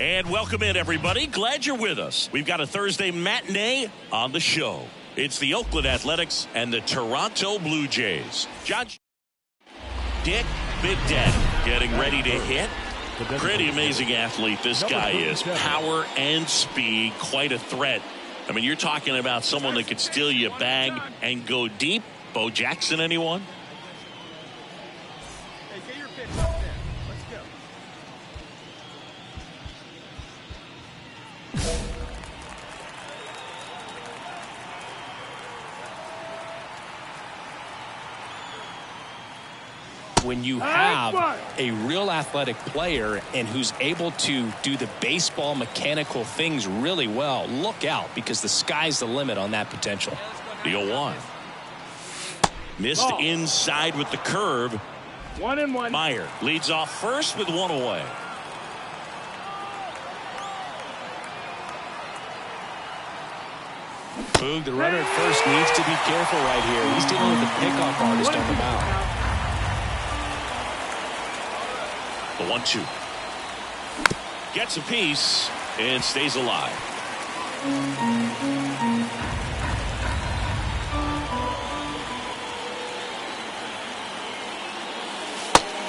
And welcome in, everybody. Glad you're with us. We've got a Thursday matinee on the show. It's the Oakland Athletics and the Toronto Blue Jays. John Dick Big Daddy getting ready to hit. Pretty amazing athlete this guy is. Power and speed, quite a threat. I mean, you're talking about someone that could steal you a bag and go deep. Bo Jackson, anyone? Hey, get your pitch up there. Let's go. When you have a real athletic player and who's able to do the baseball mechanical things really well, look out, because the sky's the limit on that potential. The 0-1. Missed inside with the curve. 1-1. Meyer leads off first with one away. Boog, the runner at first, needs to be careful right here. He's dealing with the pickoff artist on the mound. The 1-2. Gets a piece and stays alive.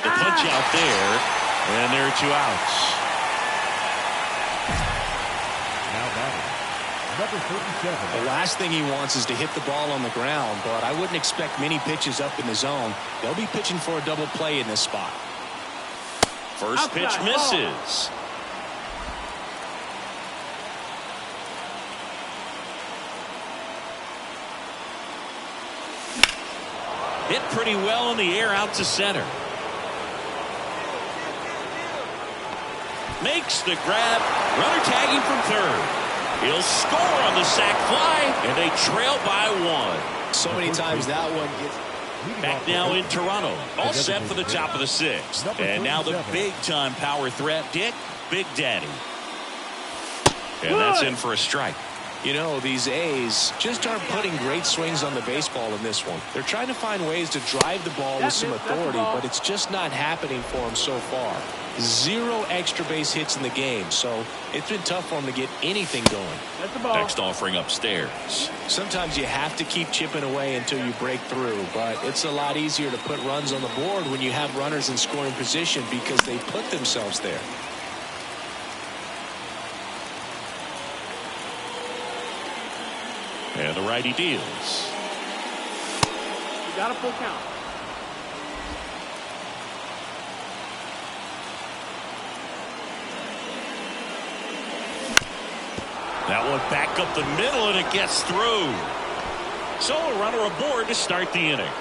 The punch out there, and there are 2 outs. Now batting, number 37. The last thing he wants is to hit the ball on the ground, but I wouldn't expect many pitches up in the zone. They'll be pitching for a double play in this spot. First pitch misses. Hit pretty well in the air out to center. Makes the grab. Runner tagging from third. He'll score on the sac fly, and they trail by 1. So many times that one gets... Back now in Toronto. All set for the top of the 6th. And now the big-time power threat, Dick Big Daddy. And that's in for a strike. You know, these A's just aren't putting great swings on the baseball in this one. They're trying to find ways to drive the ball with some authority, but it's just not happening for them so far. 0 extra base hits in the game, so it's been tough for them to get anything going. Next offering upstairs. Sometimes you have to keep chipping away until you break through, but it's a lot easier to put runs on the board when you have runners in scoring position because they put themselves there. And the righty deals. You got a full count. That one back up the middle, and it gets through. So a runner aboard to start the inning.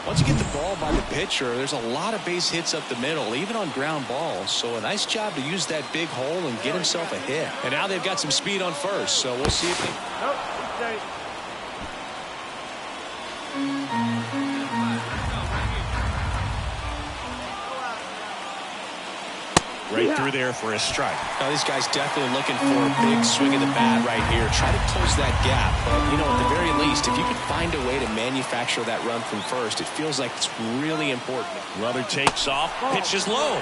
Once you get the ball by the pitcher, there's a lot of base hits up the middle, even on ground balls. So a nice job to use that big hole and get himself a hit. And now they've got some speed on first, so we'll see if they... Nope, he's safe. Right through there for a strike. Now, this guy's definitely looking for a big swing of the bat right here. Try to close that gap. But, you know, at the very least, if you could find a way to manufacture that run from first, it feels like it's really important. Runner takes off, pitches low.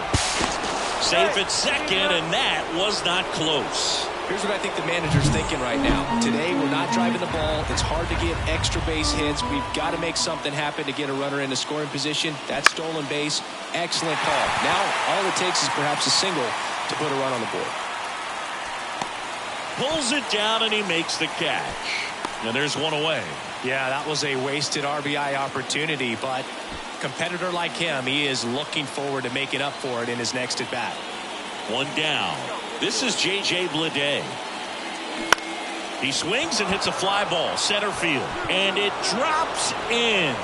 Safe at second, and that was not close. Here's what I think the manager's thinking right now. Today, we're not driving the ball. It's hard to get extra base hits. We've got to make something happen to get a runner into scoring position. That stolen base, excellent call. Now, all it takes is perhaps a single to put a run on the board. Pulls it down, and he makes the catch. And there's one away. Yeah, that was a wasted RBI opportunity, but a competitor like him, he is looking forward to making up for it in his next at-bat. One down. This is J.J. Bleday. He swings and hits a fly ball, center field, and it drops in.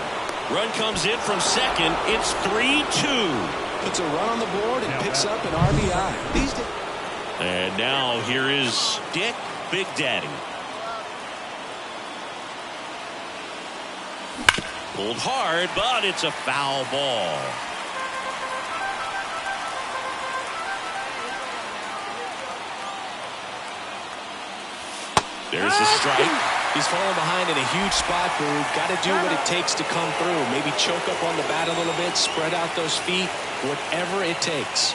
Run comes in from second. It's 3-2. Puts a run on the board and picks up an RBI. These days. And now here is Dick Big Daddy. Pulled hard, but it's a foul ball. There's a strike. He's falling behind in a huge spot, Boog. Got to do what it takes to come through. Maybe choke up on the bat a little bit, spread out those feet, whatever it takes.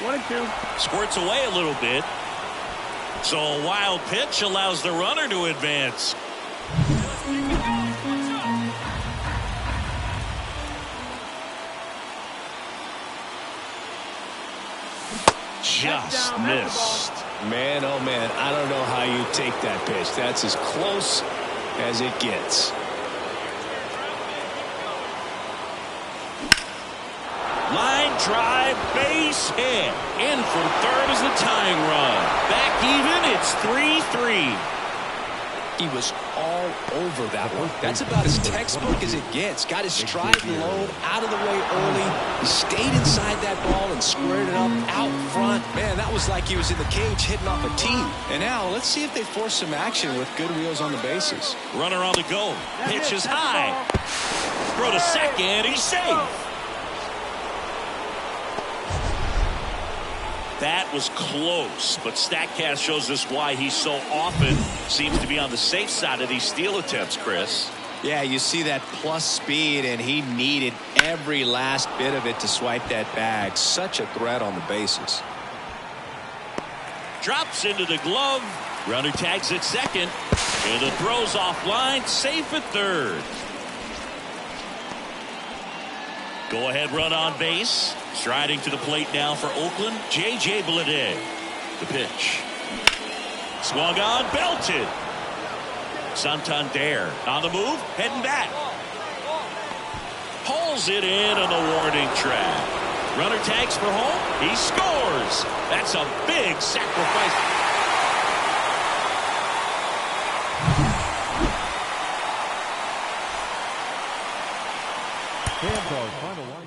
1-2. Squirts away a little bit. So a wild pitch allows the runner to advance. Just missed. Man, oh man, I don't know how you take that pitch. That's as close as it gets. Line drive, base hit. In from third is the tying run. Back even, it's 3-3. He was all over that one. That's about as textbook as it gets. Got his stride low, out of the way early. He stayed inside that ball and squared it up out front. Man, that was like he was in the cage hitting off a tee. And now let's see if they force some action with good wheels on the bases. Runner on the go. Pitch is high. Throw to second. He's safe. That was close, but StatCast shows us why he so often seems to be on the safe side of these steal attempts, Chris. Yeah, you see that plus speed, and he needed every last bit of it to swipe that bag. Such a threat on the bases. Drops into the glove. Runner tags at second. And the throw's offline. Safe at third. Go ahead run on base. Striding to the plate now for Oakland, J.J. Bleday. The pitch. Swung on, belted. Santander on the move, heading back. Pulls it in on the warning track. Runner tags for home. He scores. That's a big sacrifice. Fans are finalizing.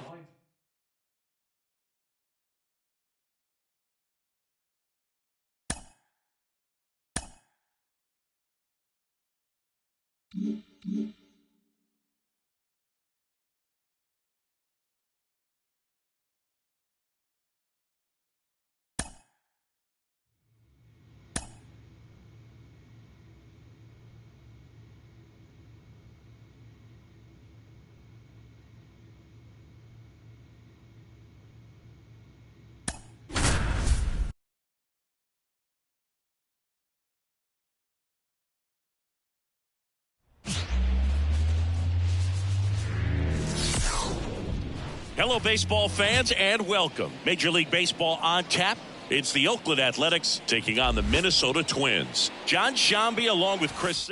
Hello, baseball fans, and welcome. Major League Baseball on tap. It's the Oakland Athletics taking on the Minnesota Twins. Jon Sciambi along with Chris.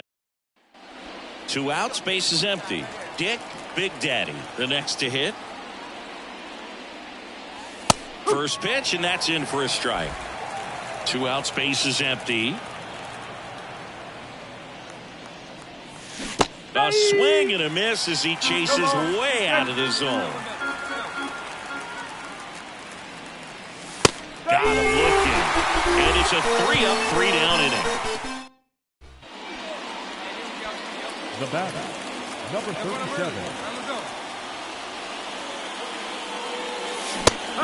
2 outs, base is empty. Dick Big Daddy, the next to hit. First pitch, and that's in for a strike. 2 outs, base is empty. A swing and a miss as he chases way out of the zone. Got him looking. And it's a 3-up, 3-down inning. The batter, number 37.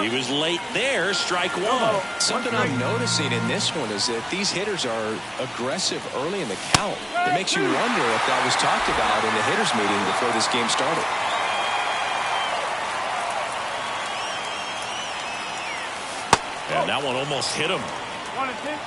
He was late there, strike one. Something I'm noticing in this one is that these hitters are aggressive early in the count. It makes you wonder if that was talked about in the hitters meeting before this game started. And that one almost hit him. 1-2.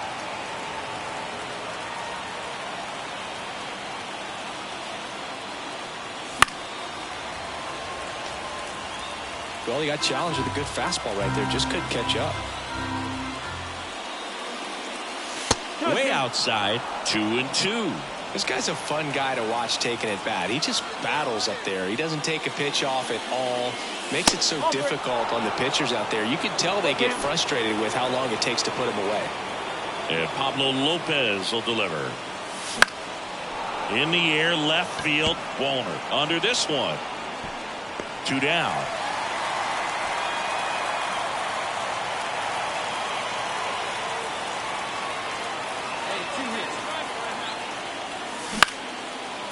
Well, he got challenged with a good fastball right there. Just couldn't catch up. Way outside, 2-2. This guy's a fun guy to watch taking at bat. He just battles up there. He doesn't take a pitch off at all. Makes it so difficult on the pitchers out there. You can tell they get frustrated with how long it takes to put him away. And Pablo Lopez will deliver. In the air, left field, Wallner under this one. 2 down.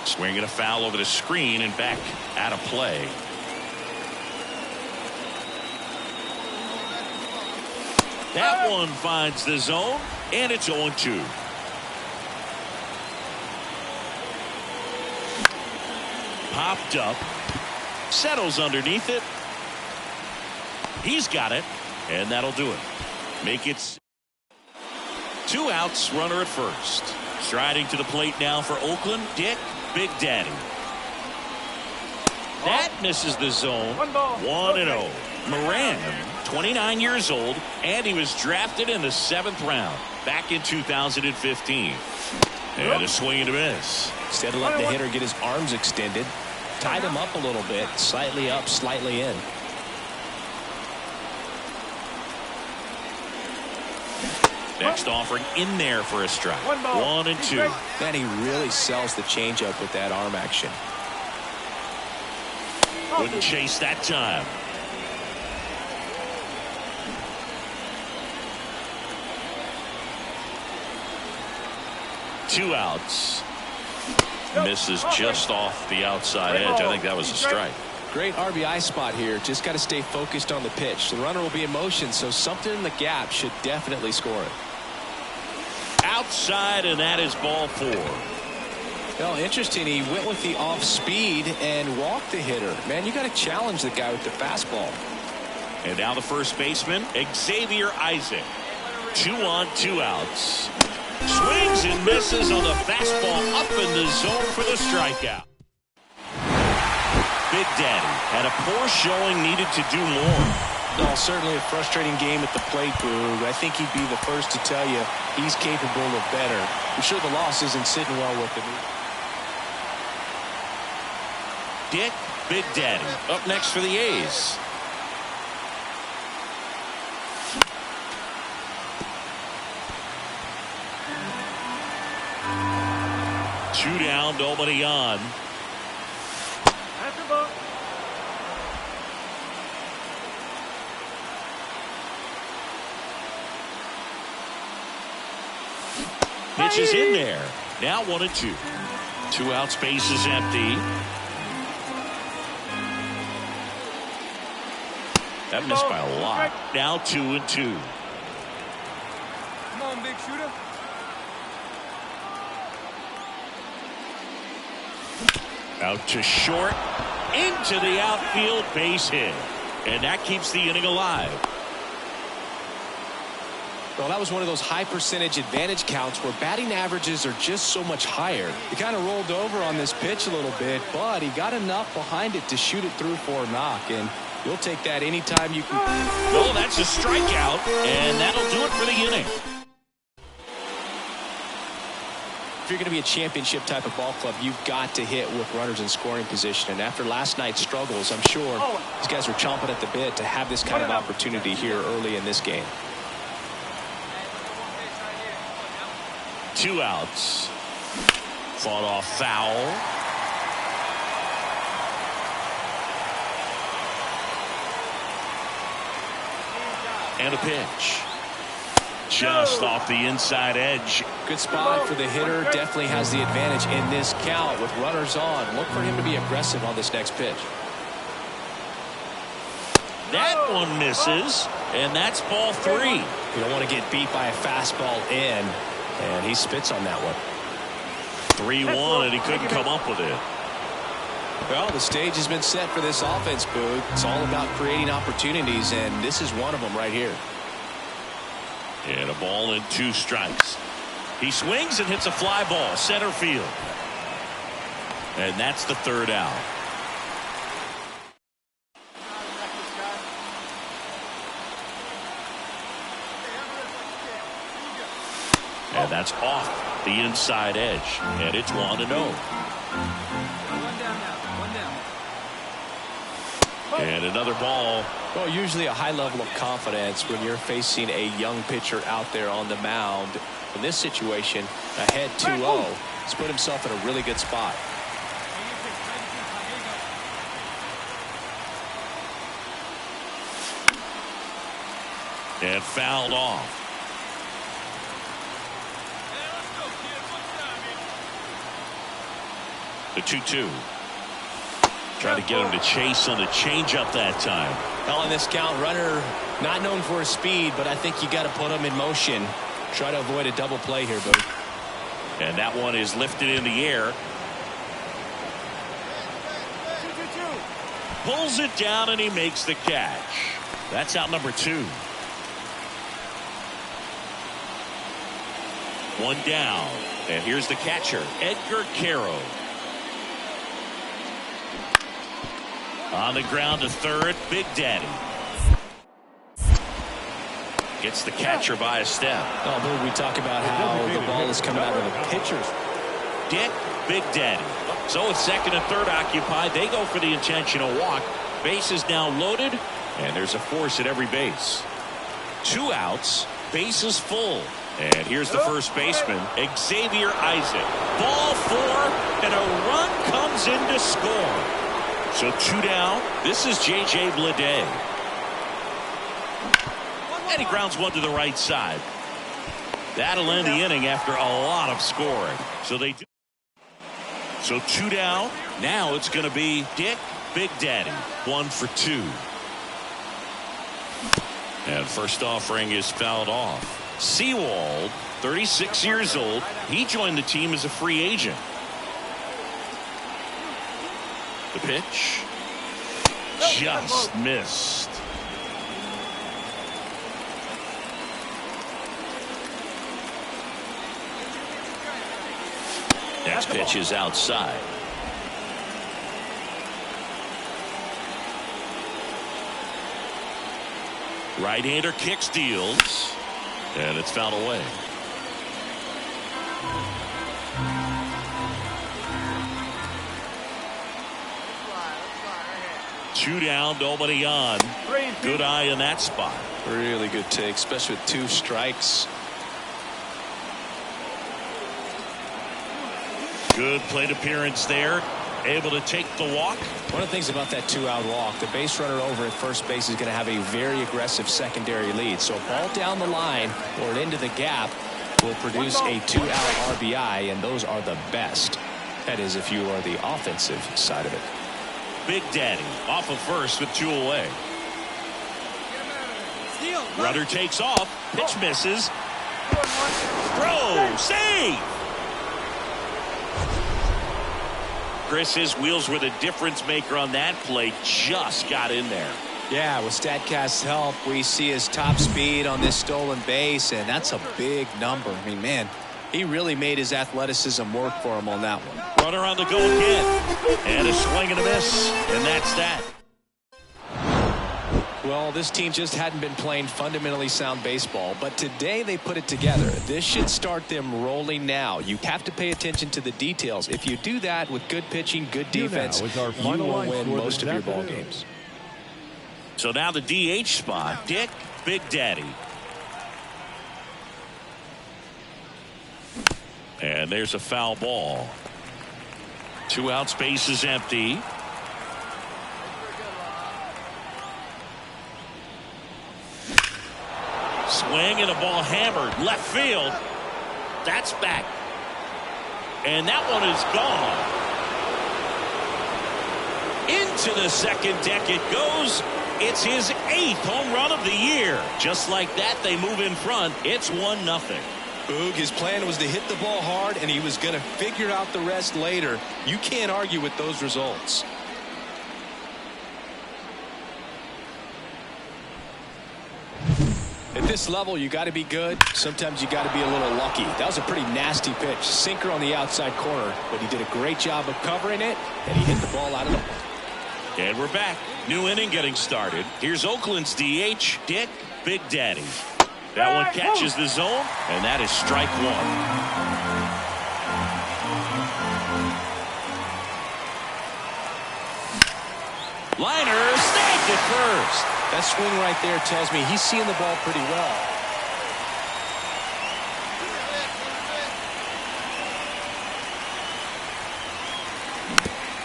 Swinging a foul over the screen and back out of play. That one finds the zone, and it's 0-2. Popped up, settles underneath it. He's got it, and that'll do it. Make it 2 outs, runner at first. Striding to the plate now for Oakland, Dick Big Daddy. That misses the zone. 1-0. Moran, 29 years old, and he was drafted in the 7th round back in 2015. And a swing and a miss. Instead of letting the hitter get his arms extended, tied him up a little bit, slightly up, slightly in. Next offering in there for a strike. 1-2. Man, he really sells the changeup with that arm action. Wouldn't chase that time. Two outs. Misses just off the outside edge. I think that was a strike. Great RBI spot here. Just got to stay focused on the pitch. The runner will be in motion, so something in the gap should definitely score it. Outside, and that is ball 4. Well, interesting. He went with the off speed and walked the hitter. Man, you got to challenge the guy with the fastball. And now the first baseman, Xavier Isaac. 2 on, 2 outs. Swings and misses on the fastball up in the zone for the strikeout. Big Daddy had a poor showing, needed to do more. Well, certainly a frustrating game at the plate, Boog. I think he'd be the first to tell you he's capable of better. I'm sure the loss isn't sitting well with him. Dick Big Daddy up next for the A's. Two down, nobody on. After ball. Pitch is in there. Now 1-2. 2 outs, base is empty. That missed by a lot. Now 2-2. Come on, big shooter. Out to short, into the outfield, base hit. And that keeps the inning alive. Well, that was one of those high percentage advantage counts where batting averages are just so much higher. He kind of rolled over on this pitch a little bit, but he got enough behind it to shoot it through for a knock. And you'll take that anytime you can. Oh, that's a strikeout, and that'll do it for the inning. If you're going to be a championship type of ball club, you've got to hit with runners in scoring position. And after last night's struggles, I'm sure these guys were chomping at the bit to have this kind of opportunity here early in this game. 2 outs. Fought off foul. And a pitch. Just off the inside edge. Good spot for the hitter. Definitely has the advantage in this count with runners on. Look for him to be aggressive on this next pitch. That one misses, and that's ball 3. You don't want to get beat by a fastball in, and he spits on that one. 3-1, and he couldn't come up with it. Well, the stage has been set for this offense, Boog. It's all about creating opportunities, and this is one of them right here. And a ball and 2 strikes. He swings and hits a fly ball, center field. And that's the 3rd out. And that's off the inside edge. And it's 1-0. One down now. One down. And another ball. Well, usually a high level of confidence when you're facing a young pitcher out there on the mound. In this situation, ahead 2-0, he's put himself in a really good spot. And fouled off. The 2-2. Trying to get him to chase on the changeup that time. Well, in this count, runner not known for his speed, but I think you got to put him in motion. Try to avoid a double play here, Boog. And that one is lifted in the air. Pulls it down and he makes the catch. That's out number 2. One down. And here's the catcher, Edgar Caro. On the ground to third, Big Daddy. Gets the catcher by a step. Oh, Boog, we talk about how the ball is coming out of the pitcher's. Dick, Big Daddy. So it's second and third occupied. They go for the intentional walk. Base is now loaded, and there's a force at every base. 2 outs, bases full. And here's the first baseman, Xavier Isaac. Ball 4, and a run comes in to score. So 2 down. This is J.J. Bleday. And he grounds one to the right side. That'll end the inning after a lot of scoring. So 2 down. Now it's going to be Dick, Big Daddy. 1 for 2. And first offering is fouled off. Sewald, 36 years old. He joined the team as a free agent. The pitch. Just missed. Next pitch is outside. Right-hander kicks, deals, and it's fouled away. Two down, nobody on. Good eye in that spot. Really good take, especially with 2 strikes. Good plate appearance there. Able to take the walk. One of the things about that 2-out walk, the base runner over at first base is going to have a very aggressive secondary lead. So a ball down the line or into the gap will produce a 2-out RBI, and those are the best. That is, if you are the offensive side of it. Big Daddy off of first with 2 away. Runner takes off. Pitch misses. Throw. Save. Chris, his wheels were the difference maker on that play. Just got in there. Yeah, with StatCast's help, we see his top speed on this stolen base, and that's a big number. I mean, man, he really made his athleticism work for him on that one. Runner on the go again. And a swing and a miss. And that's that. Well, this team just hadn't been playing fundamentally sound baseball, but today they put it together. This should start them rolling now. You have to pay attention to the details. If you do that with good pitching, good defense, you will win most of your ball games. So now the DH spot, Dick, Big Daddy. And there's a foul ball. 2 outs, base is empty. Swing and a ball hammered left field. That's back. And that one is gone. Into the second deck it goes. It's his 8th home run of the year. Just like that, they move in front. It's 1-0. Boog, his plan was to hit the ball hard, and he was going to figure out the rest later. You can't argue with those results. At this level, you got to be good. Sometimes you got to be a little lucky. That was a pretty nasty pitch. Sinker on the outside corner, but he did a great job of covering it, and he hit the ball out of the park. And we're back. New inning getting started. Here's Oakland's DH, Dick, Big Daddy. That one catches the zone, and that is strike 1. Liner snagged it first. That swing right there tells me he's seeing the ball pretty well.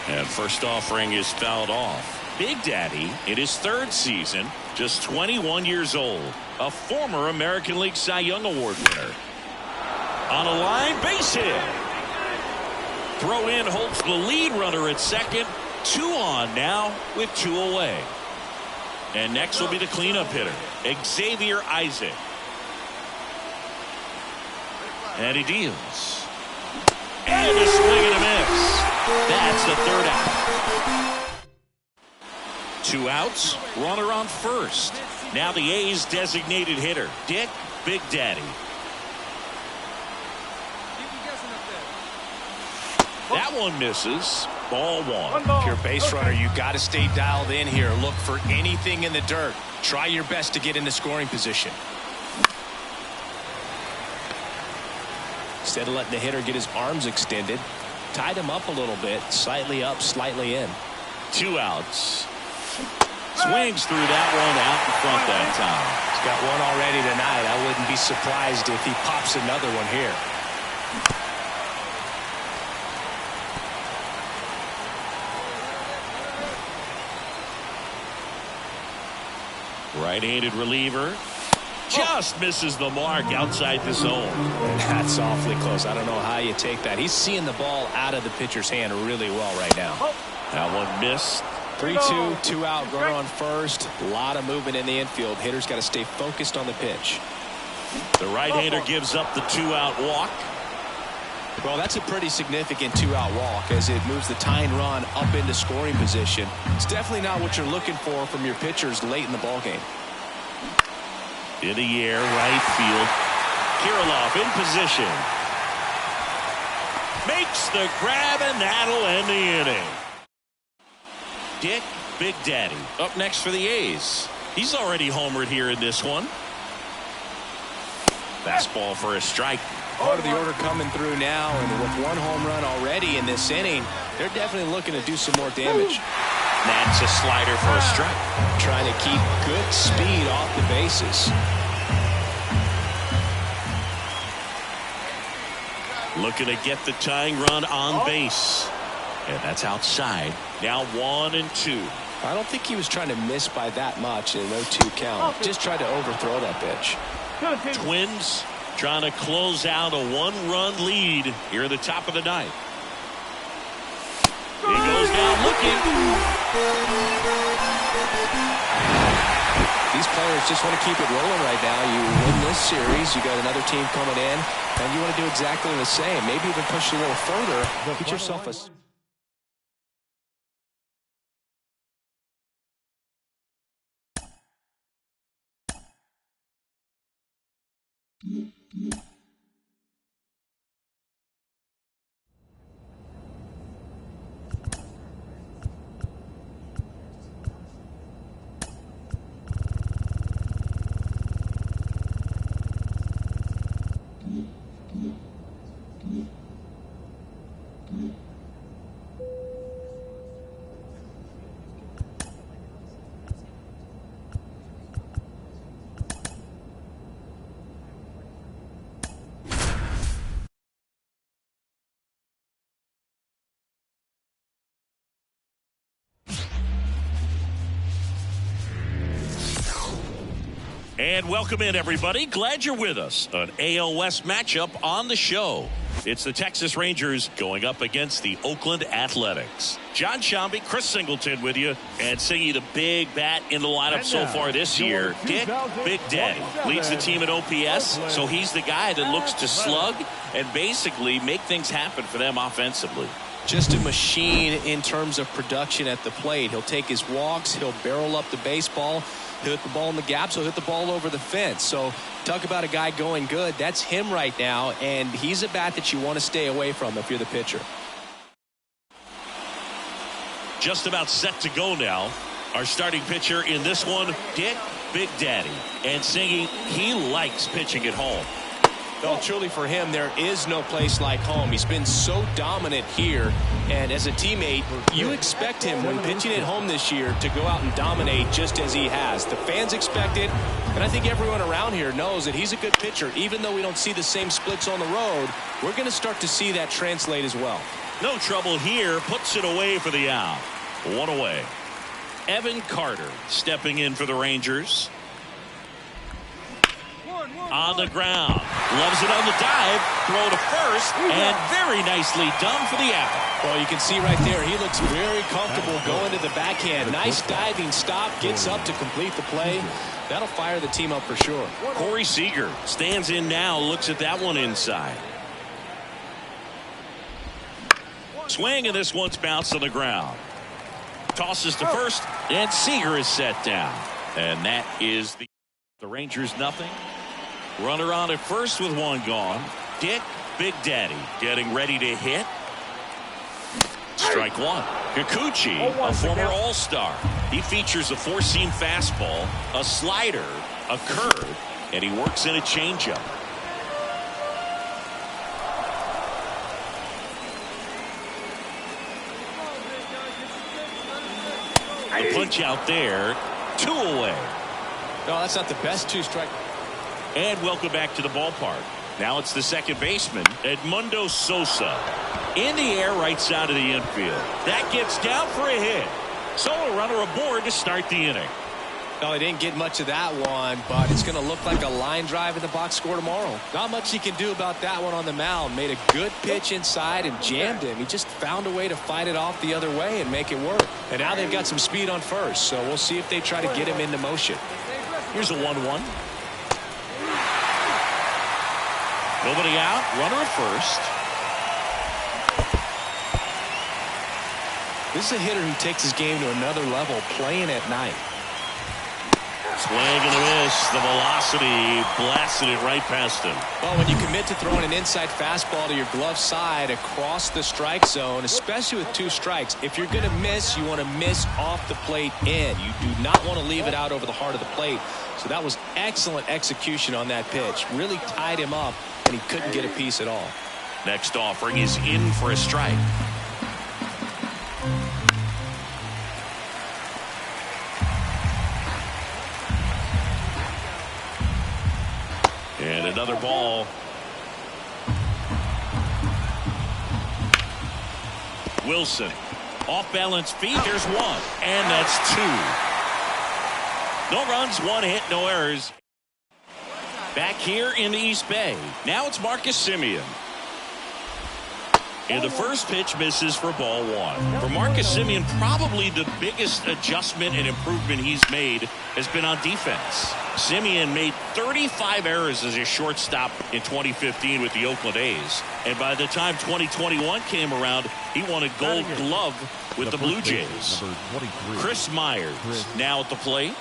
And first offering is fouled off. Big Daddy, in his 3rd season, just 21 years old, a former American League Cy Young Award winner. On a line, base hit. Throw in holds the lead runner at second. 2 on now with 2 away. And next will be the cleanup hitter, Xavier Isaac. And he deals. And a swing and a miss. That's the 3rd out. 2 outs, runner on first. Now the A's designated hitter, Dick, Big Daddy. That one misses. Ball one. ball. If you're a base Okay. runner, you got to stay dialed in here. Look for anything in the dirt. Try your best to get into scoring position. Instead of letting the hitter get his arms extended, tied him up a little bit, slightly up, slightly in. 2 outs. Swings through that one out in front that time. He's got one already tonight. I wouldn't be surprised if he pops another one here. Right-handed reliever. Just misses the mark outside the zone. That's awfully close. I don't know how you take that. He's seeing the ball out of the pitcher's hand really well right now. That one missed. 3-2, 2 out, runner on first. A lot of movement in the infield. Hitter's got to stay focused on the pitch. The right-hander gives up the 2-out walk. Well, that's a pretty significant 2-out walk as it moves the tying run up into scoring position. It's definitely not what you're looking for from your pitchers late in the ballgame. In the air, right field. Kirilloff in position. Makes the grab, and that'll end the inning. Dick Big Daddy up next for the A's. He's already homered here in this one. Fastball for a strike. Part of the order coming through now, and with one home run already in this inning, they're definitely looking to do some more damage. That's a slider for a strike. Trying to keep good speed off the bases. Looking to get the tying run on base. And that's outside. Now 1-2. I don't think he was trying to miss by that much in a 0-2 count. Just tried to overthrow that pitch. Twins trying to close out a 1-run lead here at the top of the ninth. He goes down looking. These players just want to keep it rolling right now. You win this series, you got another team coming in, and you want to do exactly the same. Maybe even push it a little further. Get yourself a... And welcome in, everybody. Glad you're with us. An AL West matchup on the show. It's the Texas Rangers going up against the Oakland Athletics. John Shambi, Chris Singleton with you, and singing the big bat in the lineup so far this year. Dick Big Daddy leads the team in OPS, so he's the guy that looks to slug and basically make things happen for them offensively. Just a machine in terms of production at the plate. He'll take his walks, he'll barrel up the baseball, he'll hit the ball in the gaps, he'll hit the ball over the fence. So talk about a guy going good. That's him right now, and he's a bat that you want to stay away from if you're the pitcher. Just about set to go now. Our starting pitcher in this one, Dick Big Daddy, and singing he likes pitching at home. Well, truly for him, there is no place like home. He's been so dominant here, and as a teammate, you expect him when pitching at home this year to go out and dominate just as he has. The fans expect it, and I think everyone around here knows that he's a good pitcher. Even though we don't see the same splits on the road, we're going to start to see that translate as well. No trouble here, puts it away for the out. One away. Evan Carter stepping in for the Rangers. On the ground. Loves it on the dive. Throw to first. And very nicely done for the out. Well, you can see right there, he looks very comfortable going to the backhand. Nice diving stop. Gets up to complete the play. That'll fire the team up for sure. Corey Seager stands in now. Looks at that one inside. Swing, and this one's bounced on the ground. Tosses to first. And Seager is set down. And that is the Rangers nothing. Runner on at first with one gone. Dick Big Daddy getting ready to hit. Strike one. Kikuchi, a former All-Star. He features a four-seam fastball, a slider, a curve, and he works in a changeup. The punch out there, 2 away. No, that's not the best two-strike. And welcome back to the ballpark. Now it's the second baseman, Edmundo Sosa. In the air, right side of the infield. That gets down for a hit. So a runner aboard to start the inning. No, he didn't get much of that one, but it's going to look like a line drive in the box score tomorrow. Not much he can do about that one on the mound. Made a good pitch inside and jammed him. He just found a way to fight it off the other way and make it work. And now they've got some speed on first, so we'll see if they try to get him into motion. Here's a 1-1. Nobody out, runner at first. This is a hitter who takes his game to another level, playing at night. Swing and a miss. The velocity blasted it right past him. Well, when you commit to throwing an inside fastball to your glove side across the strike zone, especially with 2 strikes, if you're going to miss, you want to miss off the plate in. You do not want to leave it out over the heart of the plate. So that was excellent execution on that pitch. Really tied him up, and he couldn't get a piece at all. Next offering is in for a strike. And another ball. Wilson. Off balance feet. There's 1. And that's 2. No runs, 1 hit, no errors. Back here in the East Bay. Now it's Marcus Semien. And the first pitch misses for ball 1. For Marcus Semien, probably the biggest adjustment and improvement he's made has been on defense. Semien made 35 errors as a shortstop in 2015 with the Oakland A's. And by the time 2021 came around, he won a gold glove with the Blue Jays. Chris Myers now at the plate.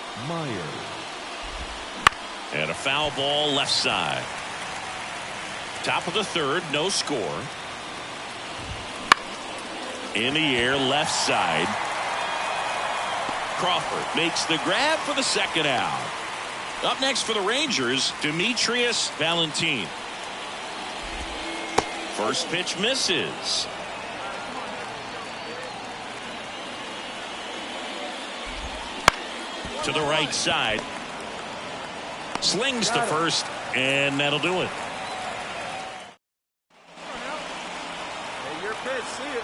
And a foul ball left side. Top of the third, no score. In the air, left side. Crawford makes the grab for the second out. Up next for the Rangers, Demetrius Valentin. First pitch misses. To the right side. Slings to first, and that'll do it. Hey, your pitch, see it.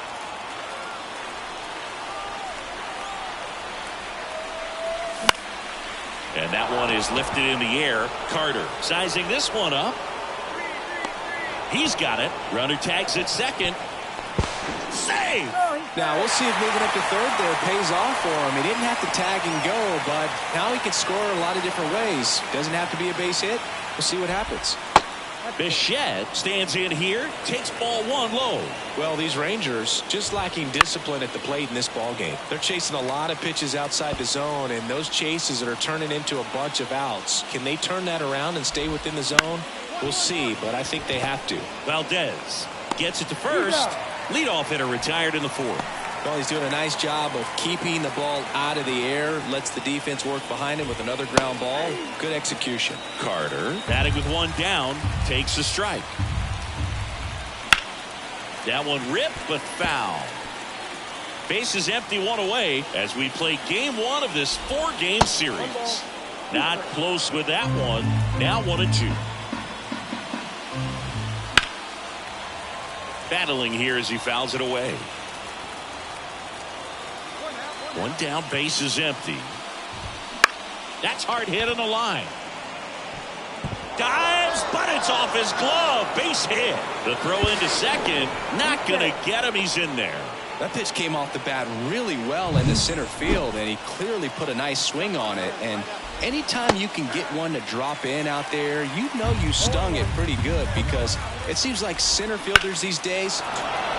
And that one is lifted in the air. Carter sizing this one up. He's got it. Runner tags at second. Save! Now we'll see if moving up to third there pays off for him. He didn't have to tag and go, but now he can score a lot of different ways. Doesn't have to be a base hit. We'll see what happens. Bichette stands in here, takes ball 1 low. Well, these Rangers just lacking discipline at the plate in this ball game. They're chasing a lot of pitches outside the zone, and those chases that are turning into a bunch of outs. Can they turn that around and stay within the zone? We'll see, but I think they have to. Valdez gets it to first. Leadoff hitter retired in the 4th. Well, he's doing a nice job of keeping the ball out of the air. Lets the defense work behind him with another ground ball. Good execution. Carter batting with 1 down, takes a strike. That one ripped but foul. Base is empty, 1 away as we play game 1 of this 4-game series. Not close with that one. Now 1-2. Battling here as he fouls it away. 1 down, base is empty. That's hard hit on the line. Dives, but it's off his glove. Base hit. The throw into second. Not going to get him. He's in there. That pitch came off the bat really well into center field, and he clearly put a nice swing on it. And anytime you can get one to drop in out there, you know you stung it pretty good, because it seems like center fielders these days.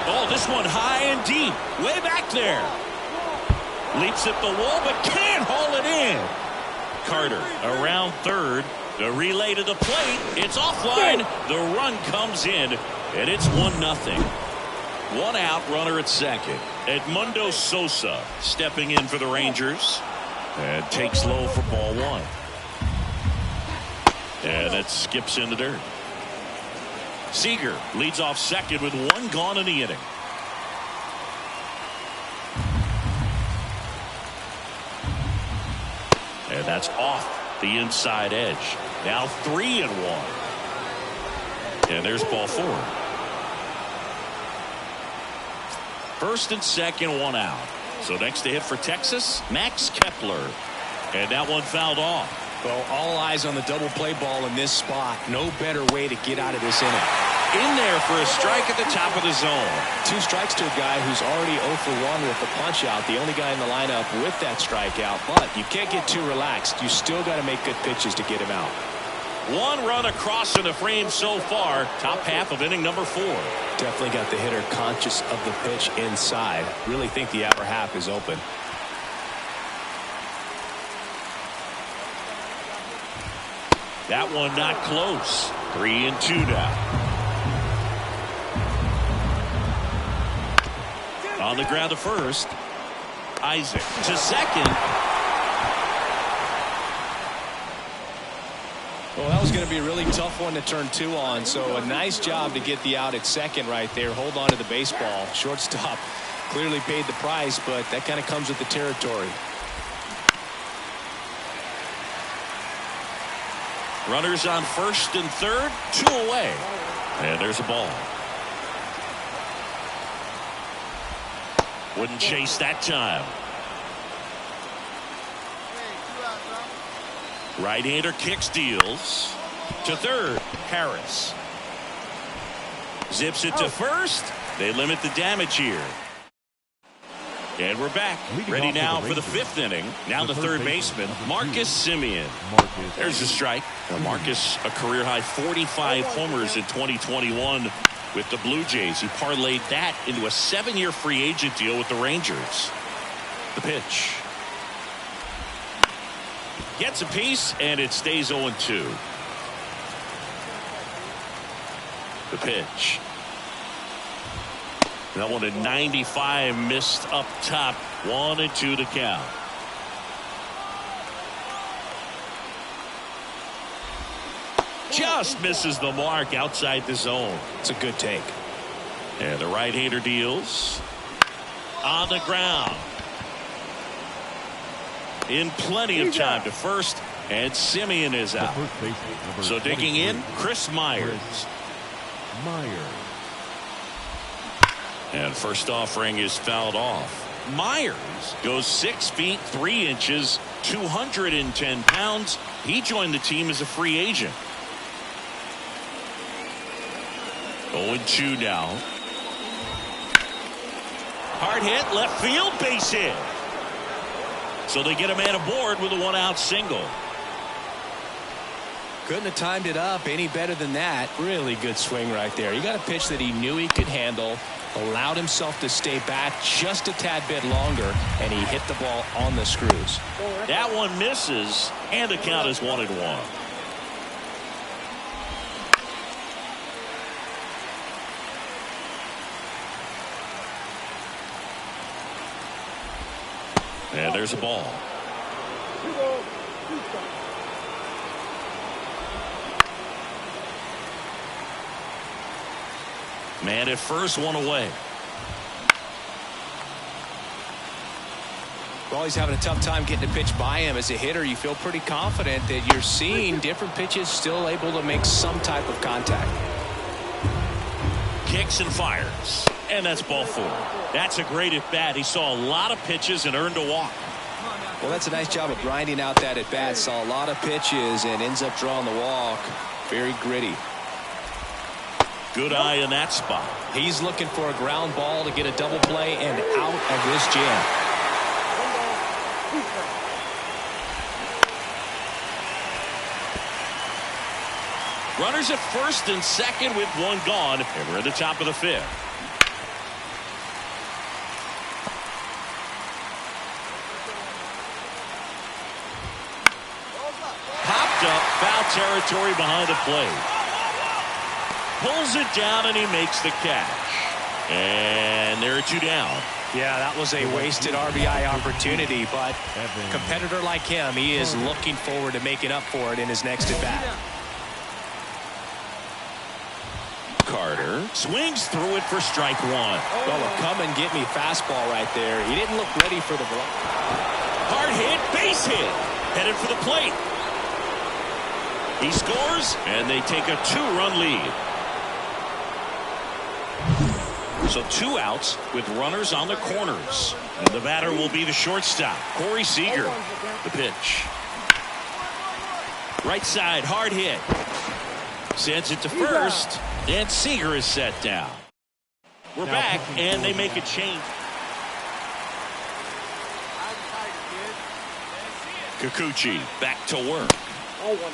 Oh, this one high and deep. Way back there. Leaps at the wall, but can't haul it in. Carter around third. The relay to the plate. It's offline. The run comes in, and it's 1-0. One out, runner at second. Edmundo Sosa stepping in for the Rangers. And takes low for ball one. And it skips in the dirt. Seager leads off second with one gone in the inning. And that's off the inside edge. Now 3-1. And there's ball four. First and second, one out. So next to hit for Texas, Max Kepler. And that one fouled off. Well, all eyes on the double play ball in this spot. No better way to get out of this inning. In there for a strike at the top of the zone. 2 strikes to a guy who's already 0 for 1 with the punch out. The only guy in the lineup with that strikeout. But you can't get too relaxed. You still got to make good pitches to get him out. One run across in the frame so far. Top half of inning number 4. Definitely got the hitter conscious of the pitch inside. Really think the upper half is open. That one not close. 3-2 now. On the ground to first. Isaac to second. Well, that was going to be a really tough one to turn 2 on. So a nice job to get the out at second right there. Hold on to the baseball. Shortstop clearly paid the price, but that kind of comes with the territory. Runners on first and third, 2 away. And there's a ball. Wouldn't chase that time. Right-hander kicks, deals to third. Harris zips it to first. They limit the damage here. And we're back. Ready now for the 5th inning. Now the third baseman, Marcus Semien. There's a strike. Marcus, a career-high 45 homers in 2021 with the Blue Jays. He parlayed that into a 7-year free agent deal with the Rangers. The pitch. Gets a piece, and it stays 0-2. The pitch. That one at 95, missed up top. 1-2 to count. Just misses the mark outside the zone. It's a good take. And the right-hander deals. On the ground. In plenty of time to first, and Semien is out. So digging in, Chris Myers. And first offering is fouled off. Myers goes 6 feet 3 inches, 210 pounds. He joined the team as a free agent. 0-2 now. Hard hit, left field, base hit. So they get a man aboard with a 1-out single. Couldn't have timed it up any better than that. Really good swing right there. He got a pitch that he knew he could handle, allowed himself to stay back just a tad bit longer, and he hit the ball on the screws. That one misses, and the count is 1-1. And there's a ball. Man at first, 1 away. Well, he's having a tough time getting a pitch by him. As a hitter, you feel pretty confident that you're seeing different pitches still able to make some type of contact. Kicks and fires. And that's ball 4. That's a great at bat. He saw a lot of pitches and earned a walk. Well, that's a nice job of grinding out that at bat. Saw a lot of pitches and ends up drawing the walk. Very gritty. Good eye in that spot. He's looking for a ground ball to get a double play and out of this jam. Runners at first and second with 1 gone, and we're at the top of the 5th. Popped up, foul territory behind the plate. Pulls it down, and he makes the catch. And there are 2 down. Yeah, that was a wasted RBI opportunity, but a competitor like him, he is looking forward to making up for it in his next at-bat. Carter swings through it for strike 1. Well, a come-and-get-me fastball right there. He didn't look ready for the ball. Hard hit, base hit, headed for the plate. He scores, and they take a 2-run lead. So 2 outs with runners on the corners. And the batter will be the shortstop, Corey Seager. The pitch. Right side, hard hit. Sends it to first, and Seager is set down. We're back, and they make a change. Kikuchi back to work.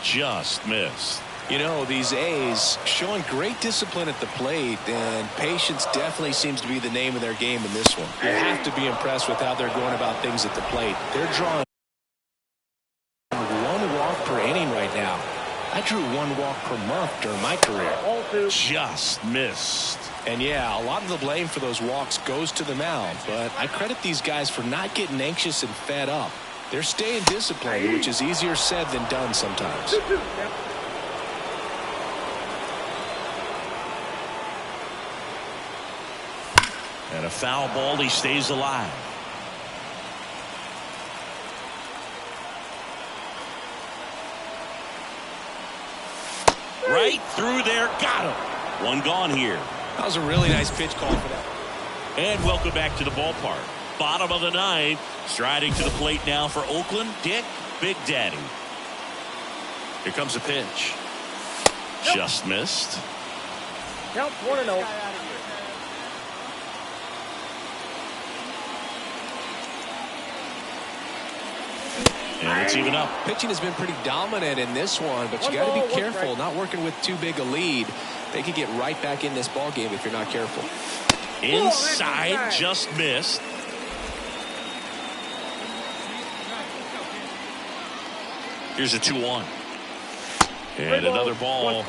Just missed. You know, these A's showing great discipline at the plate, and patience definitely seems to be the name of their game in this one. You have to be impressed with how they're going about things at the plate. They're drawing 1 walk per inning right now. I drew 1 walk per month during my career. Just missed. And yeah, a lot of the blame for those walks goes to the mound, but I credit these guys for not getting anxious and fed up. They're staying disciplined, which is easier said than done sometimes. And a foul ball, he stays alive. Right through there, got him. 1 gone here. That was a really nice pitch call for that. And welcome back to the ballpark. Bottom of the 9th, striding to the plate now for Oakland, Dick Big Daddy. Here comes a pitch. Just missed. Count 1-0. And it's even up. Pitching has been pretty dominant in this one, but you got to be careful, not working with too big a lead. They could get right back in this ball game if you're not careful. Inside, just missed. Here's a 2-1. And another ball.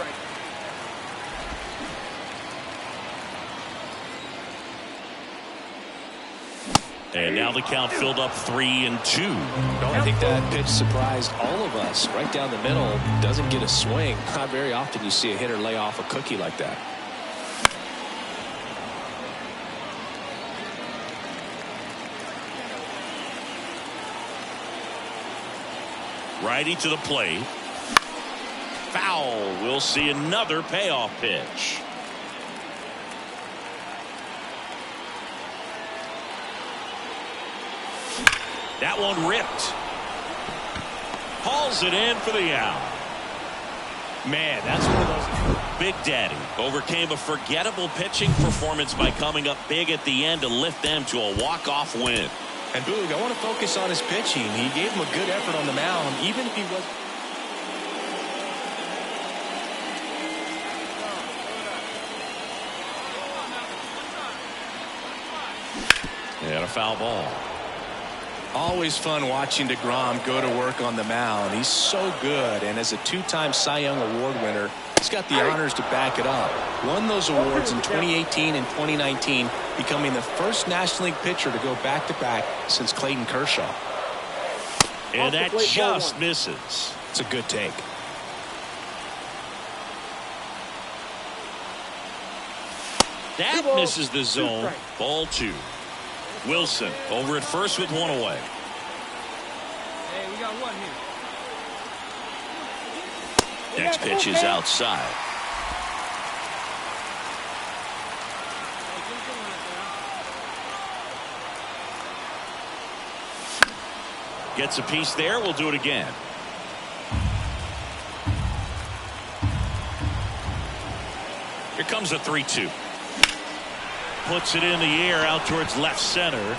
And now the count filled up 3-2. I think that pitch surprised all of us. Right down the middle, doesn't get a swing. Not very often you see a hitter lay off a cookie like that. Righty to the plate. Foul. We'll see another payoff pitch. That one ripped. Hauls it in for the out. Man, that's one of those. Big Daddy overcame a forgettable pitching performance by coming up big at the end to lift them to a walk-off win. And Boog, I want to focus on his pitching. He gave him a good effort on the mound, even if he was. And a foul ball. Always fun watching DeGrom go to work on the mound. He's so good, and as a 2-time Cy Young Award winner, he's got the honors to back it up. Won those awards in 2018 and 2019, becoming the first National League pitcher to go back-to-back since Clayton Kershaw. And that just misses. It's a good take. That misses the zone. Ball 2. Wilson over at first with 1 away. Hey, we got 1 here. Next pitch is outside. Gets a piece there. We'll do it again. Here comes a 3-2. Puts it in the air out towards left center.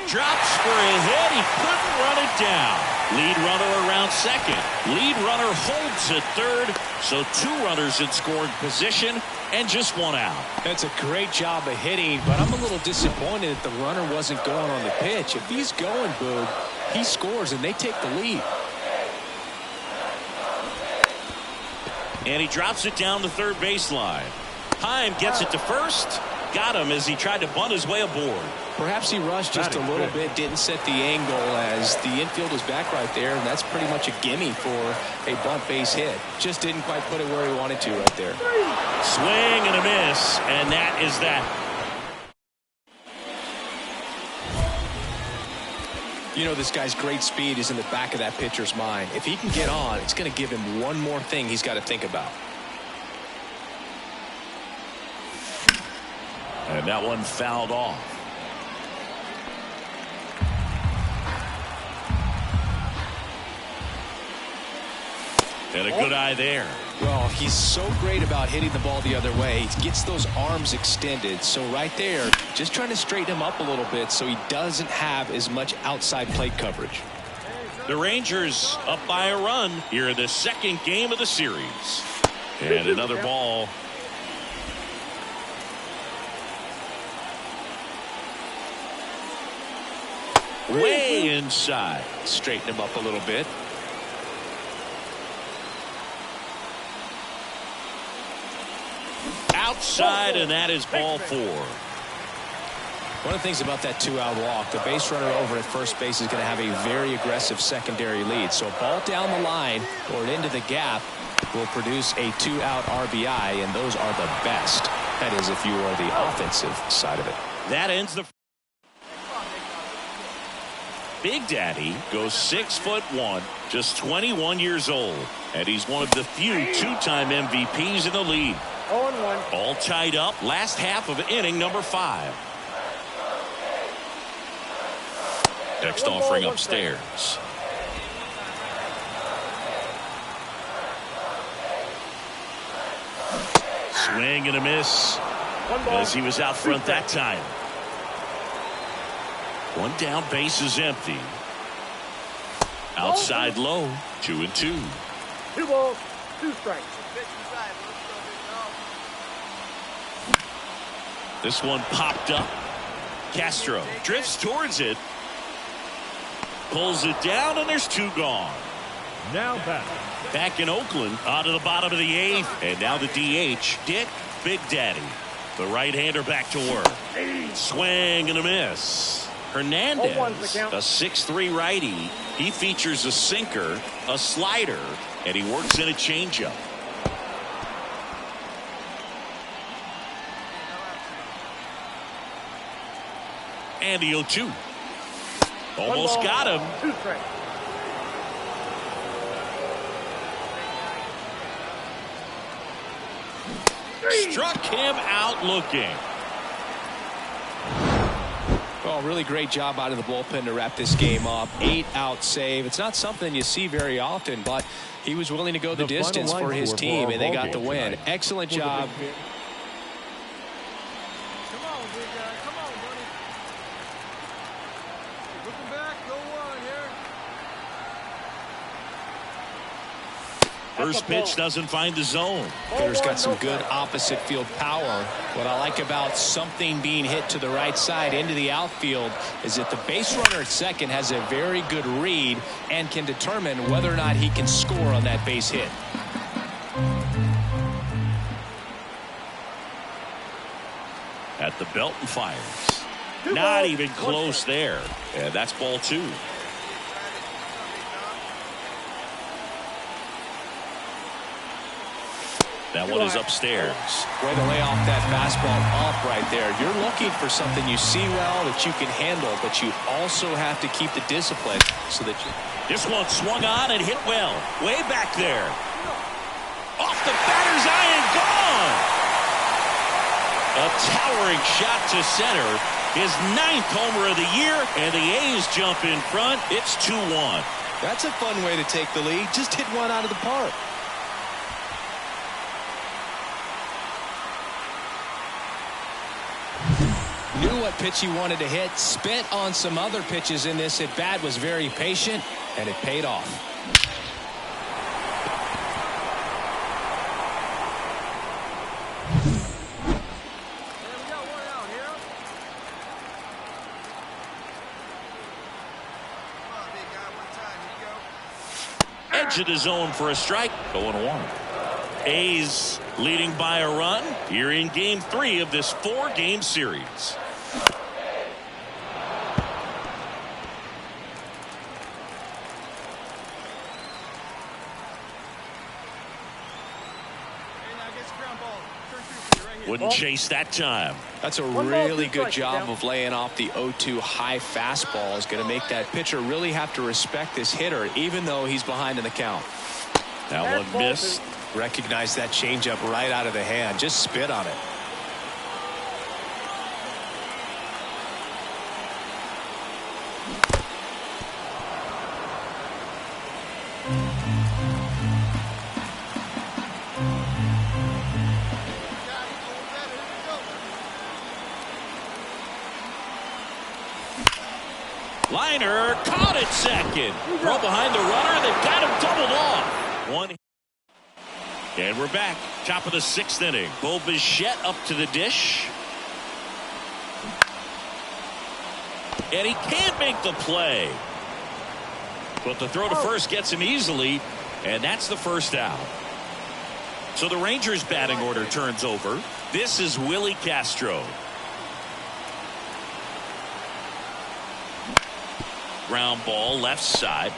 Drops for a hit. He couldn't run it down. Lead runner around second. Lead runner holds at third. So 2 runners in scoring position and just 1 out. That's a great job of hitting, but I'm a little disappointed that the runner wasn't going on the pitch. If he's going, Boog, he scores and they take the lead. And he drops it down the third baseline. Heim gets it to first. Got him as he tried to bunt his way aboard. Perhaps he rushed just a little bit, didn't set the angle as the infield was back right there, and that's pretty much a gimme for a bunt base hit. Just didn't quite put it where he wanted to right there. Swing and a miss, and that is that. You know, this guy's great speed is in the back of that pitcher's mind. If he can get on, it's going to give him one more thing he's got to think about. And that one fouled off. And a good eye there. Well, he's so great about hitting the ball the other way. He gets those arms extended. So right there, just trying to straighten him up a little bit so he doesn't have as much outside plate coverage. The Rangers up by a run here in the second game of the series. And another ball. Way inside. Straighten him up a little bit. Outside, and that is ball 4. One of the things about that 2-out walk, the base runner over at first base is going to have a very aggressive secondary lead. So a ball down the line or into the gap will produce a 2-out RBI, and those are the best. That is if you are the offensive side of it. That ends the. Big Daddy goes 6'1", just 21 years old, and he's one of the few two-time MVPs in the league. 0-1. All tied up, last half of inning number 5. Next offering upstairs. Swing and a miss as he was out front that time. One down, base is empty. Outside low, 2-2. 2 balls, 2 strikes. This one popped up. Castro drifts towards it. Pulls it down, and there's 2 gone. Now back in Oakland, out of the bottom of the 8th. And now the DH, Dick Big Daddy. The right-hander back to work. Swing and a miss. Hernandez, a 6'3" righty. He features a sinker, a slider, and he works in a changeup. And the 0-2. Almost got him. 2 strikes. Struck him out looking. Well, really great job out of the bullpen to wrap this game up. 8-out save. It's not something you see very often, but he was willing to go the distance for his team, and they got the win. Excellent job. Come on, big guy. Come on, buddy. Looking back, go 1 here. First pitch doesn't find the zone. Hitter's got some good opposite field power. What I like about something being hit to the right side into the outfield is that the base runner at second has a very good read and can determine whether or not he can score on that base hit. At the belt and fires. Not even close there. And that's ball 2. That one is upstairs. Way to lay off that fastball up right there. You're looking for something you see well that you can handle, but you also have to keep the discipline so that you. This one swung on and hit well. Way back there. Off the batter's eye and gone. A towering shot to center. His 9th homer of the year, and the A's jump in front. It's 2-1. That's a fun way to take the lead. Just hit one out of the park. Knew what pitch he wanted to hit, spent on some other pitches in this at bat, was very patient, and it paid off. We got 1 out here. Come on, big guy, 1 time. Here you go. Edge of the zone for a strike. 0-1. A's leading by a run here in Game 3 of this 4-game series. Wouldn't chase that time. That's a really good job of laying off the 0-2 high fastball. Is going to make that pitcher really have to respect this hitter, even though he's behind in the count. That one missed. Recognize that changeup right out of the hand. Just spit on it. Liner caught at second. Throw behind the runner. They've got him doubled off. One. And we're back. Top of the 6th inning. Bo Bichette up to the dish. And he can't make the play. But the throw to first gets him easily. And that's the first out. So the Rangers batting order turns over. This is Willie Castro. Ground ball left side.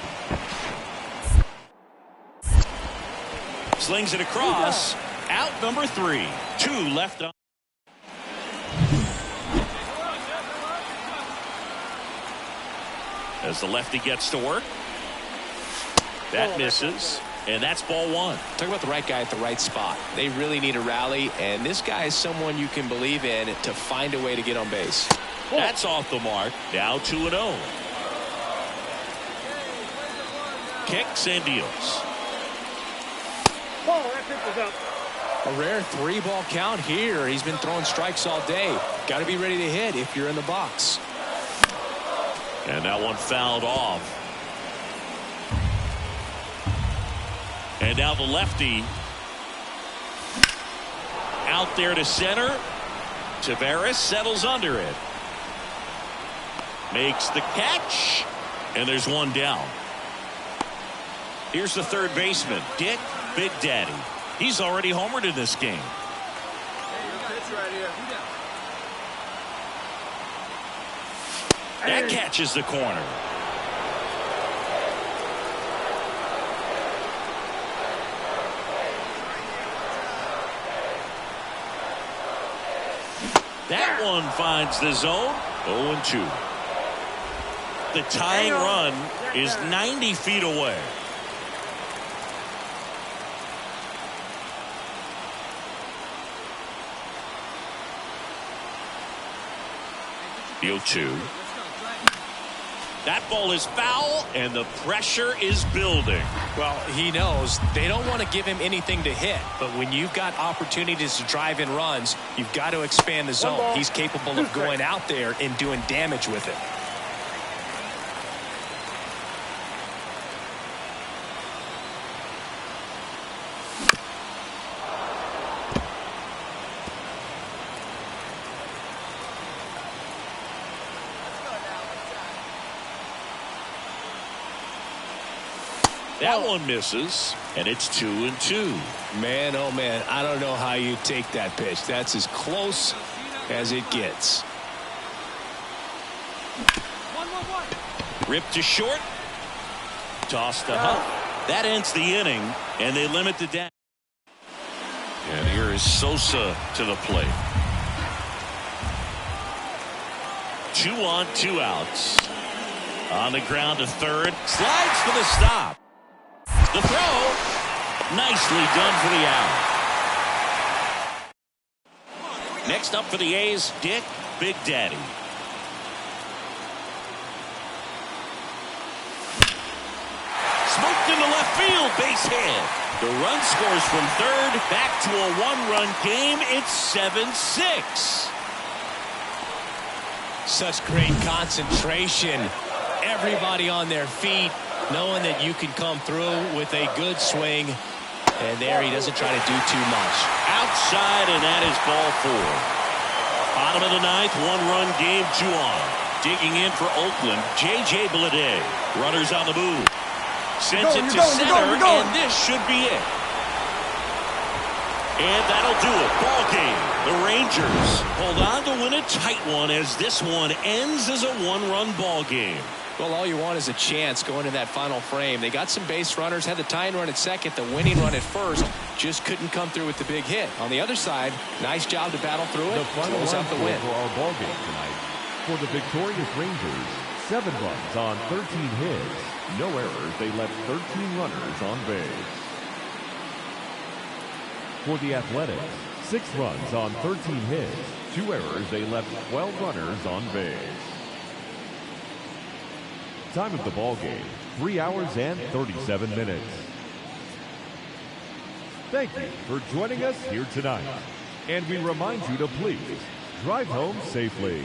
Slings it across. Out number 3. 2 left on. As the lefty gets to work. That misses. And that's ball 1. Talk about the right guy at the right spot. They really need a rally, and this guy is someone you can believe in to find a way to get on base. That's off the mark. Now 2-0. Kicks and deals. A rare 3-ball count here. He's been throwing strikes all day. Got to be ready to hit if you're in the box. And that one fouled off. And now the lefty out there to center. Taveras settles under it. Makes the catch. And there's one down. Here's the third baseman, Dick Big Daddy. He's already homered in this game. That catches the corner. That one finds the zone. 0-2. The tying run is 90 feet away. The 0-2. That ball is foul, and the pressure is building. Well, he knows they don't want to give him anything to hit, but when you've got opportunities to drive in runs, you've got to expand the zone. He's capable of going out there and doing damage with it. That one misses, and it's 2-2. Man, oh man, I don't know how you take that pitch. That's as close as it gets. Ripped to short. Tossed to Huff. That ends the inning, and they limit the damage. And here is Sosa to the plate. 2 on, 2 outs. On the ground to third. Slides for the stop. The throw. Nicely done for the out. Next up for the A's, Dick Big Daddy. Smoked into left field, base hit. The run scores from third, back to a 1-run game. It's 7-6. Such great concentration. Everybody on their feet, knowing that you can come through with a good swing. And there he doesn't try to do too much. Outside, and that is ball 4. Bottom of the 9th, 1-run game, 2 on. Digging in for Oakland, J.J. Bleday. Runners on the move. Sends it to center, and this should be it. And that'll do it. Ball game. The Rangers hold on to win a tight one as this one ends as a one-run ball game. Well, all you want is a chance going to that final frame. They got some base runners, had the tying run at second, the winning run at first, just couldn't come through with the big hit. On the other side, nice job to battle through it. The final Close run out the win. for our ball game tonight. For the victorious Rangers, 7 runs on 13 hits. No errors. They left 13 runners on base. For the Athletics, 6 runs on 13 hits. 2 errors. They left 12 runners on base. Time of the ball game, 3 hours and 37 minutes. Thank you for joining us here tonight. And we remind you to please drive home safely.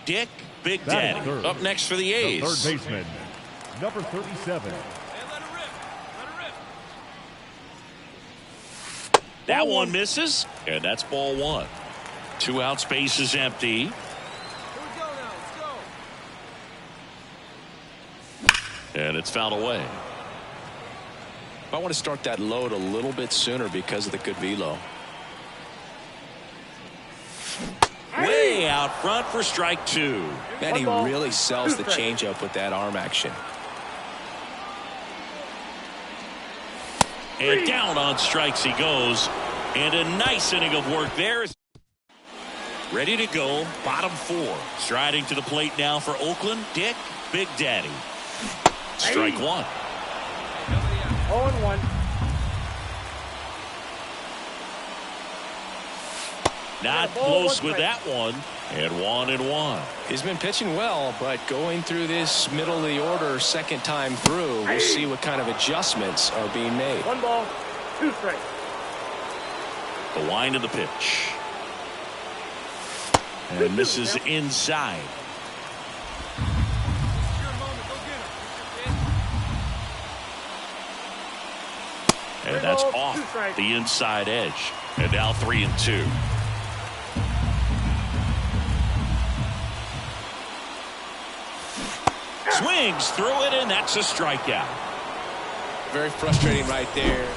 Dick Big Batting Daddy third. up next for the The A's. third baseman, number 37. Hey, let it rip. Let it rip. That one misses, and that's ball one. 2 outs, base is empty. Here we go now. Let's go. And it's fouled away. I want to start that load a little bit sooner because of the good velo. Way out front for strike 2. Man, he really sells the changeup with that arm action. And down on strikes he goes. And a nice inning of work there. Ready to go, bottom 4. Striding to the plate now for Oakland, Dick Big Daddy. Strike 1. 0-1. Not close with that one. And 1-1. He's been pitching well, but going through this middle of the order second time through, we'll see what kind of adjustments are being made. 1 ball, 2 strikes. The wind of the pitch. And misses inside. Your moment. Go get him. And that's off the inside edge. And now 3-2. Swings through it, and that's a strikeout. Very frustrating right there.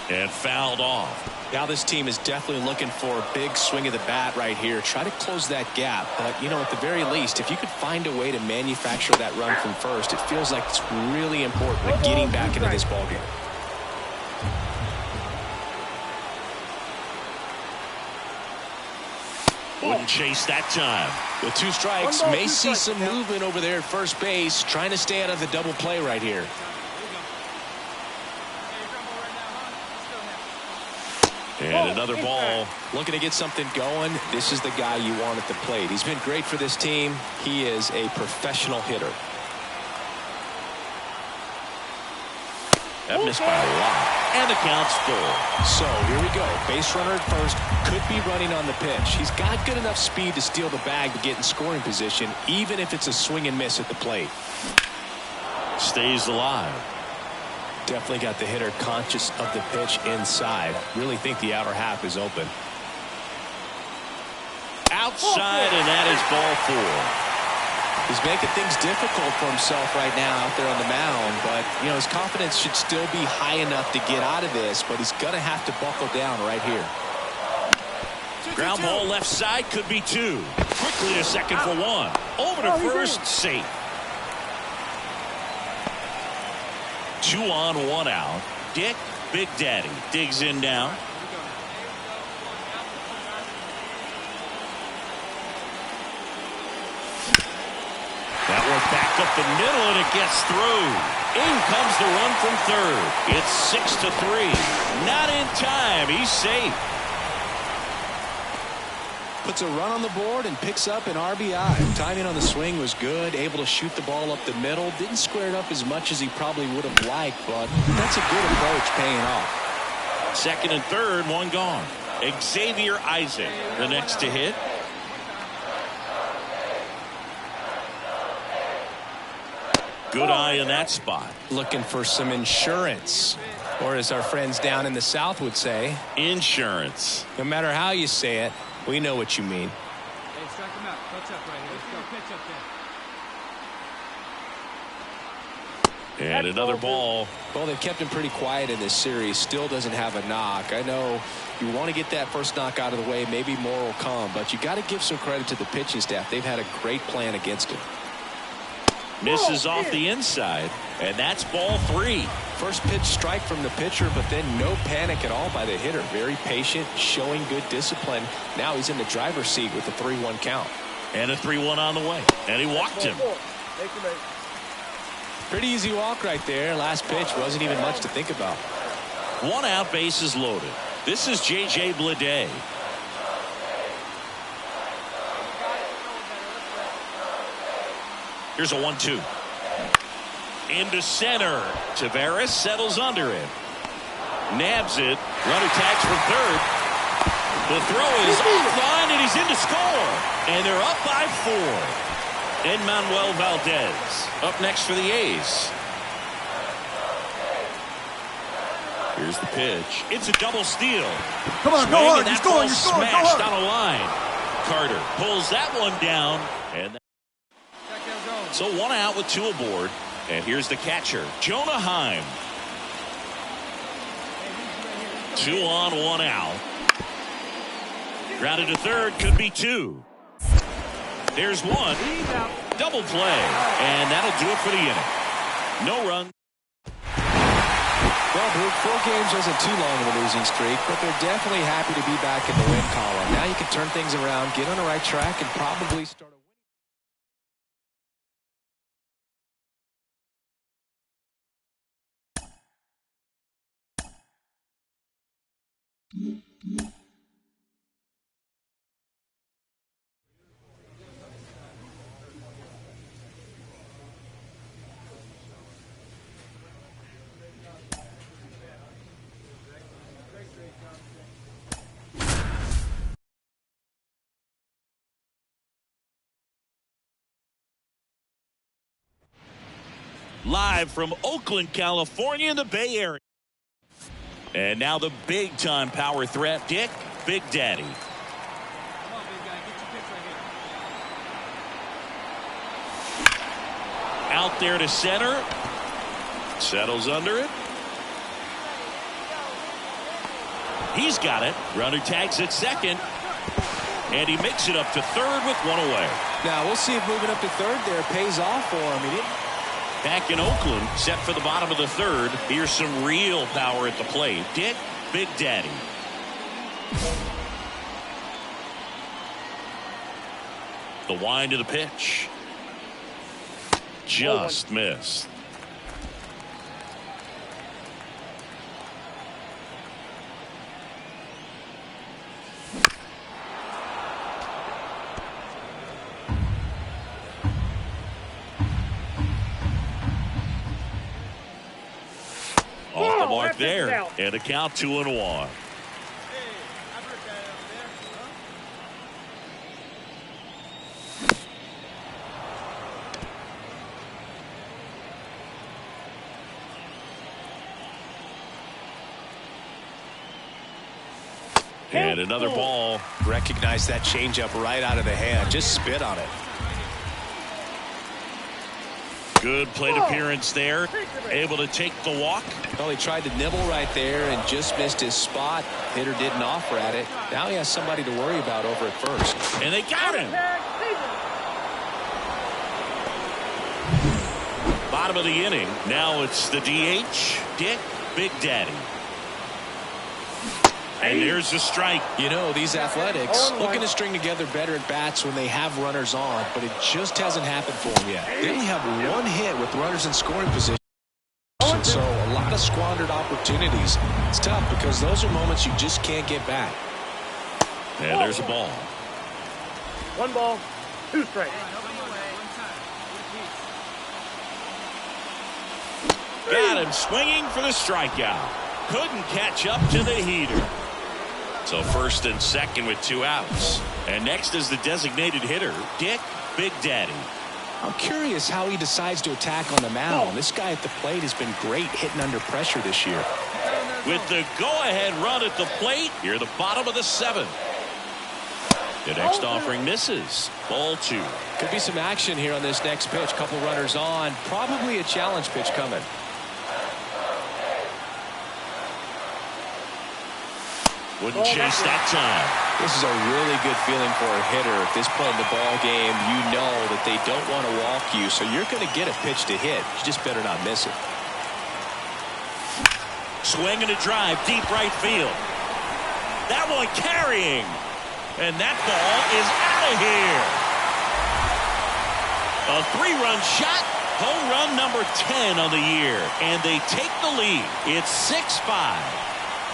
And fouled off. Now this team is definitely looking for a big swing of the bat right here. Try to close that gap. But, you know, at the very least, if you could find a way to manufacture that run from first, it feels like it's really important to getting back into this ballgame. Wouldn't chase that time. With 2 strikes, 1 ball, may 2 see strikes, some yeah. movement over there at first base, trying to stay out of the double play right here. And another ball. Looking to get something going. This is the guy you want at the plate. He's been great for this team. He is a professional hitter. That missed by a lot. And the count's full. So here we go. Base runner at first. Could be running on the pitch. He's got good enough speed to steal the bag to get in scoring position, even if it's a swing and miss at the plate. Stays alive. Definitely got the hitter conscious of the pitch inside. Really think the outer half is open. Outside, and that is ball 4. He's making things difficult for himself right now out there on the mound, but you know his confidence should still be high enough to get out of this, but he's gonna have to buckle down right here. Ground ball left side, could be 2. Quickly to second for 1. Over to first, safe. 2 on, 1 out. Dick Big Daddy digs in now. That one back up the middle, and it gets through. In comes the run from third. It's 6-3. Not in time. He's safe. Puts a run on the board and picks up an RBI. Timing on the swing was good. Able to shoot the ball up the middle. Didn't square it up as much as he probably would have liked, but that's a good approach paying off. Second and third, 1 gone. Xavier Isaac, the next to hit. Good eye in that spot. Looking for some insurance, or as our friends down in the South would say, Insurance. no matter how you say it, we know what you mean. Hey, strike him out. Touch up right here. Let's go. Pitch up there. And another ball. Well, they've kept him pretty quiet in this series. Still doesn't have a knock. I know you want to get that first knock out of the way. Maybe more will come, but you got to give some credit to the pitching staff. They've had a great plan against him. Misses off the inside, and that's ball 3. First pitch strike from the pitcher, but then no panic at all by the hitter. Very patient, showing good discipline. Now he's in the driver's seat with a 3-1 count. And a 3-1 on the way. And he walked him. Pretty easy walk right there. Last pitch wasn't even much to think about. 1 out, bases loaded. This is J.J. Bleday. Here's a 1-2. Into center. Taveras settles under it. Nabs it. Runner tags from third. The throw is offline, and he's in to score. And they're up by 4. Enmanuel Valdez up next for the A's. Here's the pitch. It's a double steal. Come on, go hard. You're scoring. Smashed down a line. Carter pulls that one down. And so 1 out with 2 aboard. And here's the catcher, Jonah Heim. 2 on, 1 out. Grounded to third, could be 2. There's 1. Double play. And that'll do it for the inning. No run. Well, Bruce, 4 games wasn't too long of a losing streak, but they're definitely happy to be back in the win column. Now you can turn things around, get on the right track, and probably start a Live from Oakland, California, in the Bay Area. And now the big-time power threat, Dick Big Daddy. Come on, big guy. Get your pitch right here. Out there to center. Settles under it. He's got it. Runner tags at second. And he makes it up to third with 1 away. Now, we'll see if moving up to third there pays off for him. He didn't. Back in Oakland, set for the bottom of the third. Here's some real power at the plate. Dick Big Daddy. The wind of the pitch. Just missed. Off the mark there, and a count 2-1. Hey, I heard that out there. Huh? And another ball. Recognize that changeup right out of the hand. Just spit on it. Good plate appearance there. Able to take the walk. Well, he tried to nibble right there and just missed his spot. Hitter didn't offer at it. Now he has somebody to worry about over at first. And they got him. Bottom of the inning. Now it's the DH, Dick Big Daddy. And there's a strike. You know, these Athletics looking to string together better at bats when they have runners on, but it just hasn't happened for them yet. They only have 1 hit with runners in scoring position, so a lot of squandered opportunities. It's tough because those are moments you just can't get back. And there's a ball. 1 ball, 2 strikes. Got him swinging for the strikeout. Couldn't catch up to the heater. So first and second with 2 outs. And next is the designated hitter, Dick Big Daddy. I'm curious how he decides to attack on the mound. This guy at the plate has been great hitting under pressure this year. With the go-ahead run at the plate, here the bottom of the 7th. The next offering misses. Ball 2. Could be some action here on this next pitch. Couple runners on. Probably a challenge pitch coming. Wouldn't chase that time. This is a really good feeling for a hitter. At this point in the ball game, you know that they don't want to walk you, so you're going to get a pitch to hit. You just better not miss it. Swing and a drive, deep right field. That one carrying. And that ball is out of here. A 3-run shot. Home run number 10 on the year. And they take the lead. It's 6-5.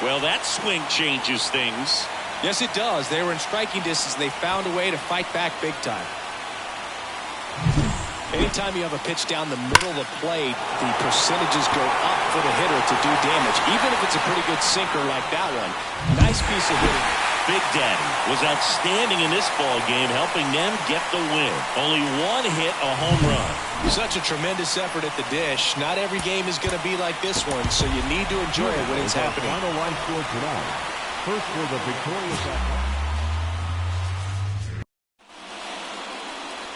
Well, that swing changes things. Yes, it does. They were in striking distance. They found a way to fight back big time. Anytime you have a pitch down the middle of the plate, the percentages go up for the hitter to do damage, even if it's a pretty good sinker like that one. Nice piece of hitting. Big Daddy was outstanding in this ball game, helping them get the win. Only one hit, a home run. Such a tremendous effort at the dish. Not every game is going to be like this one, so you need to enjoy it when it's happening. Final line score tonight. First for the victorious Athletics.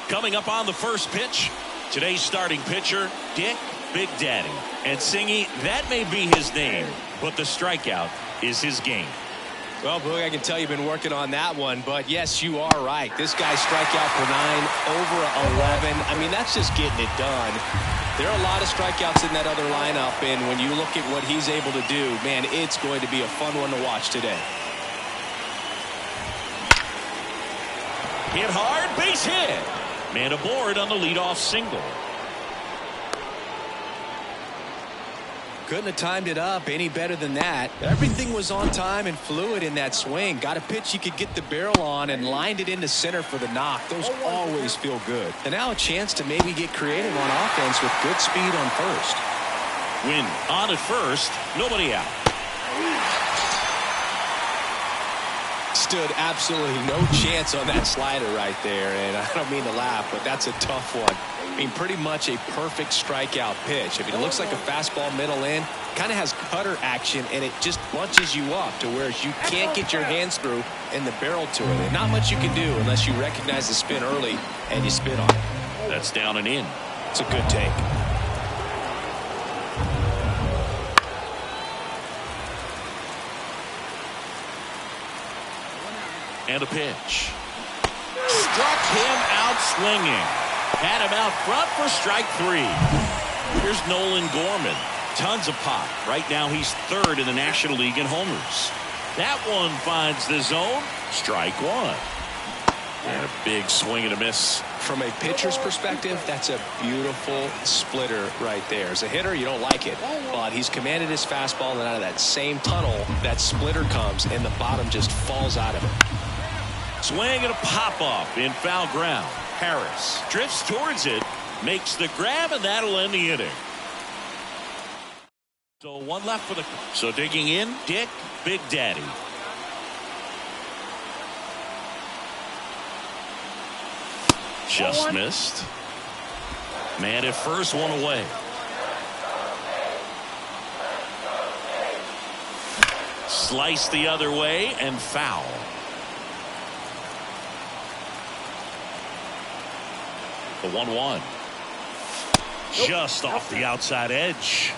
Coming up on the first pitch, today's starting pitcher, Dick Big Daddy. And Singy, that may be his name, but the strikeout is his game. Well, Boog, I can tell you've been working on that one, but yes, you are right. This guy's strikeout per 9, over 11. I mean, that's just getting it done. There are a lot of strikeouts in that other lineup, and when you look at what he's able to do, man, it's going to be a fun one to watch today. Hit hard, base hit. Man aboard on the leadoff single. Couldn't have timed it up any better than that. Everything was on time and fluid in that swing. Got a pitch you could get the barrel on and lined it into center for the knock. Those always feel good. And now a chance to maybe get creative on offense with good speed on first. Win on at first, nobody out. Stood absolutely no chance on that slider right there, and I don't mean to laugh, but that's a tough one. I mean, pretty much a perfect strikeout pitch. I mean, it looks like a fastball middle in, kind of has cutter action, and it just bunches you up to where you can't get your hands through in the barrel to it. And not much you can do unless you recognize the spin early and you spit on it. That's down and in. It's a good take. And a pitch. Struck him out swinging. Had him out front for strike 3. Here's Nolan Gorman. Tons of pop. Right now he's 3rd in the National League in homers. That one finds the zone. Strike 1. And a big swing and a miss. From a pitcher's perspective, that's a beautiful splitter right there. As a hitter, you don't like it, but he's commanded his fastball, and out of that same tunnel, that splitter comes, and the bottom just falls out of it. Swing and a pop-up in foul ground. Harris drifts towards it, makes the grab, and that'll end the inning. So one left for the... So digging in, Dick Big Daddy. Just missed. Man at first, one away. Slice the other way and foul. The 1-1. Just off the outside edge.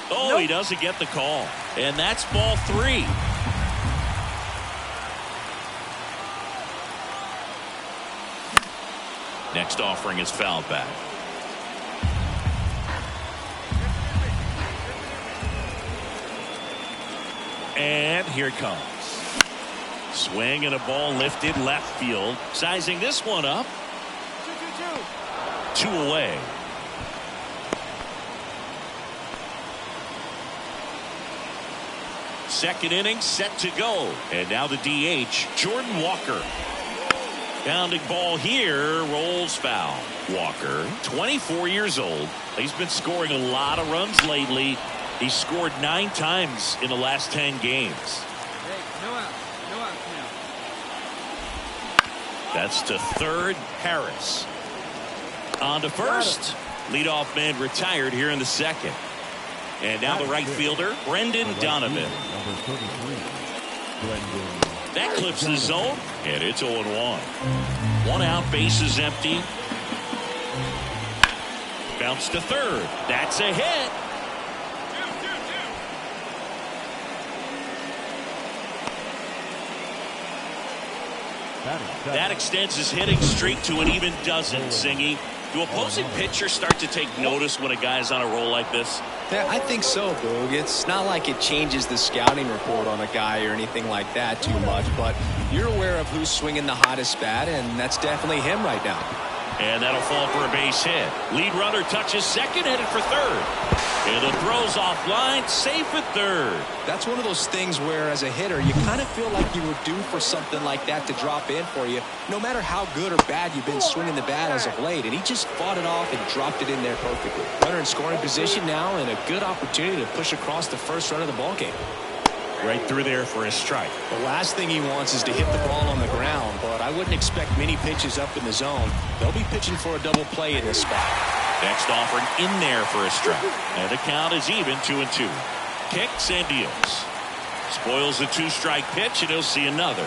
Oh, he doesn't get the call. And that's ball 3. Next offering is fouled back. And here it comes. Swing and a ball lifted left field. Sizing this one up. 2 away. Second inning set to go. And now the DH, Jordan Walker. Bounding ball here, rolls foul. Walker, 24 years old. He's been scoring a lot of runs lately. He scored 9 times in the last 10 games. Hey, no out now. That's to third, Harris. On to first. Leadoff man retired here in the second. And now the right fielder, Brendan Donovan. Number 33, Brendan. That clips the zone, and it's 0-1. 1 out, bases empty. Bounce to third. That's a hit. That extends his hitting streak to an even dozen, Singy. Do opposing pitchers start to take notice when a guy's on a roll like this? Yeah, I think so, Boog. It's not like it changes the scouting report on a guy or anything like that too much, but you're aware of who's swinging the hottest bat, and that's definitely him right now. And that'll fall for a base hit. Lead runner touches second, headed for third. And the throw's offline, safe at third. That's one of those things where, as a hitter, you kind of feel like you were due for something like that to drop in for you, no matter how good or bad you've been swinging the bat as of late. And he just fought it off and dropped it in there perfectly. Runner in scoring position now, and a good opportunity to push across the first run of the ballgame. Right through there for a strike. The last thing he wants is to hit the ball on the ground, but I wouldn't expect many pitches up in the zone. They'll be pitching for a double play in this spot. Next offering in there for a strike. And the count is even 2-2. Kicks and deals. Spoils the 2-strike pitch, and he'll see another.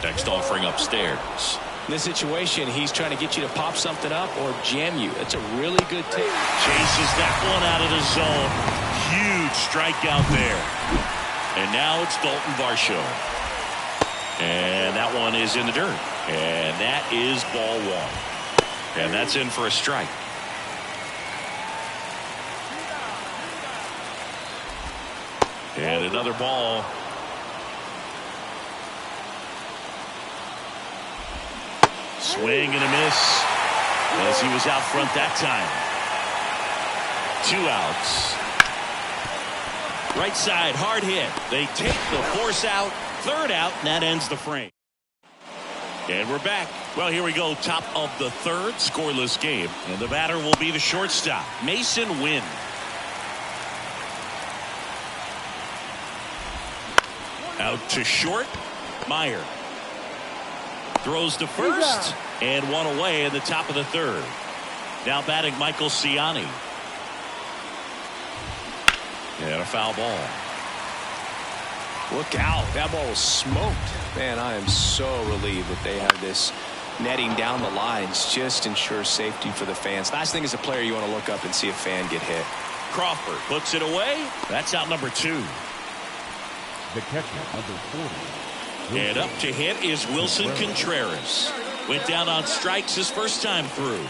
Next offering upstairs. In this situation, he's trying to get you to pop something up or jam you. That's a really good take. Chases that one out of the zone. Huge strikeout there. And now it's Dalton Varsho. And that one is in the dirt. And that is ball one. And that's in for a strike. And another ball. Swing and a miss as he was out front that time. 2 outs. Right side, hard hit. They take the force out. 3rd out, and that ends the frame. And we're back. Well, here we go. Top of the 3rd, scoreless game. And the batter will be the shortstop, Masyn Winn. Out to short, Meyer. Throws to first, and one away in the top of the 3rd. Now batting Michael Ciani. And a foul ball. Look out. That ball was smoked. Man, I am so relieved that they have this netting down the lines. Just ensures safety for the fans. Last thing as a player, you want to look up and see a fan get hit. Crawford puts it away. That's out number 2. The catcher, number 40. And up to hit is Wilson Contreras. Went down on strikes his first time through.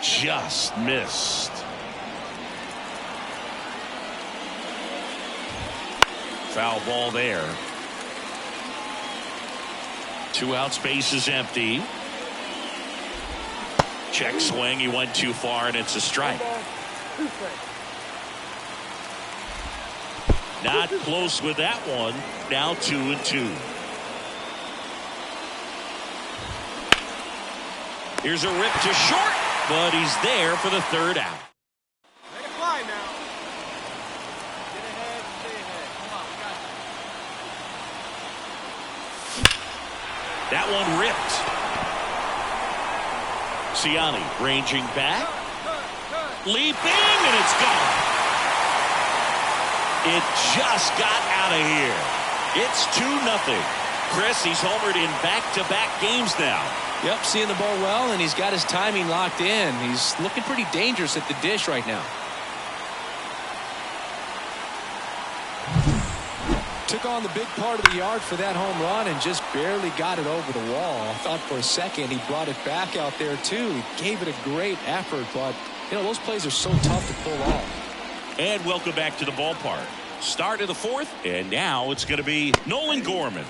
Just missed. Foul ball there. 2 outs, base is empty. Check swing. He went too far, and it's a strike. Not close with that one. Now 2-2. Here's a rip to short, but he's there for the 3rd out. Make it fly now. Get ahead, stay ahead. Come on, we got you. That one ripped. Ciani ranging back. Leaping, and it's gone. It just got out of here. It's 2-0. Chris, he's homered in back-to-back games now. Yep, seeing the ball well, and he's got his timing locked in. He's looking pretty dangerous at the dish right now. Took on the big part of the yard for that home run and just barely got it over the wall. I thought for a second he brought it back out there too. He gave it a great effort, but you know those plays are so tough to pull off. And welcome back to the ballpark. Start of the 4th, and now it's going to be Nolan Gorman.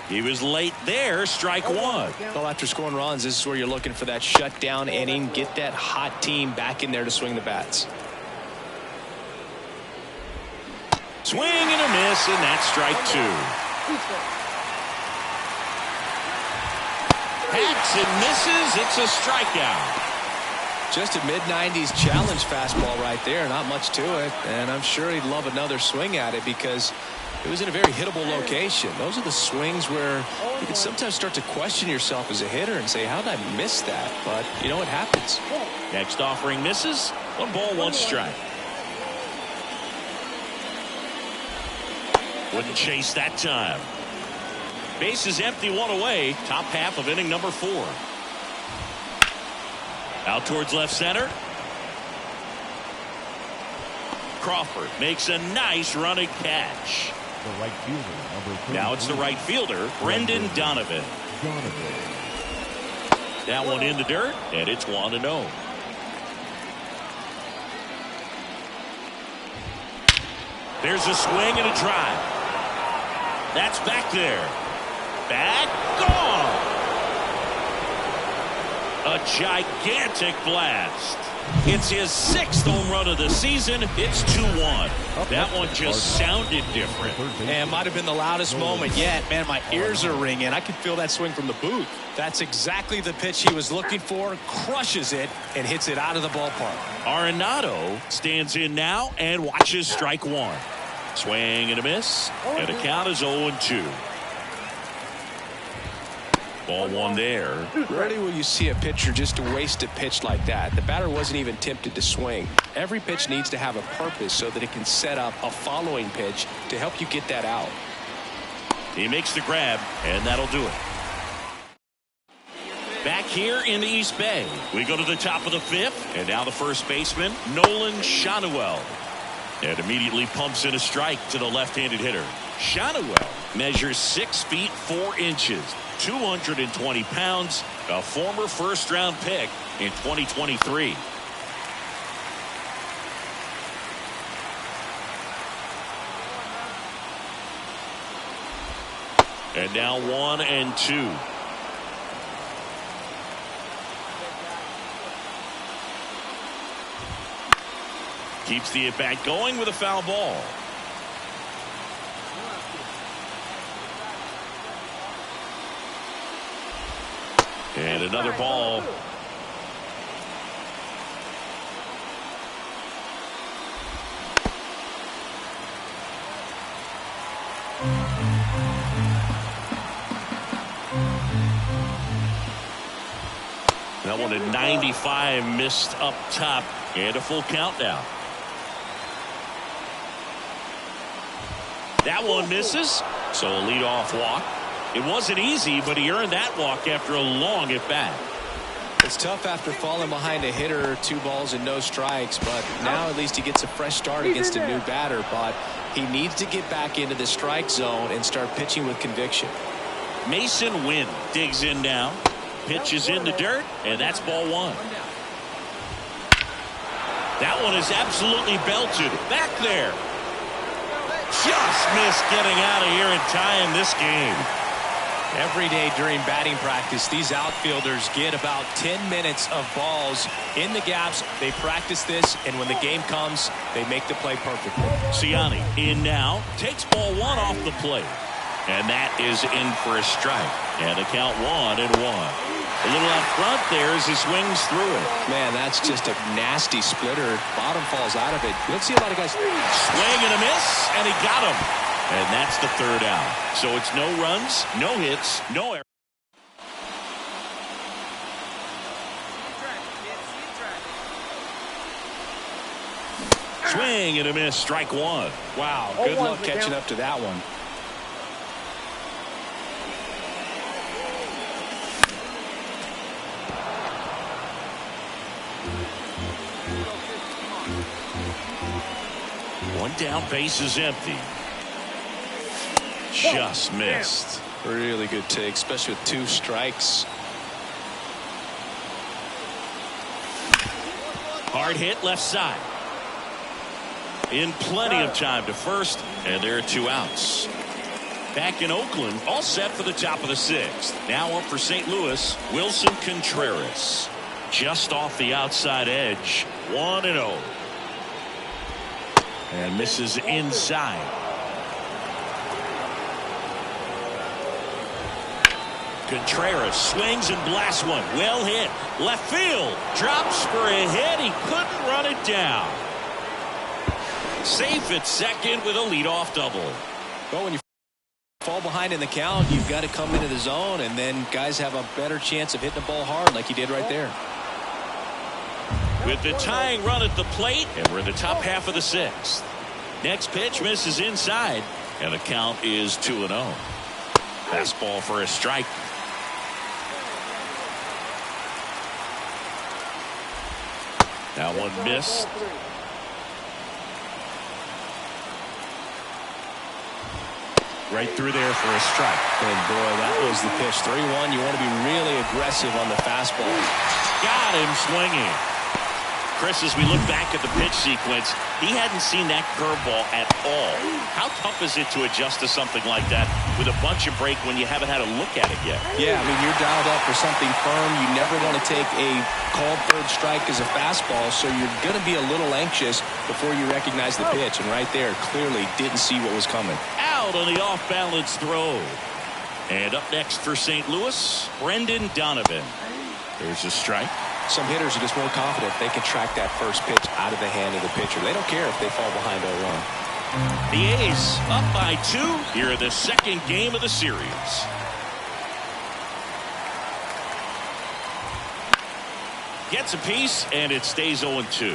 He was late there, strike 1. Well, after scoring runs, this is where you're looking for that shutdown inning. Get that hot team back in there to swing the bats. Swing and a miss, and that's strike 2. Hacks and misses. It's a strikeout. Just a mid-90s challenge fastball right there. Not much to it. And I'm sure he'd love another swing at it because it was in a very hittable location. Those are the swings where you can sometimes start to question yourself as a hitter and say, how did I miss that? But, you know, it happens. Next offering misses. 1 ball, 1 strike. Wouldn't chase that time. Base is empty, 1 away. Top half of inning number 4. Out towards left center. Crawford makes a nice running catch. The right fielder, number 33. Now it's the right fielder, Brendan Donovan. That one in the dirt, and it's 1-0. There's a swing and a drive. That's back there. Back, gone. A gigantic blast. It's his 6th home run of the season. It's 2-1. That one just sounded different. And it might have been the loudest moment yet. Man, my ears are ringing. I can feel that swing from the booth. That's exactly the pitch he was looking for. Crushes it and hits it out of the ballpark. Arenado stands in now and watches strike one. Swing and a miss. And the count is 0-2. Ball one there. Rarely will you see a pitcher just waste a pitch like that. The batter wasn't even tempted to swing. Every pitch needs to have a purpose so that it can set up a following pitch to help you get that out. He makes the grab, and that'll do it. Back here in the East Bay, we go to the top of the 5th, and now the first baseman, Nolan Schanuel. And immediately pumps in a strike to the left-handed hitter. Schanuel measures 6 feet 4 inches, 220 pounds, a former first-round pick in 2023. And now 1-2. Keeps the at-bat going with a foul ball. And another ball. That one at 95, missed up top, and a full count now. That one misses, so a leadoff walk. It wasn't easy, but he earned that walk after a long at-bat. It's tough after falling behind a hitter, 2 balls and no strikes, but now at least he gets a fresh start against a new batter. But he needs to get back into the strike zone and start pitching with conviction. Mason Wynn digs in now, pitches in the dirt, and that's ball one. That one is absolutely belted. Back there. Just missed getting out of here in time this game. Every day during batting practice, these outfielders get about 10 minutes of balls in the gaps. They practice this, and when the game comes, they make the play perfectly. Siani in now, takes ball one off the plate. And that is in for a strike. And a count 1-1. A little out front there as he swings through it. Man, that's just a nasty splitter. Bottom falls out of it. You don't see a lot of guys. Swing and a miss, and he got him. And that's the 3rd out. So it's no runs, no hits, no errors. Swing and a miss, strike one. Wow, good luck catching up to that one. One down, base is empty. Just missed. Really good take, especially with 2 strikes. Hard hit left side. In plenty of time to first, and there are 2 outs. Back in Oakland, all set for the top of the 6th. Now up for St. Louis, Wilson Contreras. Just off the outside edge, 1-0. And misses inside. Contreras swings and blasts one. Well hit. Left field. Drops for a hit. He couldn't run it down. Safe at second with a leadoff double. Well, when you fall behind in the count, you've got to come into the zone, and then guys have a better chance of hitting the ball hard like he did right there. With the tying run at the plate, and we're in the top half of the 6th. Next pitch misses inside, and the count is 2-0. Fastball for a strike. That one missed. Right through there for a strike. And boy, that was the pitch. 3-1. You want to be really aggressive on the fastball. Got him swinging. Chris, as we look back at the pitch sequence, he hadn't seen that curveball at all. How tough is it to adjust to something like that with a bunch of break when you haven't had a look at it yet? Yeah, I mean, you're dialed up for something firm. You never want to take a called third strike as a fastball, so you're going to be a little anxious before you recognize the pitch. And right there, clearly didn't see what was coming. Out on the off-balance throw. And up next for St. Louis, Brendan Donovan. There's a strike. Some hitters are just more confident they can track that first pitch out of the hand of the pitcher. They don't care if they fall behind 0-1. The A's up by 2 here in the second game of the series. Gets a piece, and it stays 0-2.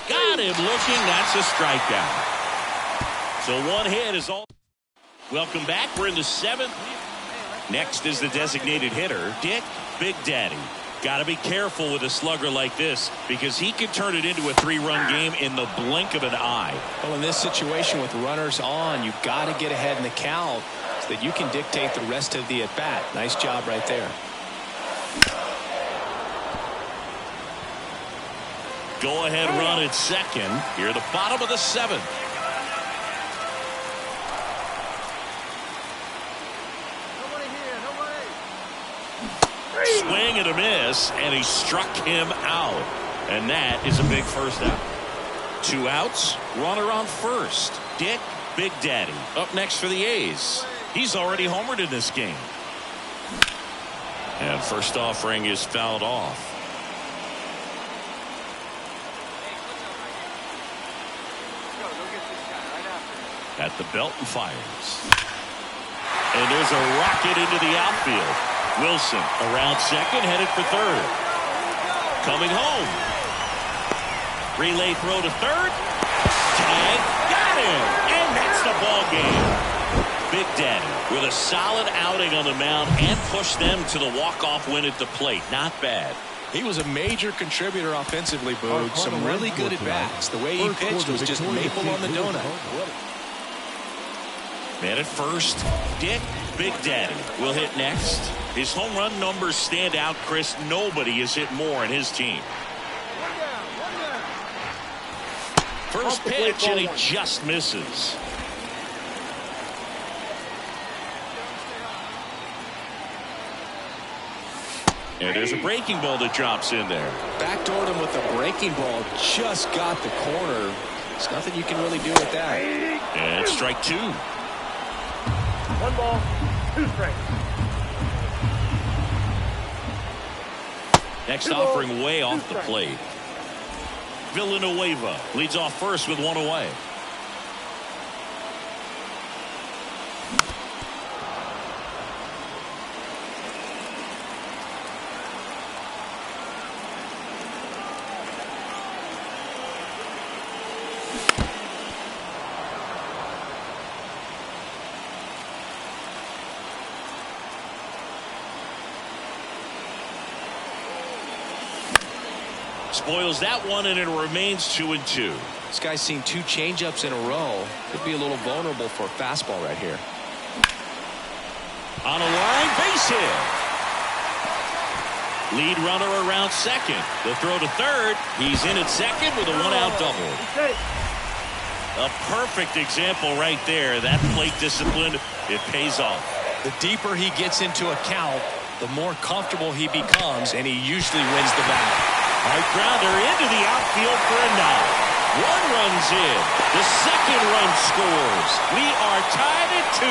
Got him looking. That's a strikeout. So one hit is all. Welcome back. We're in the 7th. Next is the designated hitter, Dick Big Daddy. Got to be careful with a slugger like this because he can turn it into a 3-run game in the blink of an eye. Well, in this situation with runners on, you've got to get ahead in the count so that you can dictate the rest of the at-bat. Nice job right there. Go ahead run at second. Here at the bottom of the 7th. Swing and a miss, and he struck him out. And that is a big first out. 2 outs, runner on first. Dick Big Daddy up next for the A's. He's already homered in this game. And first offering is fouled off. At the belt and fires. And there's a rocket into the outfield. Wilson around second, headed for third. Coming home. Relay throw to third. Tag. Got him. And that's the ball game. Big Daddy with a solid outing on the mound and pushed them to the walk-off win at the plate. Not bad. He was a major contributor offensively, Boog. Some really good at-bats. The way he pitched was just maple on the donut. Man at first, Dick Big Daddy will hit next. His home run numbers stand out, Chris. Nobody has hit more in his team. First pitch, and he just misses. And there's a breaking ball that drops in there. Backdoored him with a breaking ball. Just got the corner. There's nothing you can really do with that. And strike 2. 1 ball, 2 strikes. Next offering way off the plate. Villanueva leads off first with 1 away. Spoils that one, and it remains 2-2. This guy's seen 2 changeups in a row. Could be a little vulnerable for a fastball right here. On a line, base hit. Lead runner around second. The throw to third. He's in at second with a 1-out double. A perfect example right there. That plate discipline, it pays off. The deeper he gets into a count, the more comfortable he becomes, and he usually wins the battle. High grounder into the outfield for a knock. 1 runs in. The second run scores. We are tied at 2.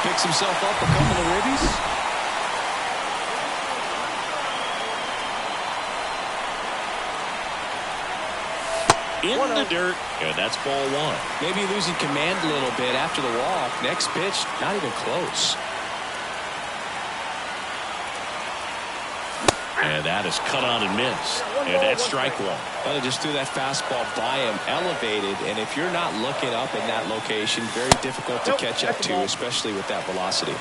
Picks himself up a couple of ribbies. In the dirt, and that's ball 1. Maybe losing command a little bit after the walk. Next pitch, not even close. And that is cut on and missed. And that's strike 1. Well, they just threw that fastball by him, elevated, and if you're not looking up in that location, very difficult to catch up to, especially with that velocity.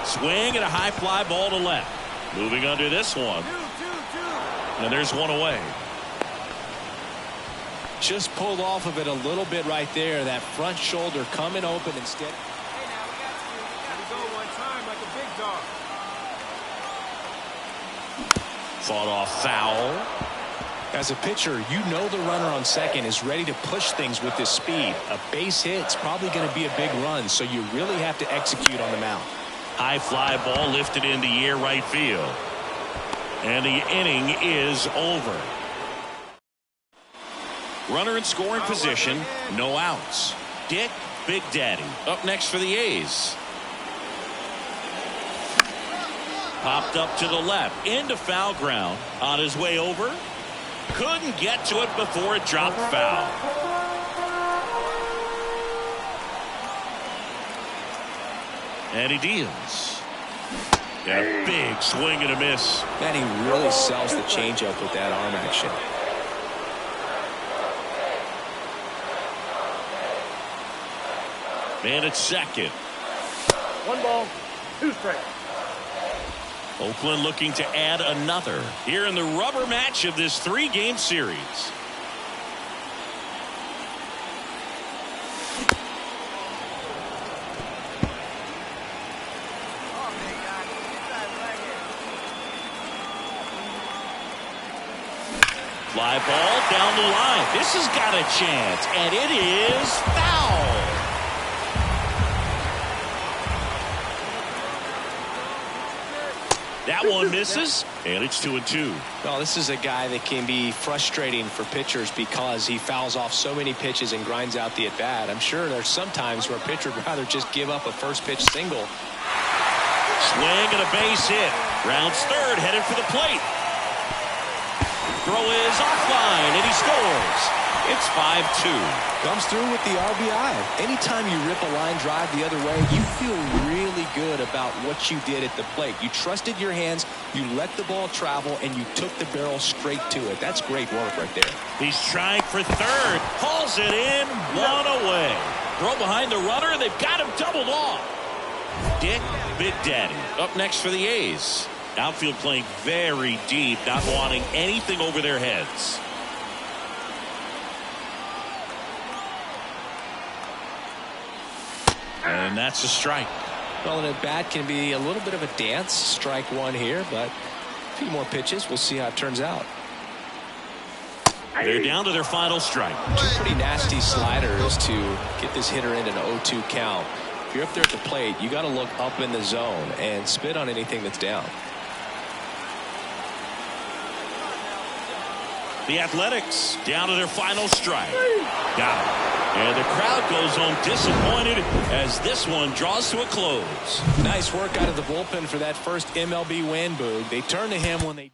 Swing and a high fly ball to left. Moving under this one. And there's 1 away. Just pulled off of it a little bit right there. That front shoulder coming open instead. Hey, now we got you. We gotta go one time like a big dog. Fought off foul. As a pitcher, you know the runner on second is ready to push things with his speed. A base hit's probably going to be a big run, so you really have to execute on the mound. High fly ball lifted in the air right field. And the inning is over. Runner in scoring position, no outs. Dick Big Daddy up next for the A's. Popped up to the left into foul ground. On his way over, couldn't get to it before it dropped foul. And he deals. A big swing and a miss. Man, he really sells the changeup with that arm action. Man at second. 1 ball, 2 strikes. Oakland looking to add another here in the rubber match of this 3-game series. Fly ball down the line. This has got a chance, and it is foul. That one misses, and it's 2-2. Well, this is a guy that can be frustrating for pitchers because he fouls off so many pitches and grinds out the at-bat. I'm sure there's some times where a pitcher would rather just give up a first-pitch single. Swing and a base hit. Rounds third, headed for the plate. Throw is offline, and he scores. It's 5-2. Comes through with the RBI. Anytime you rip a line drive the other way, you feel really good about what you did at the plate. You trusted your hands, you let the ball travel, and you took the barrel straight to it. That's great work right there. He's trying for third. Hauls it in, 1 away. Throw behind the runner, and they've got him doubled off. Dick Big Daddy up next for the A's. Outfield playing very deep, not wanting anything over their heads. And that's a strike. Well, an at-bat can be a little bit of a dance. Strike one here, but a few more pitches. We'll see how it turns out. They're down to their final strike. Two pretty nasty sliders to get this hitter into an 0-2 count. If you're up there at the plate, you got to look up in the zone and spit on anything that's down. The Athletics down to their final strike. Got it. And the crowd goes home disappointed as this one draws to a close. Nice work out of the bullpen for that first MLB win, Boog. They turned to him when they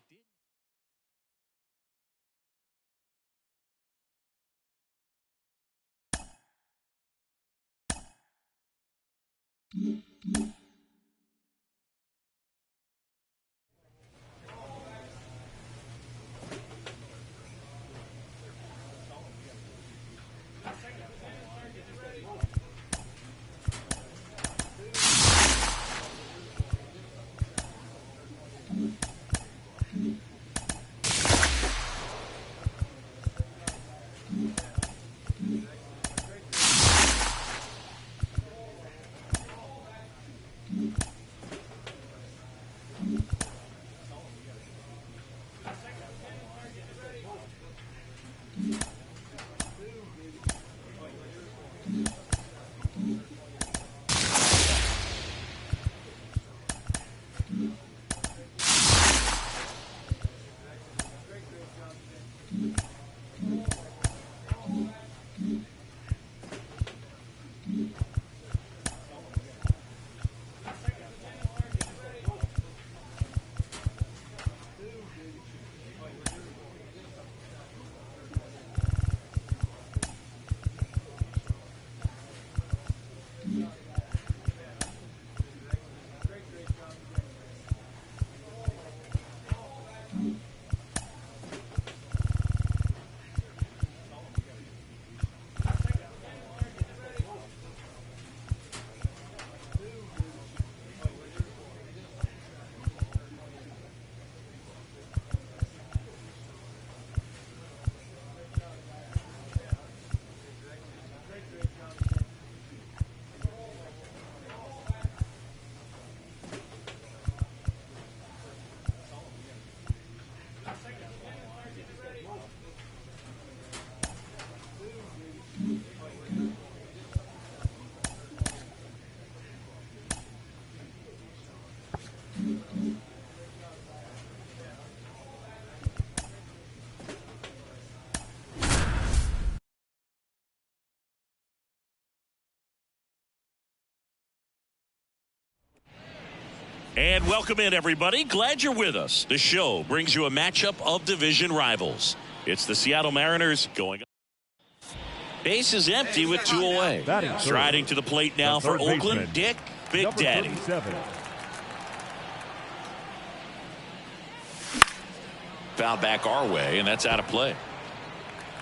And welcome in, everybody. Glad you're with us. The show brings you a matchup of division rivals. It's the Seattle Mariners going up. Base is empty with 2 away. Striding to the plate now for Oakland, Dick Big Daddy. Foul back our way, and that's out of play.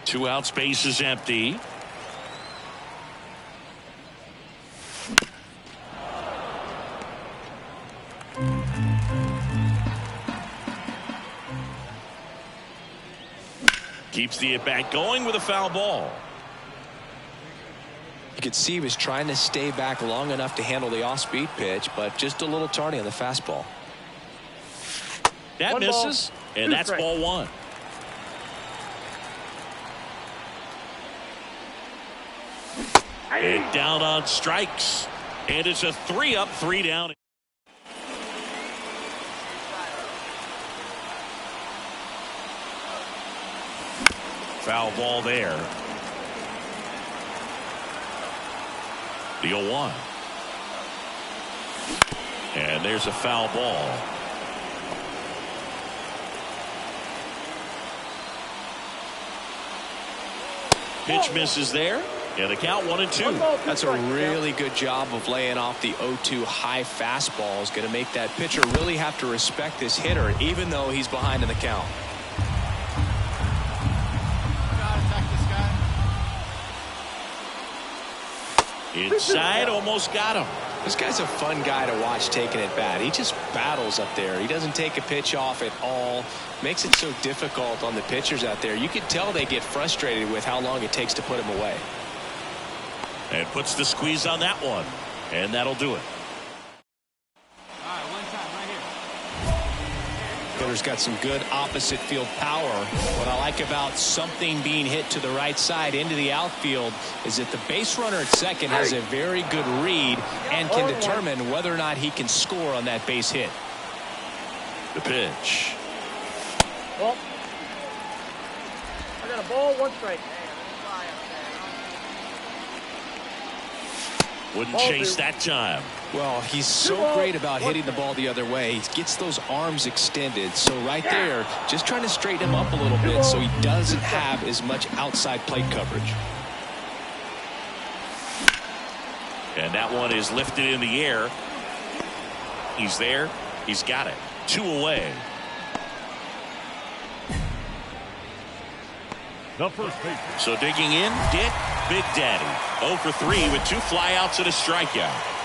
2 outs, base is empty. Keeps the at-bat going with a foul ball. You could see he was trying to stay back long enough to handle the off-speed pitch, but just a little tardy on the fastball. That misses, and that's ball 1. And down on strikes. And it's a 3-up, 3-down. Foul ball there. The 0-1. And there's a foul ball. Pitch misses there. And the count 1-2. That's a really good job of laying off the 0-2 high fastball. Is going to make that pitcher really have to respect this hitter, even though he's behind in the count. Inside, almost got him. This guy's a fun guy to watch taking at bat. He just battles up there. He doesn't take a pitch off at all. Makes it so difficult on the pitchers out there. You can tell they get frustrated with how long it takes to put him away. And puts the squeeze on that one. And that'll do it. Hitter's got some good opposite field power. What I like about something being hit to the right side into the outfield is that the base runner at second has a very good read and can determine whether or not he can score on that base hit. The pitch. Well, I got a ball, 1 strike. Wouldn't chase that time. Well, he's so great about hitting the ball the other way. He gets those arms extended. So right there, just trying to straighten him up a little bit so he doesn't have as much outside plate coverage. And that one is lifted in the air. He's there. He's got it. 2 away. The first base. So digging in, Dick Big Daddy. 0 for 3 with 2 flyouts and a strikeout.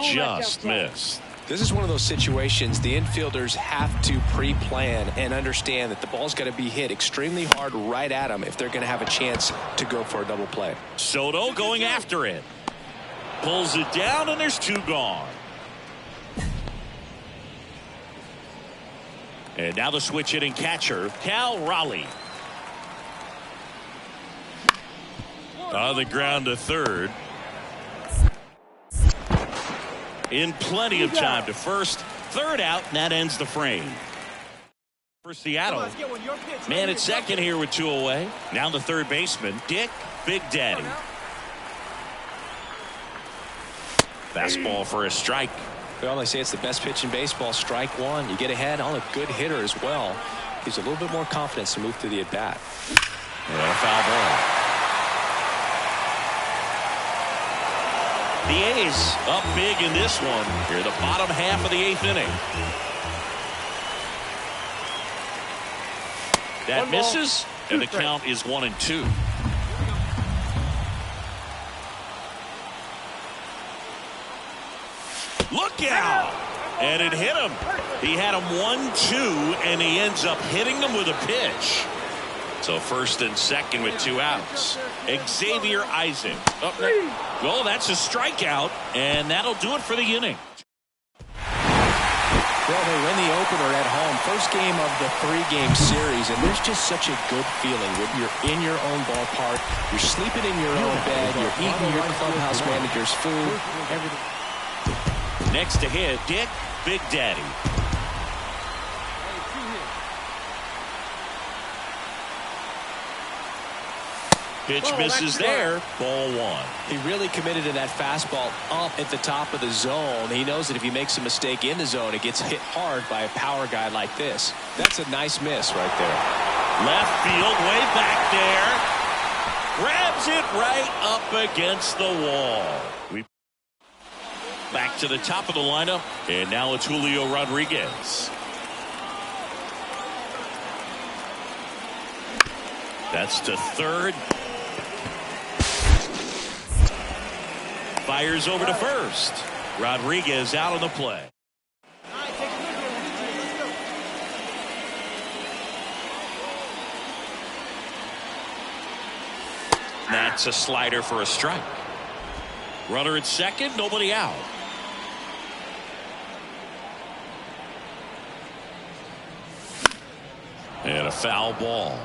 Just missed. This is one of those situations the infielders have to pre-plan and understand that the ball's got to be hit extremely hard right at them if they're going to have a chance to go for a double play. Soto going after it. Pulls it down, and there's 2 gone. And now the switch hitting catcher, Cal Raleigh. On the ground to third. In plenty of time to first. 3rd out, and that ends the frame. For Seattle. Man at second here with 2 away. Now the third baseman, Dick Big Daddy. Fastball for a strike. Well, they say it's the best pitch in baseball. Strike 1. You get ahead on a good hitter as well. Gives a little bit more confidence to move through the at-bat. And a foul ball. The A's up big in this one. Here, the bottom half of the 8th inning. That misses, and the count is 1-2. Look out! And it hit him. He had him 1-2, and he ends up hitting him with a pitch. So first and second with 2 outs. Xavier Isaac. Well, that's a strikeout, and that'll do it for the inning. Well, they win the opener at home. First game of the 3-game series, and there's just such a good feeling when you're in your own ballpark. You're sleeping in your own bed. You're eating your clubhouse manager's food. Everything. Next to hit, Dick Big Daddy. Pitch misses there. Ball one. He really committed to that fastball up at the top of the zone. He knows that if he makes a mistake in the zone, it gets hit hard by a power guy like this. That's a nice miss right there. Left field, way back there. Grabs it right up against the wall. Back to the top of the lineup, and now it's Julio Rodriguez. That's to third. Fires over to first. Rodriguez out on the play. That's a slider for a strike. Runner at second, nobody out. And a foul ball.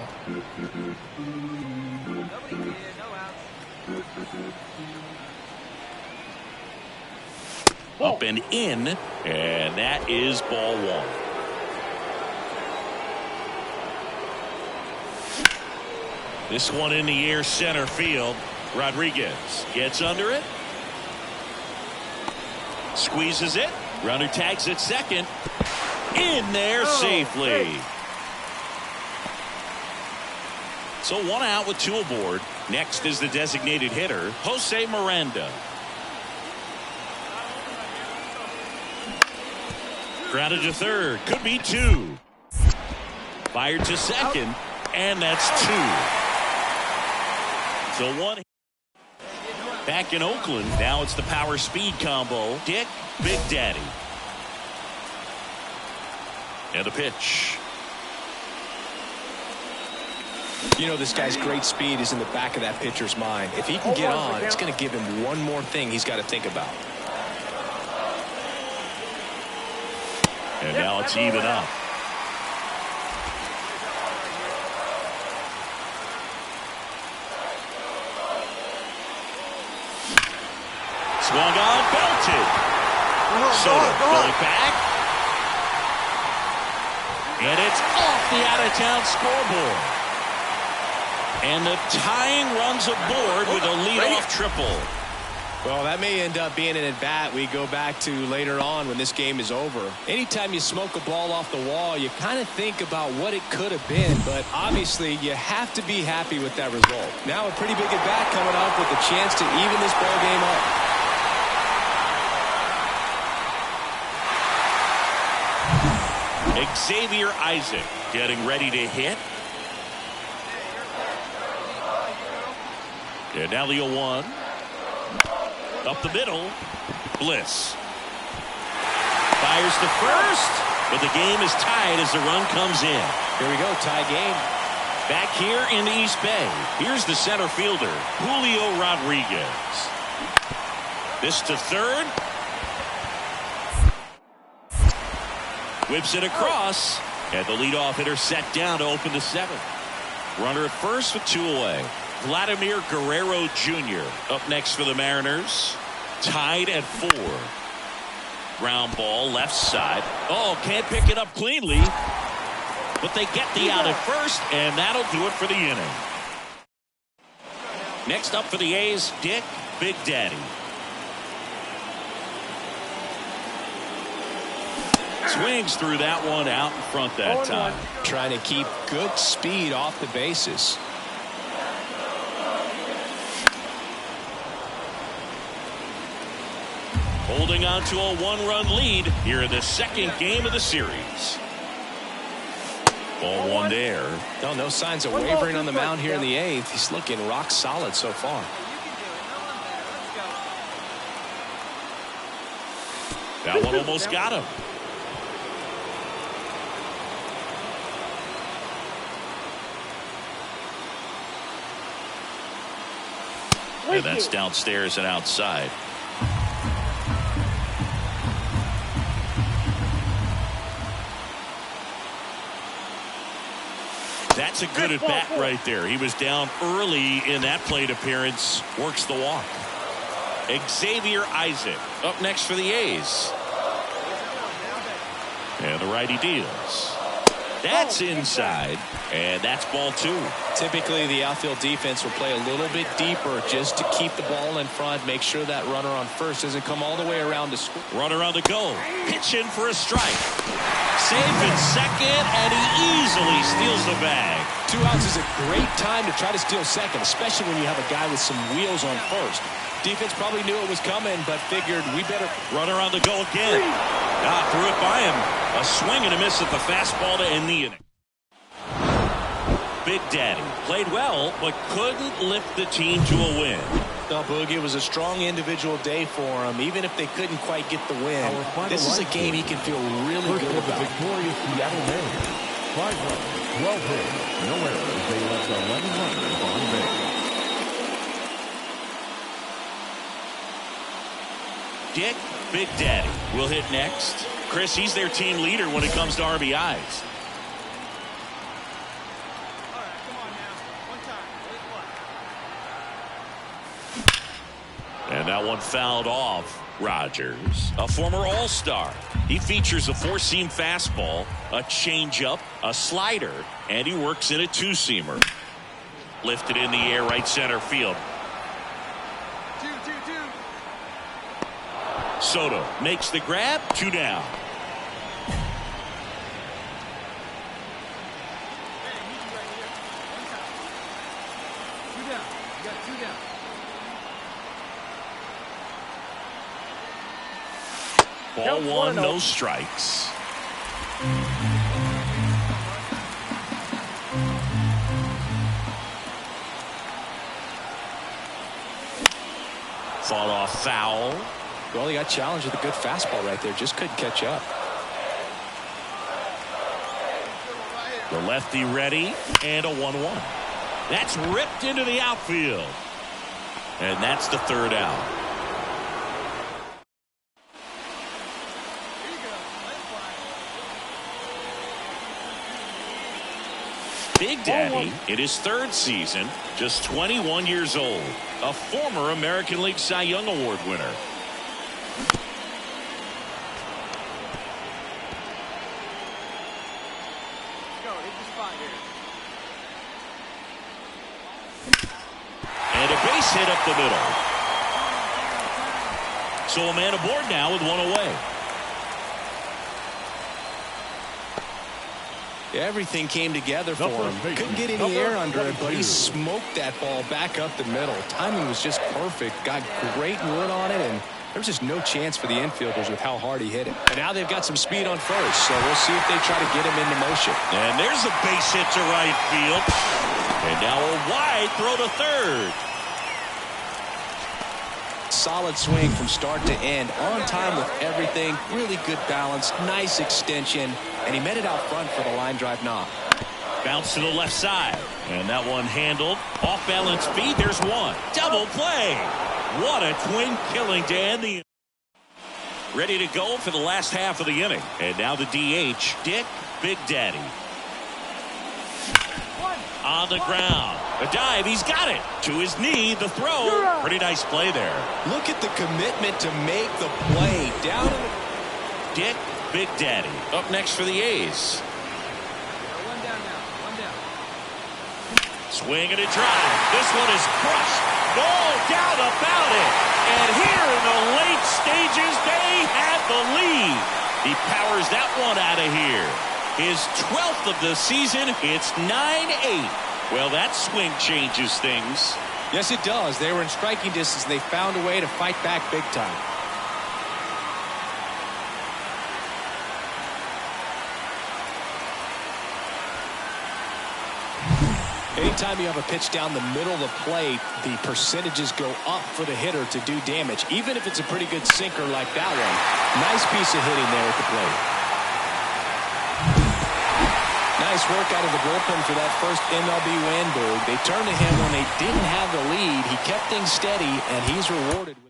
Up and in, and that is ball one. This one in the air, center field. Rodriguez gets under it. Squeezes it. Runner tags at second. In there safely. So one out with two aboard. Next is the designated hitter, Jose Miranda. Grounded to third. Could be two. Fired to second. And that's two. So one. Back in Oakland. Now it's the power speed combo. Dick, Big Daddy. And a pitch. You know, this guy's great speed is in the back of that pitcher's mind. If he can get on, it's going to give him one more thing he's got to think about. And now it's even up. Swung on, belted. Soto going back. And it's off the out-of-town scoreboard. And the tying runs aboard with a leadoff triple. Well, that may end up being an at-bat we go back to later on when this game is over. Anytime you smoke a ball off the wall, you kind of think about what it could have been, but obviously you have to be happy with that result. Now a pretty big at-bat coming up with a chance to even this ball game up. Xavier Isaac getting ready to hit. And now the 0-1. Up the middle. Bliss. Fires to first. But the game is tied as the run comes in. Here we go, tie game. Back here in the East Bay. Here's the center fielder, Julio Rodriguez. This to third. Whips it across. And the leadoff hitter set down to open the seventh. Runner at first with two away. Vladimir Guerrero Jr. up next for the Mariners. Tied at 4. Ground ball left side. Oh, can't pick it up cleanly. But they get the out at first, and that'll do it for the inning. Next up for the A's, Dick, Big Daddy. Swings through that one out in front that time. Trying to keep good speed off the bases. Holding on to a 1-run lead here in the second game of the series. Ball one there. No signs of wavering on the mound here in the 8th. He's looking rock solid so far. That one almost got him. And that's downstairs and outside. That's a good at bat right there. He was down early in that plate appearance. Works the walk. Xavier Isaac up next for the A's. And the righty deals. That's inside, and that's ball 2. Typically, the outfield defense will play a little bit deeper just to keep the ball in front, make sure that runner on first doesn't come all the way around to score. Runner on the go. Pitch in for a strike. Saved at second, and he easily steals the bag. 2 outs is a great time to try to steal second, especially when you have a guy with some wheels on first. Defense probably knew it was coming, but figured we better. Runner on the go again. Threw it by him. A swing and a miss at the fastball to end the inning. Big Daddy played well, but couldn't lift the team to a win. No, Boog, it was a strong individual day for him, even if they couldn't quite get the win. This is a game he can feel really good about. The victorious Seattle Mariners. 5 runs, 12 hits, no errors. They left 11 runners on base. Dick Big Daddy will hit next. Chris, he's their team leader when it comes to RBIs. All right, come on now. One time. Wait, what? And that one fouled off. Rogers, a former All-Star. He features a 4-seam fastball, a changeup, a slider, and he works in a 2-seamer. Lifted in the air, right center field. Two. Soto makes the grab, 2 down. Hey, I need you right here. One time. 2 down. You got 2 down. Ball 1, no strikes. Fought off foul. Well, he got challenged with a good fastball right there. Just couldn't catch up. The lefty ready, and a 1-1. That's ripped into the outfield. And that's the 3rd out. Here you go. Let it fly. Big Daddy, in his 3rd season, just 21 years old. A former American League Cy Young Award winner. Go. Hit the spot here. And a base hit up the middle. So a man aboard now with 1 away. Everything came together for him. Couldn't get any air under it, but he smoked that ball back up the middle. Timing was just perfect. Got great wood on it, and there was just no chance for the infielders with how hard he hit it. And now they've got some speed on first, so we'll see if they try to get him into motion. And there's a base hit to right field. And now a wide throw to 3rd. Solid swing from start to end. On time with everything. Really good balance. Nice extension. And he met it out front for the line drive knock. Bounce to the left side. And that one handled. Off balance feet. There's 1. Double play. What a twin killing to end the inning. Ready to go for the last half of the inning. And now the DH, Dick Big Daddy. On the ground. A dive. He's got it. To his knee. The throw. Pretty nice play there. Look at the commitment to make the play. Down in the... Dick Big Daddy up next for the A's. 1 down now. 1 down. Swing and a drive. This one is crushed. No doubt about it. And here in the late stages, they had the lead. He powers that one out of here. His 12th of the season. It's 9-8. Well, that swing changes things. Yes, it does. They were in striking distance. They found a way to fight back big time. Anytime you have a pitch down the middle of the plate, the percentages go up for the hitter to do damage, even if it's a pretty good sinker like that one. Nice piece of hitting there at the plate. Nice work out of the bullpen for that first MLB win, Boog. They turned to him when they didn't have the lead. He kept things steady, and he's rewarded with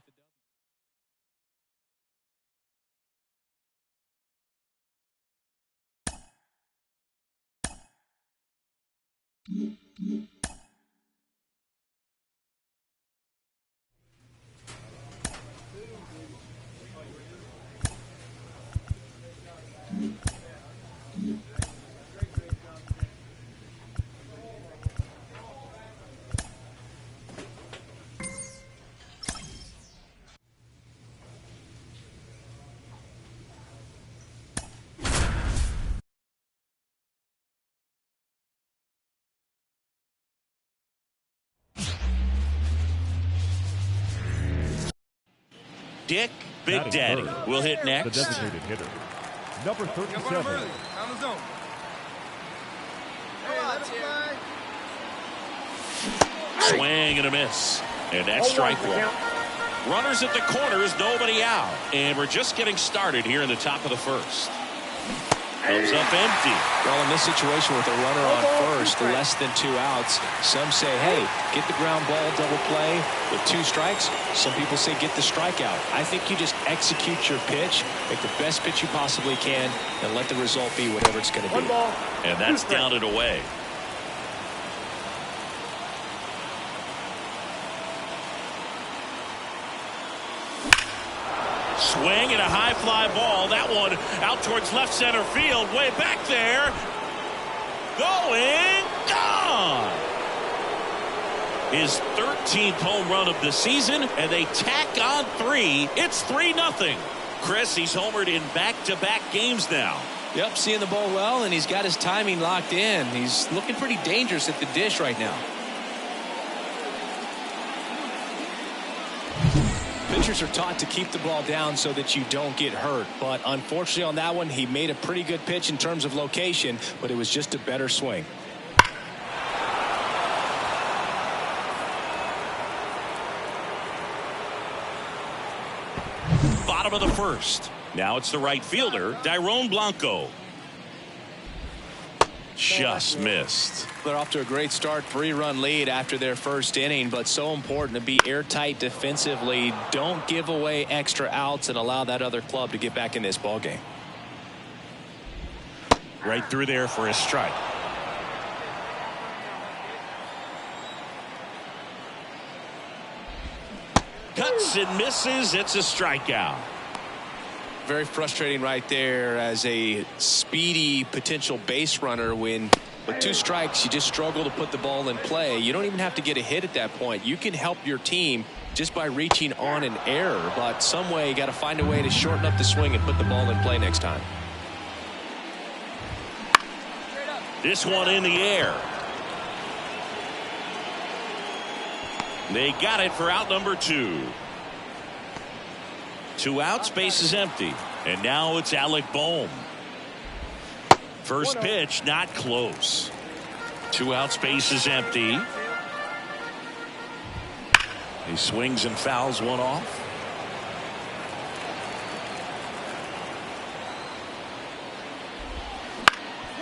Dick Big Daddy will hit The next. designated hitter, number 37. On the zone. Hey, let it fly. Swing and a miss. And that's strike one. Runners at the corners, nobody out. And we're just getting started here in the top of the first. Comes up empty. Well, in this situation with a runner on first, less than 2 outs, some say, hey, get the ground ball, double play with 2 strikes. Some people say get the strikeout. I think you just execute your pitch, make the best pitch you possibly can, and let the result be whatever it's going to be. And that's down and away. Swing and a high fly ball. That one out towards left center field. Way back there. Going. Gone. His 13th home run of the season, and they tack on 3. It's 3-0. Chris, he's homered in back-to-back games now. Yep, seeing the ball well, and he's got his timing locked in. He's looking pretty dangerous at the dish right now. Pitchers are taught to keep the ball down so that you don't get hurt. But unfortunately on that one, he made a pretty good pitch in terms of location, but it was just a better swing. Bottom of the first. Now it's the right fielder, Dairon Blanco. Just missed. They're off to a great start, 3-run lead after their first inning, but so important to be airtight defensively. Don't give away extra outs and allow that other club to get back in this ball game. Right through there for a strike. Cuts and misses. It's a strikeout. Very frustrating right there as a speedy potential base runner when with 2 strikes you just struggle to put the ball in play. You don't even have to get a hit at that point. You can help your team just by reaching on an error, but some way you got to find a way to shorten up the swing and put the ball in play next time. This one in the air. They got it for out number 2. 2 outs, base is empty. And now it's Alec Bohm. First pitch, not close. 2 outs, base is empty. He swings and fouls one off.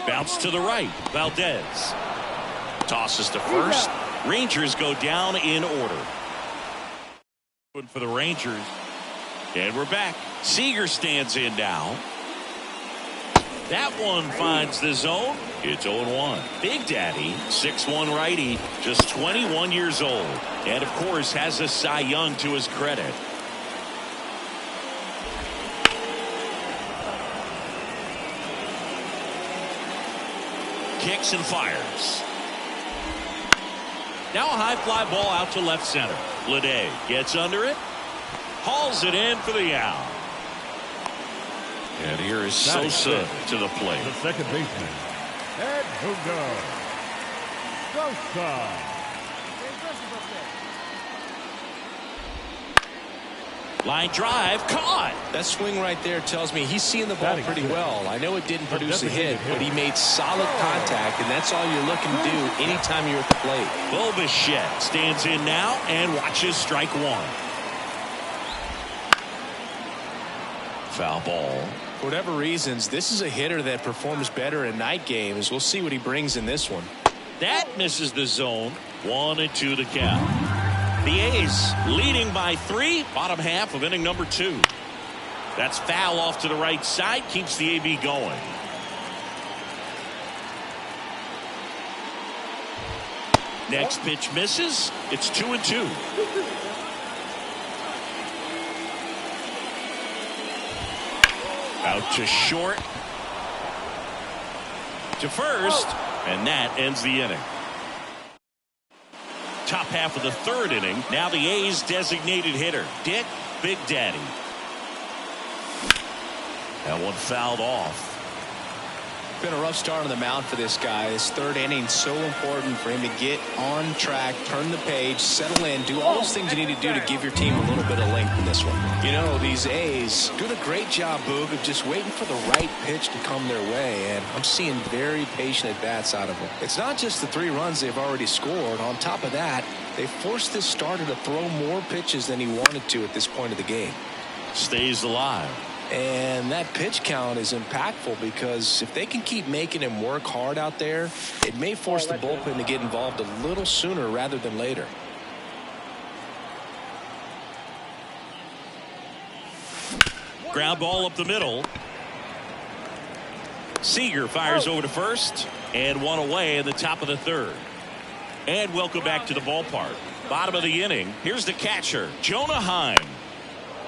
Bounce to the right. Valdez tosses to first. Rangers go down in order. For the Rangers. And we're back. Seager stands in now. That one finds the zone. It's 0-1. Big Daddy, 6'1" righty, just 21 years old. And, of course, has a Cy Young to his credit. Kicks and fires. Now a high fly ball out to left center. Lede gets under it. Hauls it in for the out. And here is Sosa to the plate. The second baseman, Edmundo Sosa. Line drive, caught. That swing right there tells me he's seeing the ball pretty well. I know it didn't produce a hit, but he made solid contact, and that's all you're looking to do anytime you're at the plate. Bo Bichette stands in now and watches strike 1. Foul ball. For whatever reasons, this is a hitter that performs better in night games. We'll see what he brings in this one. That misses the zone. 1-2 the count. The A's leading by 3, bottom half of inning number 2. That's foul off to the right side, keeps the AB going. Next pitch misses. It's 2-2. Out to short. To first. And that ends the inning. Top half of the 3rd inning. Now the A's designated hitter, Dick Big Daddy. That one fouled off. Been a rough start on the mound for this guy. This third inning so important for him to get on track, turn the page, settle in, do all those things you need to do to give your team a little bit of length in this one. You know, these A's doing a great job, Boog, of just waiting for the right pitch to come their way, and I'm seeing very patient at-bats out of them. It's not just the 3 runs they've already scored. On top of that, they forced this starter to throw more pitches than he wanted to at this point of the game. Stays alive. And that pitch count is impactful because if they can keep making him work hard out there, it may force the bullpen to get involved a little sooner rather than later. Ground ball up the middle. Seager fires over to first, and one away in the top of the third. And welcome back to the ballpark. Bottom of the inning. Here's the catcher, Jonah Heim.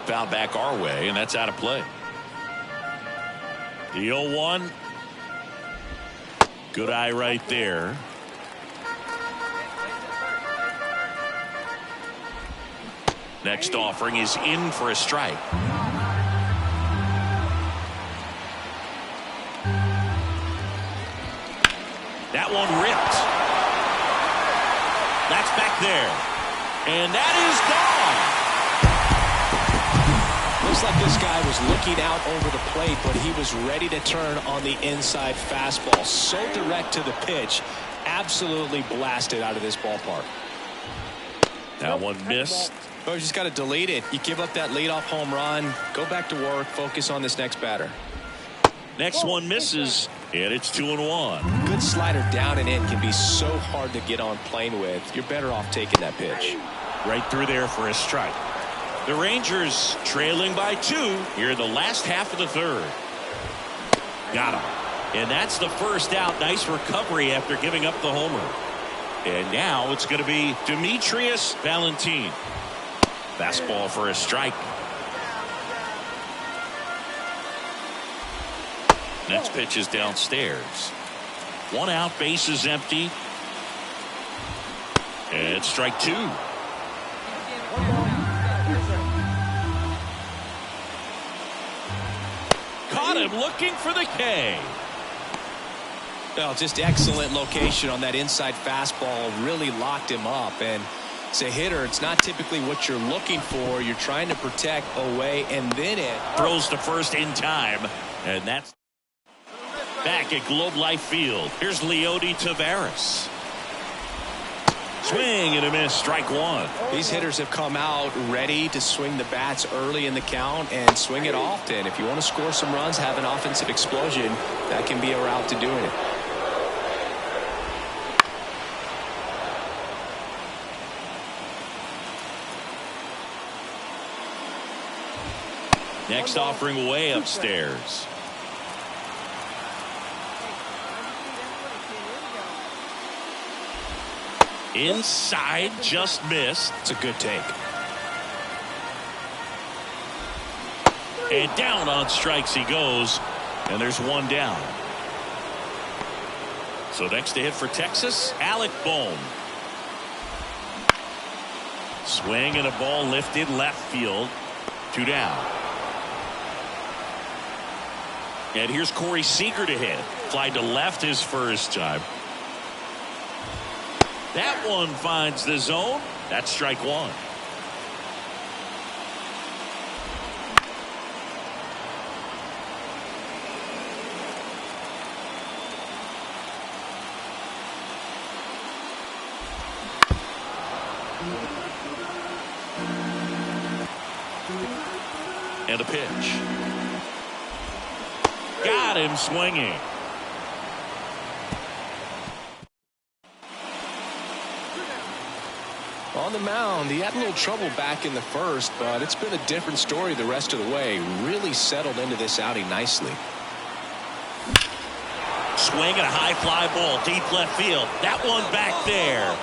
Foul back our way, and that's out of play. The 0-1. Good eye right there. Next offering is in for a strike. That one ripped. That's back there. And that is gone. Looks like this guy was looking out over the plate, but he was ready to turn on the inside fastball. So direct to the pitch. Absolutely blasted out of this ballpark. That one missed. Oh, you just got to delete it. You give up that leadoff home run. Go back to work. Focus on this next batter. Next one misses, and it's 2-1. Good slider down and in can be so hard to get on plane with. You're better off taking that pitch. Right through there for a strike. The Rangers trailing by 2 here in the last half of the third. Got him. And that's the first out. Nice recovery after giving up the homer. And now it's going to be Demetrius Valentin. Fastball for a strike. Next pitch is downstairs. 1 out, base is empty. And it's strike 2. Caught him looking for the K. Well, just excellent location on that inside fastball. Really locked him up. And as a hitter, it's not typically what you're looking for. You're trying to protect away and then in. Throws to first in time. And that's back at Globe Life Field. Here's Leody Taveras. Swing and a miss. Strike 1. These hitters have come out ready to swing the bats early in the count and swing it often. If you want to score some runs, have an offensive explosion, that can be a route to doing it. Next offering way upstairs. Inside, just missed. It's a good take. And down on strikes he goes. And there's 1 down. So next to hit for Texas, Alec Bohm. Swing and a ball lifted left field. 2 down. And here's Corey Seager to hit. Fly to left his first time. That one finds the zone. That's strike 1. And a pitch. Got him swinging. On the mound, he had a little trouble back in the first, but it's been a different story the rest of the way. Really settled into this outing nicely. Swing and a high fly ball deep left field. That one back there.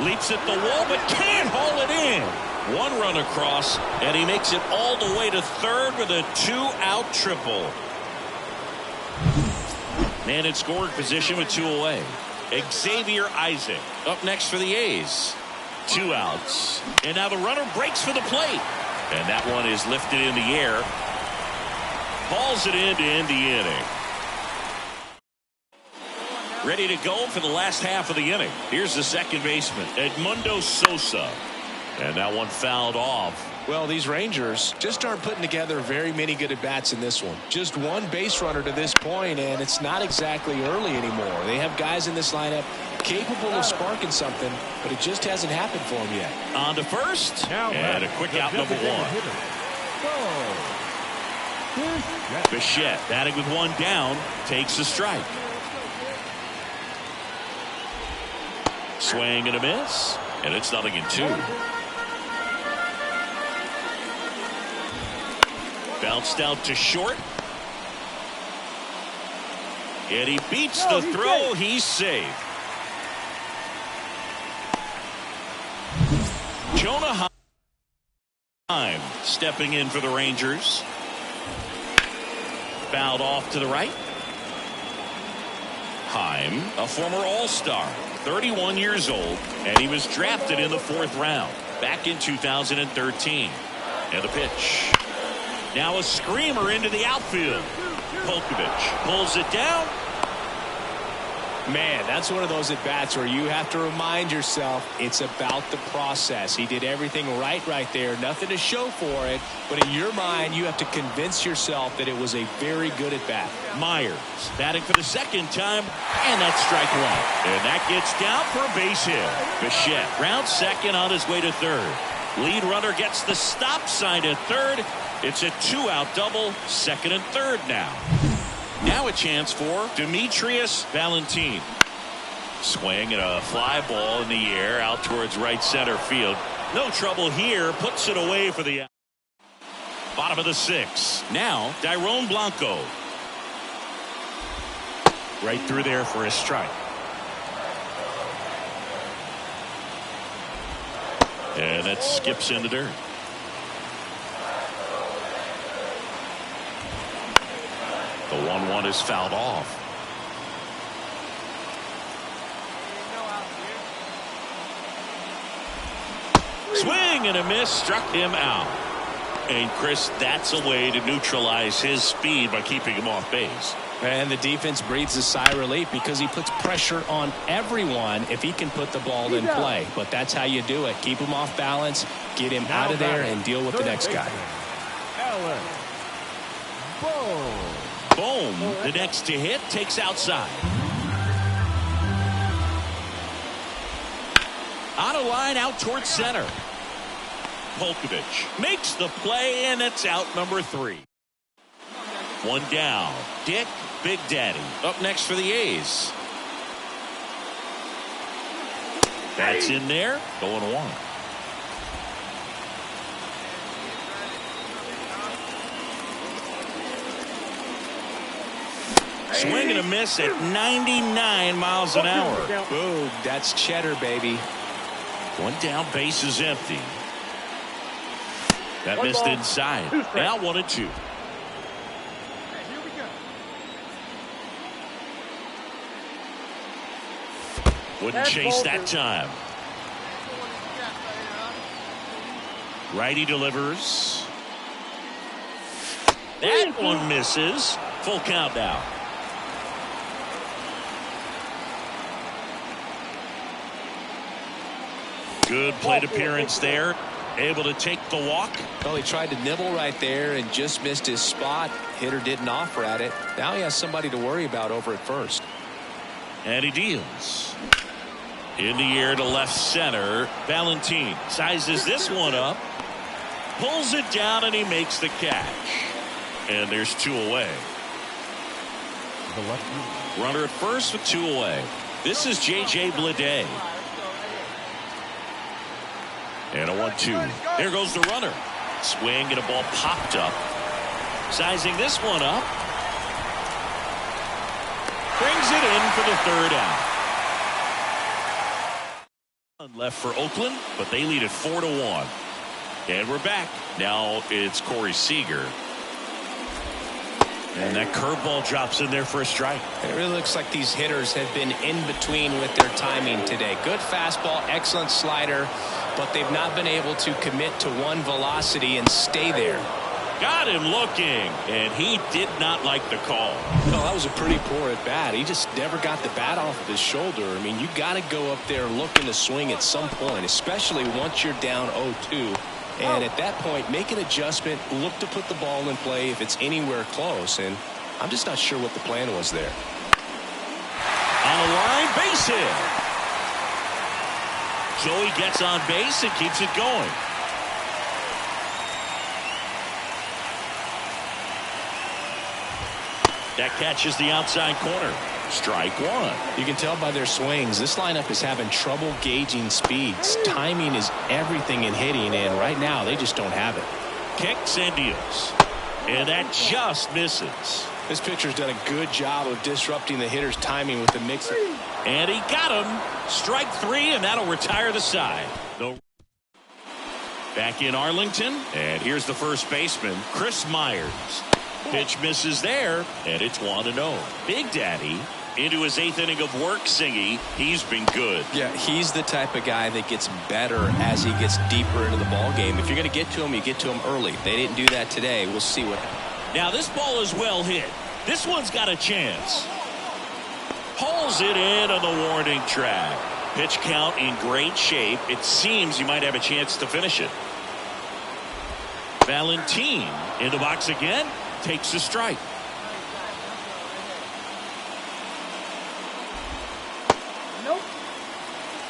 Leaps at the wall but can't haul it in. 1 run across and he makes it all the way to third with a 2-out triple. Man in scoring position with 2 away. Xavier Isaac up next for the A's. 2 outs. And now the runner breaks for the plate. And that one is lifted in the air. hauls it in to end the inning. Ready to go for the last half of the inning. Here's the second baseman, Edmundo Sosa. And that one fouled off. Well, these Rangers just aren't putting together very many good at-bats in this one. Just one base runner to this point, and it's not exactly early anymore. They have guys in this lineup capable of sparking something, but it just hasn't happened for them yet. On to first, and a quick out number one. Bichette batting with one down, takes a strike. Swing and a miss, and it's 0-2. Bounced out to short. And he beats the throw. He's safe. Jonah Heim stepping in for the Rangers. Fouled off to the right. Heim, a former All-Star, 31 years old, and he was drafted in the 4th round back in 2013. And the pitch. Now a screamer into the outfield. Polkovich pulls it down. Man, that's one of those at-bats where you have to remind yourself it's about the process. He did everything right there. Nothing to show for it. But in your mind, you have to convince yourself that it was a very good at-bat. Myers batting for the second time, and that's strike one. And that gets down for a base hit. Bichette rounds second on his way to third. Lead runner gets the stop sign at third. It's a 2-out double, second and third now. Now a chance for Demetrius Valentin. Swing and a fly ball in the air out towards right center field. No trouble here. Puts it away for the bottom of the 6th. Now Dairon Blanco. Right through there for a strike. And it skips in the dirt. The 1-1 is fouled off. Swing and a miss, struck him out. And Chris, that's a way to neutralize his speed by keeping him off base. And the defense breathes a sigh of relief because he puts pressure on everyone if he can put the ball in play. But that's how you do it. Keep him off balance, get him out of there, and deal with the next guy. Boom, the next to hit, takes outside. On a line out towards center. Polkovich makes the play, and it's out number 3. One down. Dick Big Daddy up next for the A's. That's in there. Going 1. Swing and a miss at 99 miles an hour. Boom, that's cheddar, baby. One down, base is empty. That missed inside. Now 1-2. Wouldn't chase that time. Righty delivers. That one misses. Full count now. Good plate appearance there. Able to take the walk. Well, he tried to nibble right there and just missed his spot. Hitter didn't offer at it. Now he has somebody to worry about over at first. And he deals. In the air to left center. Valentin sizes this one up. Pulls it down and he makes the catch. And there's 2 away. Runner at first with 2 away. This is J.J. Bleday. And a 1-2. There goes the runner. Swing and a ball popped up. Sizing this one up. Brings it in for the 3rd out. Left for Oakland, but they lead it 4-1. And we're back. Now it's Corey Seager. And that curveball drops in there for a strike. It really looks like these hitters have been in between with their timing today. Good fastball, excellent slider, but they've not been able to commit to one velocity and stay there. Got him looking, and he did not like the call. No, that was a pretty poor at bat. He just never got the bat off of his shoulder. I mean, you got to go up there looking to swing at some point, especially once you're down 0-2. And at that point, make an adjustment, look to put the ball in play if it's anywhere close. And I'm just not sure what the plan was there. On the line, base hit. Joey gets on base and keeps it going. That catches the outside corner. Strike one. You can tell by their swings, this lineup is having trouble gauging speeds. Timing is everything in hitting, and right now they just don't have it. Kicks and deals. And that just misses. This pitcher's done a good job of disrupting the hitter's timing with the mix. And he got him. Strike three, and that'll retire the side. Back in Arlington, and here's the first baseman, Chris Myers. Pitch misses there, and it's 1-0. Big Daddy into his 8th inning of work, Singy. He's been good. Yeah, he's the type of guy that gets better as he gets deeper into the ball game. If you're going to get to him, you get to him early. They didn't do that today. We'll see what happens. Now this ball is well hit. This one's got a chance. Pulls it in on the warning track. Pitch count in great shape. It seems you might have a chance to finish it. Valentin in the box again. Takes a strike. Nope.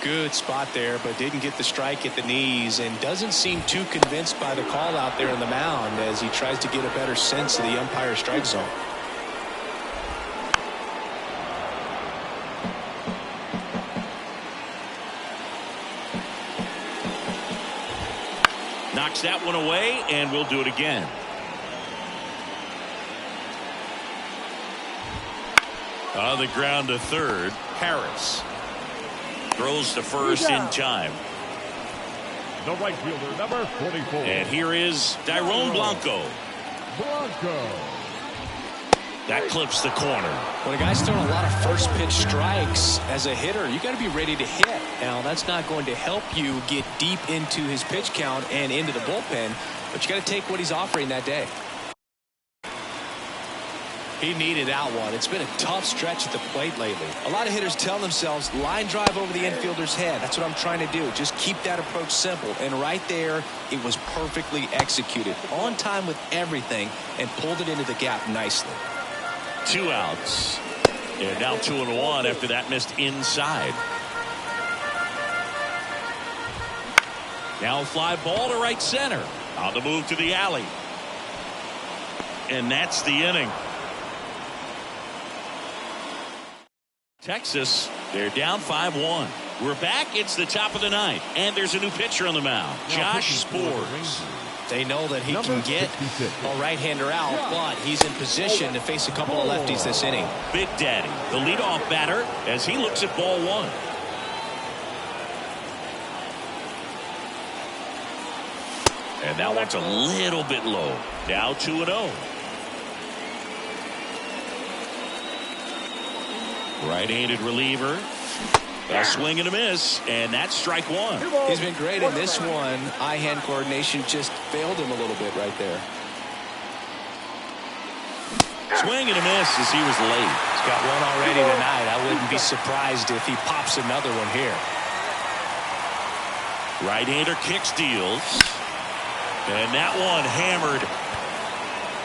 Good spot there, but didn't get the strike at the knees and doesn't seem too convinced by the call out there on the mound as he tries to get a better sense of the umpire strike zone. Knocks that one away, and we'll do it again. On the ground to third, Harris throws to first in time. The right fielder, number 44. And here is Dairon Blanco. That clips the corner. When a guy's throwing a lot of first pitch strikes as a hitter, you got to be ready to hit. Now, that's not going to help you get deep into his pitch count and into the bullpen, but you got to take what he's offering that day. He needed out one. It's been a tough stretch at the plate lately. A lot of hitters tell themselves line drive over the infielder's head. That's what I'm trying to do. Just keep that approach simple. And right there, it was perfectly executed. On time with everything and pulled it into the gap nicely. 2 outs. And now 2-1 after that missed inside. Now a fly ball to right center. On the move to the alley. And that's the inning. Texas, they're down 5-1. We're back. It's the top of the ninth. And there's a new pitcher on the mound. Josh Sborz. They know that he can get a right-hander out, but he's in position to face a couple of lefties this inning. Big Daddy, the leadoff batter, as he looks at ball one. And that one's a little bit low. Now 2-0. Right-handed reliever. A swing and a miss, and that's strike one. He's been great in this one. Eye-hand coordination just failed him a little bit right there. Swing and a miss as he was late. He's got one already tonight. I wouldn't be surprised if he pops another one here. Right-hander kicks, deals. And that one hammered.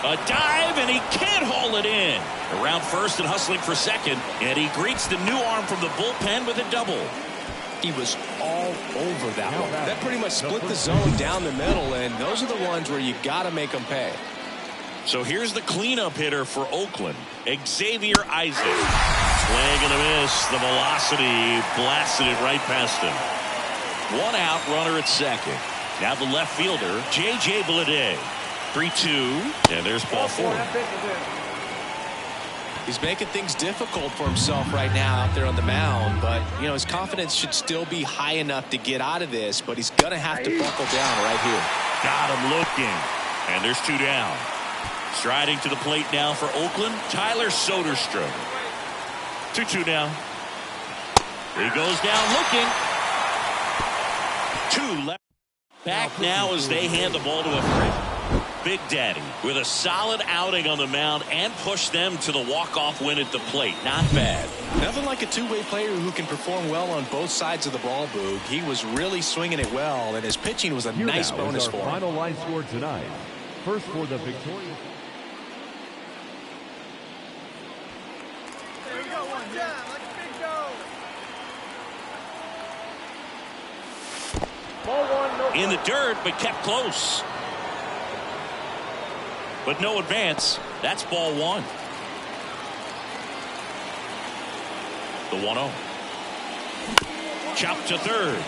A dive, and he can't haul it in. Around first and hustling for second, and he greets the new arm from the bullpen with a double. He was all over that one. That pretty much split the zone down the middle, and those are the ones where you got to make them pay. So here's the cleanup hitter for Oakland, Xavier Isaac. Swing and a miss. The velocity blasted it right past him. 1 out, runner at second. Now the left fielder, J.J. Bleday. 3-2, and there's ball 4. He's making things difficult for himself right now out there on the mound, but you know his confidence should still be high enough to get out of this, but he's gonna have to buckle down right here. Got him looking, and there's 2 down. Striding to the plate now for Oakland, Tyler Soderstrom. 2-2 now. He goes down looking. 2 left. Back now as they hand the ball to a friend. Big Daddy with a solid outing on the mound and pushed them to the walk-off win at the plate. Not bad. Nothing like a two-way player who can perform well on both sides of the ball, Boog. He was really swinging it well, and his pitching was a Here nice now bonus is our for him. final line score tonight. First for the victorious. There we go, one down, like a big dog. Ball one, no. In the dirt, but kept close. But no advance. That's ball one. The 1-0. Chop to third.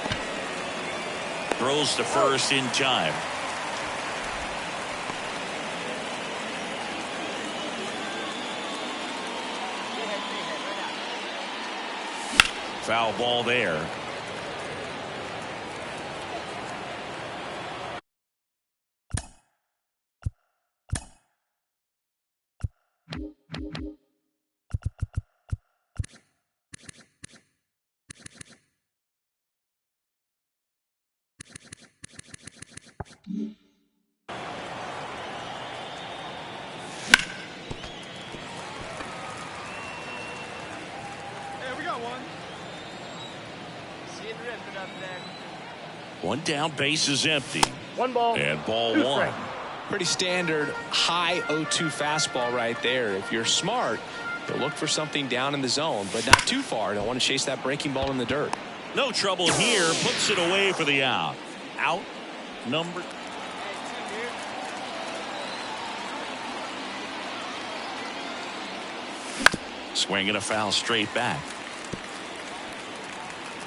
Throws to first in time. Foul ball there. Hey, we got one. See it ripping up there. One down, base is empty. One ball. And ball one. Pretty standard high 0-2 fastball right there. If you're smart, you'll look for something down in the zone, but not too far. Don't want to chase that breaking ball in the dirt. No trouble here. Puts it away for the out. Out number. Swinging a foul straight back.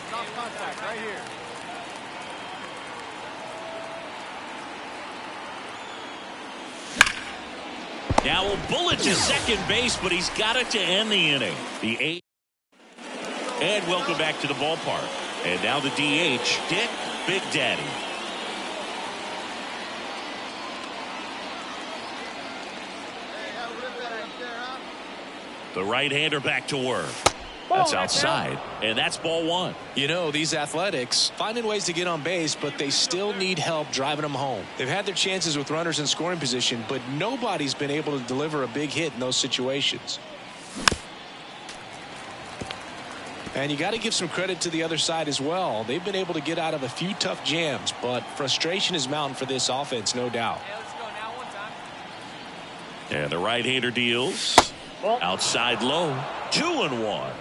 Stop contact right here. Now a bullet to second base, but he's got it to end the inning. The 8. And welcome back to the ballpark. And now the DH, Dick Big Daddy. The right-hander back to work. That's outside, and that's ball one. You know, these Athletics finding ways to get on base, but they still need help driving them home. They've had their chances with runners in scoring position, but nobody's been able to deliver a big hit in those situations. And you got to give some credit to the other side as well. They've been able to get out of a few tough jams, but frustration is mounting for this offense, no doubt. Hey, let's go now, one time. And the right-hander deals. Outside low. 2-1.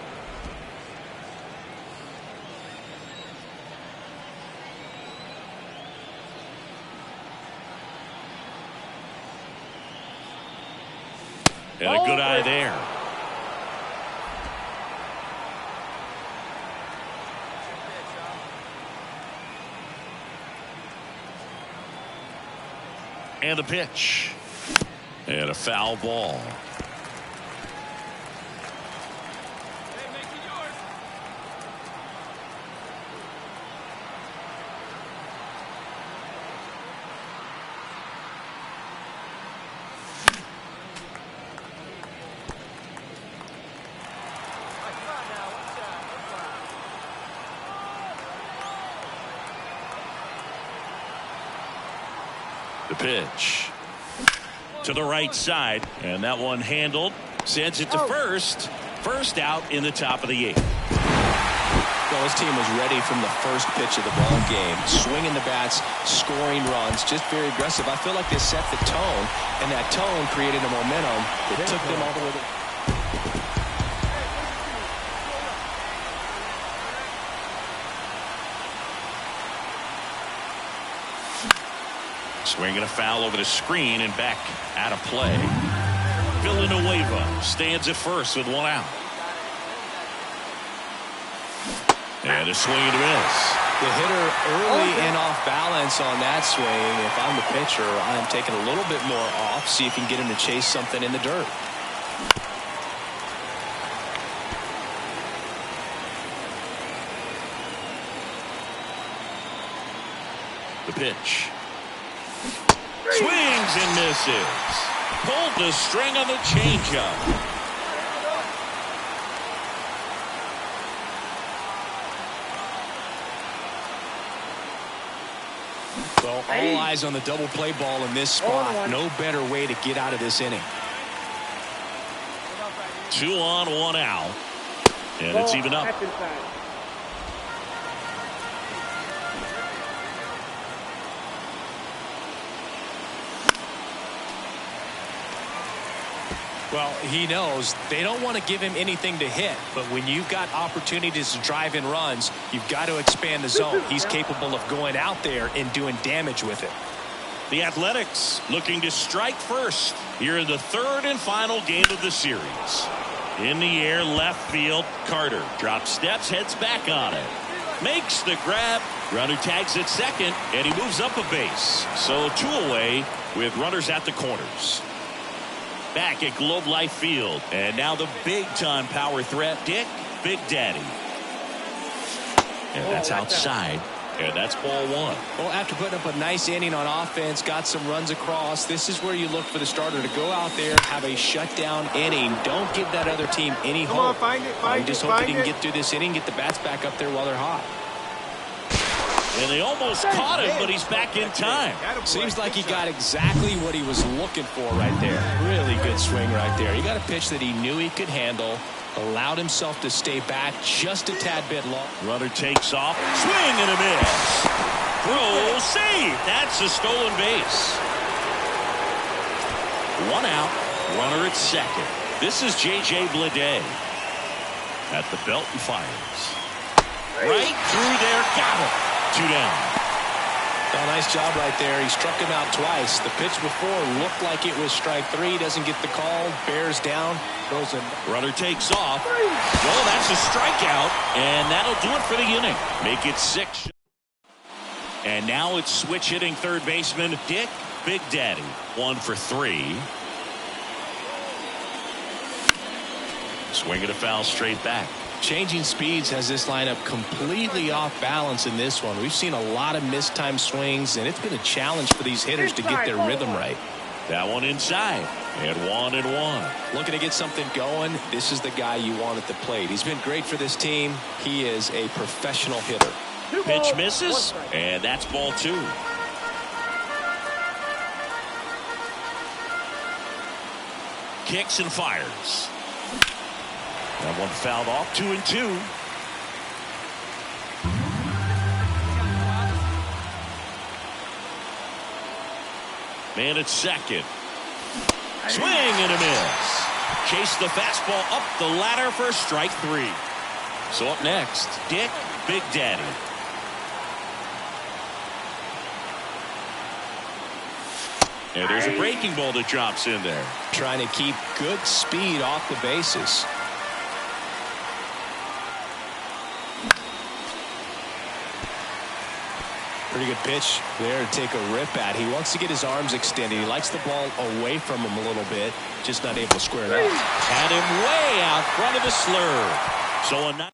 And a good eye there. And the pitch. And a foul ball. Hey, make it yours. The pitch to the right side, and that one handled. Sends it to first. First out in the top of the 8th. Well, his team was ready from the first pitch of the ball game. Swinging the bats, scoring runs, just very aggressive. I feel like they set the tone, and that tone created a momentum that took them all the way to... Swinging a foul over the screen and back out of play. Villanueva stands at first with one out. And a swing and a miss. The hitter early and off balance on that swing. If I'm the pitcher, I'm taking a little bit more off, see if you can get him to chase something in the dirt. The pitch. Swings and misses. Pulled the string on the changeup. Well, all eyes on the double play ball in this spot. No better way to get out of this inning. 2 on, 1 out. And it's even up. Well, he knows they don't want to give him anything to hit, but when you've got opportunities to drive in runs, you've got to expand the zone. He's capable of going out there and doing damage with it. The Athletics looking to strike first here in the 3rd and final game of the series. In the air, left field, Carter drops steps, heads back on it. Makes the grab. Runner tags at second, and he moves up a base. So 2 away with runners at the corners. Back at Globe Life Field. And now the big-time power threat, Dick Big Daddy. And that's outside. And that's ball 1. Well, after putting up a nice inning on offense, got some runs across, this is where you look for the starter to go out there, have a shutdown inning. Don't give that other team any hope. Come on, find it, just hope he can get through this inning, get the bats back up there while they're hot. And they almost caught him, but he's back in time. Seems like he got exactly what he was looking for right there. Really good swing right there. He got a pitch that he knew he could handle, allowed himself to stay back just a tad bit long. Runner takes off, swing and a miss. Throw, save. That's a stolen base. 1 out, runner at second. This is J.J. Bleday at the belt and fires. Right through there, got him. 2 down. Well, nice job right there. He struck him out twice. The pitch before looked like it was strike 3. Doesn't get the call. Bears down. Throws in. Runner takes off. Well, that's a strikeout. And that'll do it for the inning. Make it 6. And now it's switch hitting third baseman Dick Big Daddy. 1 for 3. Swing and a foul straight back. Changing speeds has this lineup completely off balance in this one. We've seen a lot of mistimed swings, and it's been a challenge for these hitters to get their rhythm right. That one inside. And 1-1. Looking to get something going. This is the guy you want at the plate. He's been great for this team. He is a professional hitter. Pitch misses, and that's ball 2. Kicks and fires. That one fouled off. 2-2. Man at second. Swing and a miss. Chase the fastball up the ladder for strike 3. So up next, Dick Big Daddy. And there's a breaking ball that drops in there. Trying to keep good speed off the bases. Pretty good pitch there to take a rip at. He wants to get his arms extended. He likes the ball away from him a little bit. Just not able to square it up. Had him way out front of the slurve. So a nice.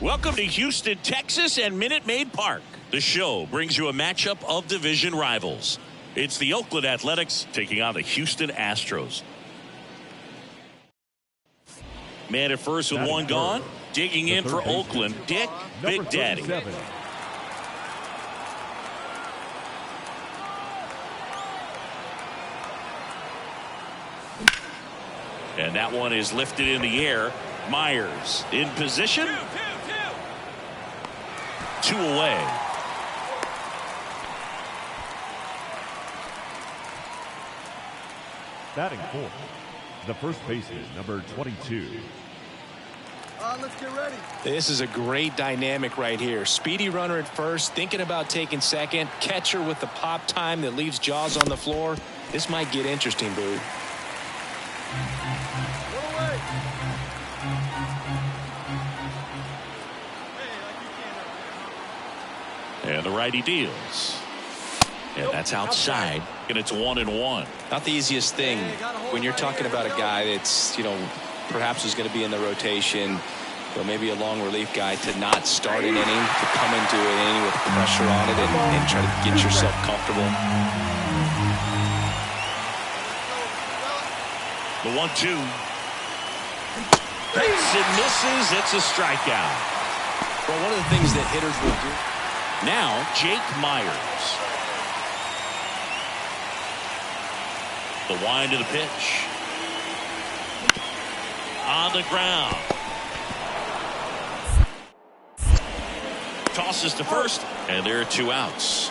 Welcome to Houston, Texas and Minute Maid Park. The show brings you a matchup of division rivals. It's the Oakland Athletics taking on the Houston Astros. Man at first with one gone. Digging in for Oakland, Dick Big Daddy. And that one is lifted in the air. Myers in position. 2 away. Batting fourth, the first baseman, number 22. Let's get ready. This is a great dynamic right here. Speedy runner at first, thinking about taking second. Catcher with the pop time that leaves Jaws on the floor. This might get interesting, Boo. And the righty deals. And that's outside. And it's 1-1. Not the easiest thing when you're talking about a guy that's, perhaps is going to be in the rotation, or maybe a long relief guy, to not start an inning, to come into an inning with pressure on it and try to get yourself comfortable. The 1-2. Hits and misses. It's a strikeout. Well, one of the things that hitters will do. Now, Jake Myers. The wind of the pitch. On the ground. Tosses to first, and there are 2 outs.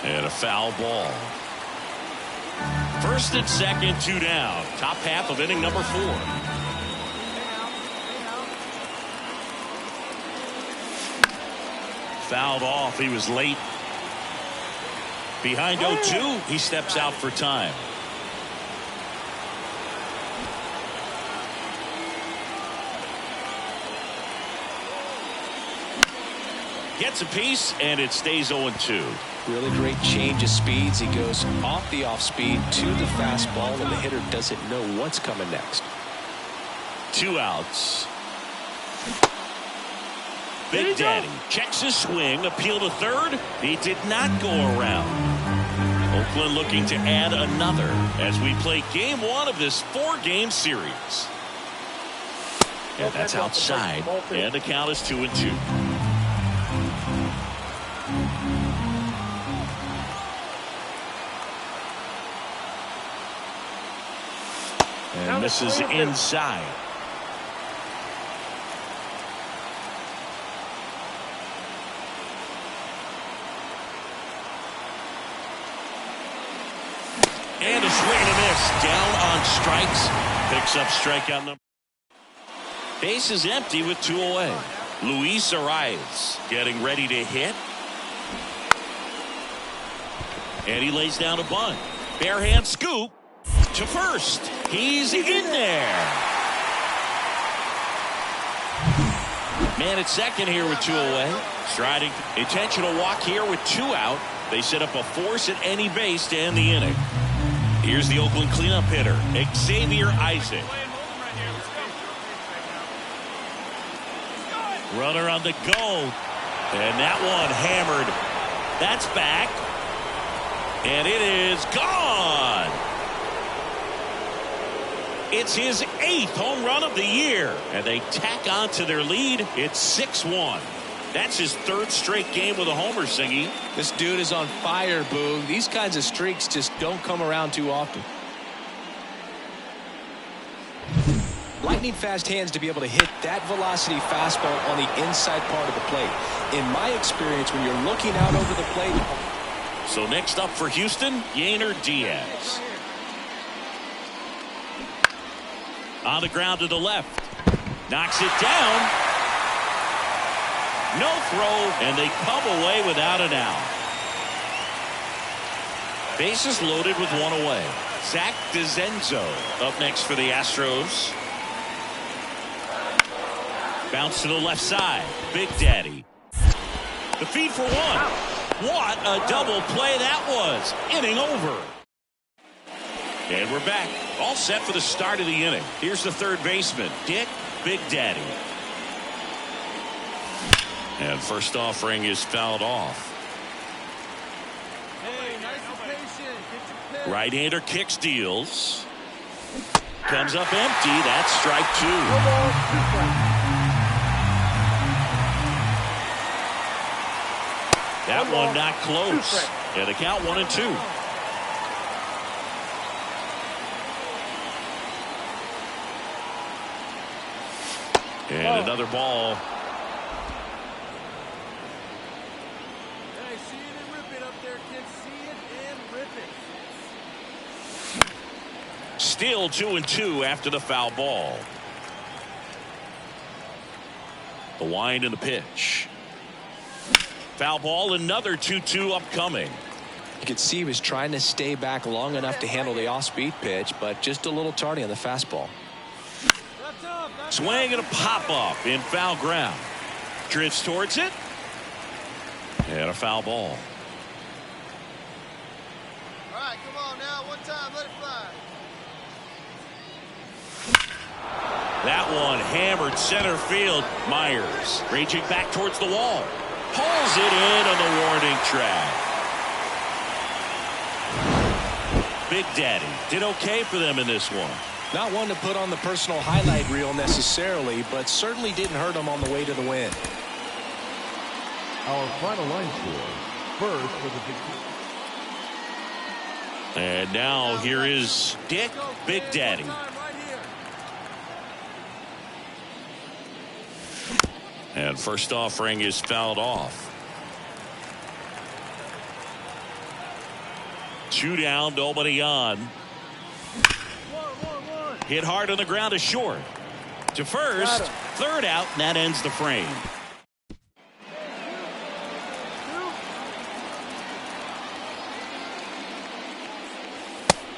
And a foul ball. First and second, 2 down. Top half of inning number 4. Fouled off. He was late. Behind 0-2, he steps out for time. Gets a piece, and it stays 0-2. Really great change of speeds. He goes off the off speed to the fastball, and the hitter doesn't know what's coming next. 2 outs. Big Daddy checks his swing, appeal to third. He did not go around. Oakland looking to add another as we play game 1 of this 4-game series. And that's outside, and the count is 2-2. And misses inside. And a swing and a miss. Down on strikes. Picks up strikeout number. Base is empty with 2 away. Luis Arias getting ready to hit. And he lays down a bunt. Bare hand scoop to first. He's in there. Man at second here with 2 away. Striding. Intentional walk here with 2 out. They set up a force at any base to end the inning. Here's the Oakland cleanup hitter, Xavier Isaac. Runner on the go. And that one hammered. That's back. And it is gone. It's his 8th home run of the year. And they tack on to their lead. It's 6-1. That's his 3rd straight game with a homer, Singy. This dude is on fire, Boo. These kinds of streaks just don't come around too often. Lightning fast hands to be able to hit that velocity fastball on the inside part of the plate. In my experience, when you're looking out over the plate. So next up for Houston, Yainer Diaz. On the ground to the left. Knocks it down. No throw, and they come away without an out. Bases loaded with 1 away. Zach DeZenzo up next for the Astros. Bounce to the left side. Big Daddy. The feed for 1. What a double play that was. Inning over. And we're back. All set for the start of the inning. Here's the third baseman, Dick Big Daddy. And first offering is fouled off. Hey, nice and patient. Get your pitch. Right-hander kicks, deals. Comes up empty. That's strike two. That one not close. And the count 1-2. And another ball. Hey, see it and rip it up there, kids. See it and rip it. Still 2-2 after the foul ball. The wind and the pitch. Foul ball, another 2-2 upcoming. You could see he was trying to stay back long enough to handle the off-speed pitch, but just a little tardy on the fastball. That's up. That's Swing and a pop-up in foul ground. Drifts towards it. And a foul ball. All right, come on now. One time, let it fly. That one hammered center field. Myers reaching back towards the wall. Pulls it in on the warning track. Big Daddy did okay for them in this one. Not one to put on the personal highlight reel necessarily, but certainly didn't hurt him on the way to the win. Our final line score. First for the victory. And now here is Dick Big Daddy. Time right here. And first offering is fouled off. 2 down, nobody on. Hit hard on the ground to short. To first, third out, and that ends the frame.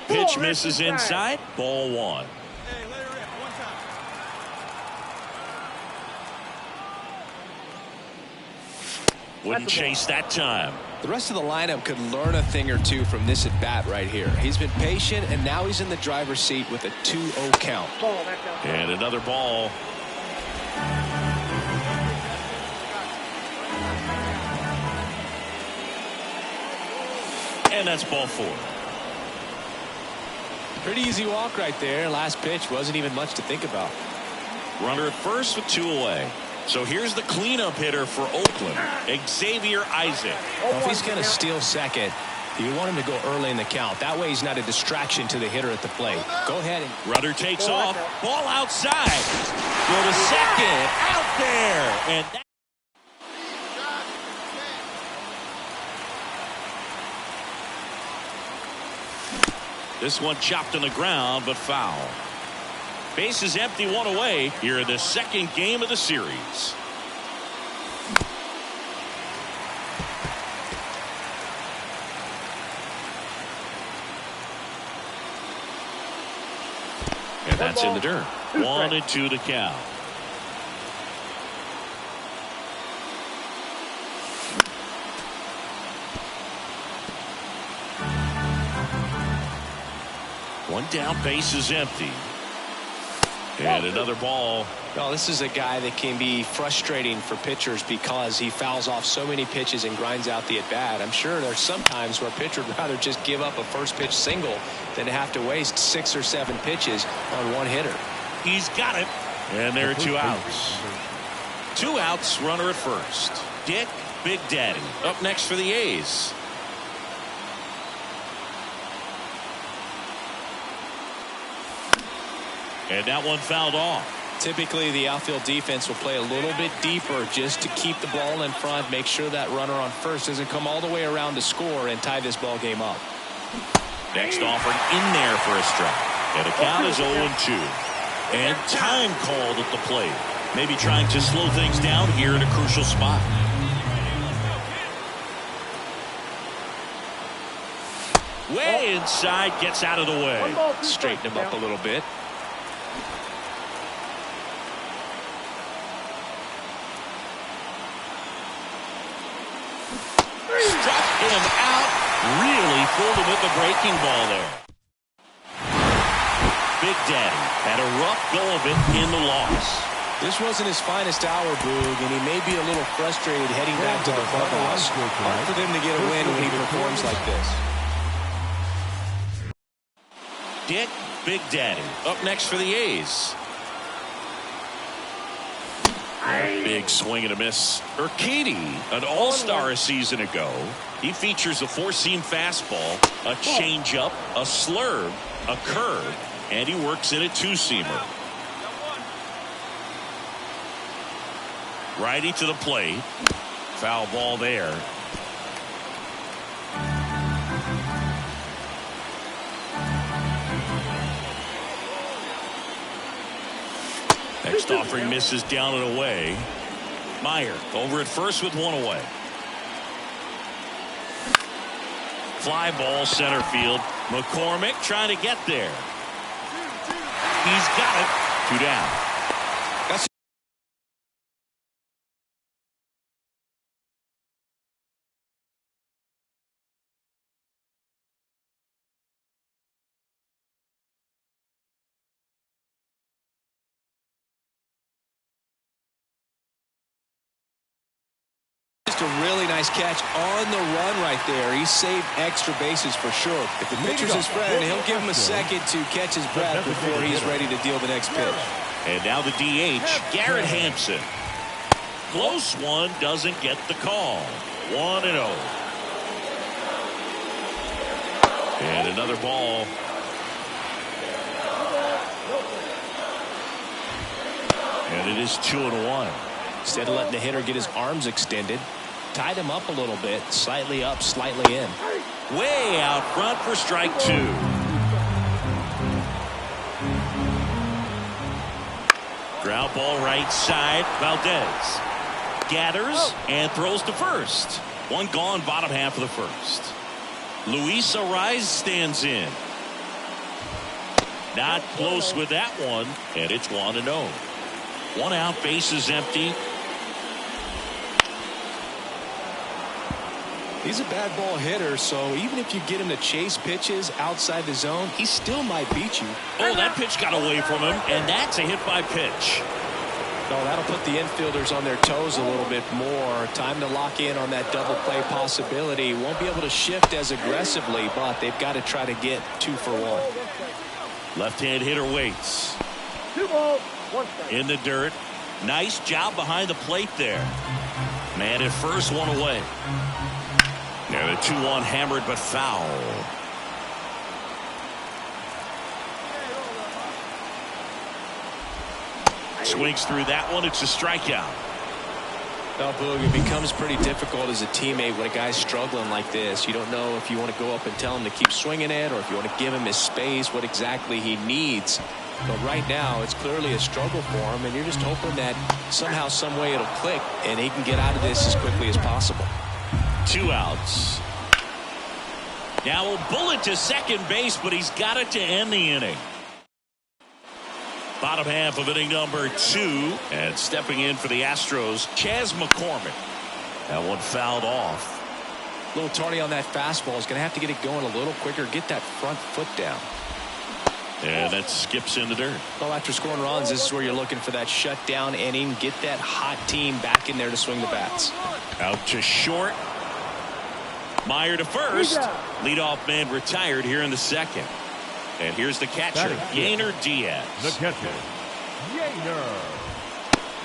Pitch misses inside, ball one. Hey, let it rip. One time. Wouldn't chase that time. The rest of the lineup could learn a thing or two from this at bat right here. He's been patient, and now he's in the driver's seat with a 2-0 count. And another ball. And that's ball four. Pretty easy walk right there. Last pitch wasn't even much to think about. Runner at first with 2 away. So here's the cleanup hitter for Oakland, Xavier Isaac. Well, if he's going to steal second, you want him to go early in the count. That way he's not a distraction to the hitter at the plate. Go ahead and Runner takes off. Ball outside. Go to second. Out there. And that this one chopped on the ground, but foul. Base is empty, 1 away here in the second game of the series. And that's in the dirt. 1-2 to count. One down, base is empty. And another ball. well, this is a guy that can be frustrating for pitchers because he fouls off so many pitches and grinds out the at-bat. I'm sure there's some times where a pitcher would rather just give up a first pitch single than to have to waste 6 or 7 pitches on one hitter. He's got it. And there are 2 outs. 2 outs, runner at first. Dick Big Daddy up next for the A's. And that one fouled off. Typically, the outfield defense will play a little bit deeper just to keep the ball in front, make sure that runner on first doesn't come all the way around to score and tie this ball game up. Next offering in there for a strike. And the count is 0-2. And time called at the plate. Maybe trying to slow things down here in a crucial spot. Way inside, gets out of the way. Straighten him up a little bit. him out. Really fooled him with the breaking ball there. Big Daddy had a rough go of it in the loss. This wasn't his finest hour, Boog, and he may be a little frustrated heading back to the clubhouse. Hard for them to get a win when he performs like this. Dick Big Daddy up next for the A's. Big swing and a miss. Urquidy, an all-star a season ago. He features a four-seam fastball, a changeup, a slurve, a curve, and he works in a two-seamer. Righty to the plate. Foul ball there. Next offering misses down and away. Meyer over at first with one away. Fly ball center field. McCormick trying to get there. He's got it. 2 down. A really nice catch on the run right there. He saved extra bases for sure. If the pitcher's his friend, he'll give him a second to catch his breath before he's ready to deal the next pitch. And now the DH, Garrett Hampson. Close one, doesn't get the call. 1-0. And another ball. And it is 2-1. Instead of letting the hitter get his arms extended, tied him up a little bit, slightly up, slightly in. Way out front for strike 2. Ground ball right side. Valdez gathers and throws to first. One gone, bottom half of the first. Luis Arraez stands in. Not close with that one, and it's 1-0. One out, bases empty. He's a bad ball hitter, so even if you get him to chase pitches outside the zone, he still might beat you. Oh, that pitch got away from him, and that's a hit by pitch. No, that'll put the infielders on their toes a little bit more. Time to lock in on that double play possibility. Won't be able to shift as aggressively, but they've got to try to get 2 for 1. Left-hand hitter waits. 2 balls, 1 strike. In the dirt. Nice job behind the plate there. Man at first, one away. Now the 2-1 hammered but foul. Swings through that one. It's a strikeout. Now, Boog, it becomes pretty difficult as a teammate when a guy's struggling like this. You don't know if you want to go up and tell him to keep swinging it or if you want to give him his space, what exactly he needs. But right now, it's clearly a struggle for him, and you're just hoping that somehow, some way it'll click and he can get out of this as quickly as possible. 2 outs. Now a bullet to second base, but he's got it to end the inning. Bottom half of inning number 2, and stepping in for the Astros, Chas McCormick. That one fouled off. A little tardy on that fastball. Is going to have to get it going a little quicker, get that front foot down. And that skips in the dirt. Well, after scoring runs, this is where you're looking for that shutdown inning. Get that hot team back in there to swing the bats. Out to short. Meyer to first. Leadoff man retired here in the second. And here's the catcher, Yainer Diaz. The catcher, Yainer.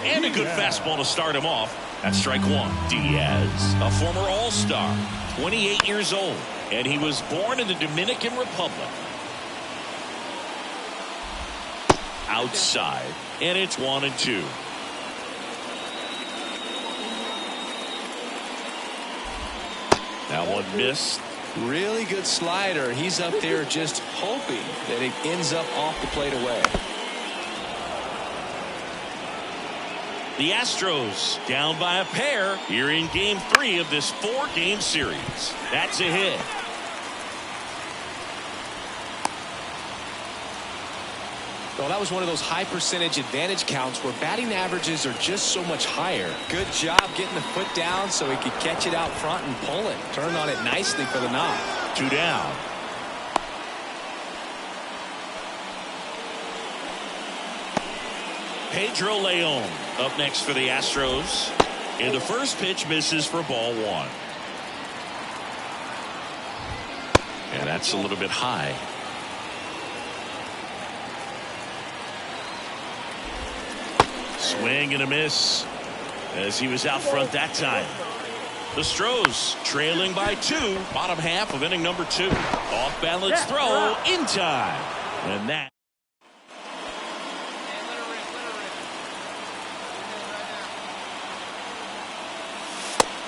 And a good fastball to start him off. That's strike 1. Diaz, a former All-Star, 28 years old, and he was born in the Dominican Republic. Outside, and it's 1-2. That one missed. Really good slider. He's up there just hoping that it ends up off the plate away. The Astros down by a pair here in game 3 of this 4-game series. That's a hit. Well, that was one of those high percentage advantage counts where batting averages are just so much higher. Good job getting the foot down so he could catch it out front and pull it. Turned on it nicely for the knock. 2 down. Pedro Leon up next for the Astros. And the first pitch misses for ball 1. And that's a little bit high. Swing and a miss as he was out front that time. The Stros trailing by 2, bottom half of inning number 2. Off balance throw in time. And that.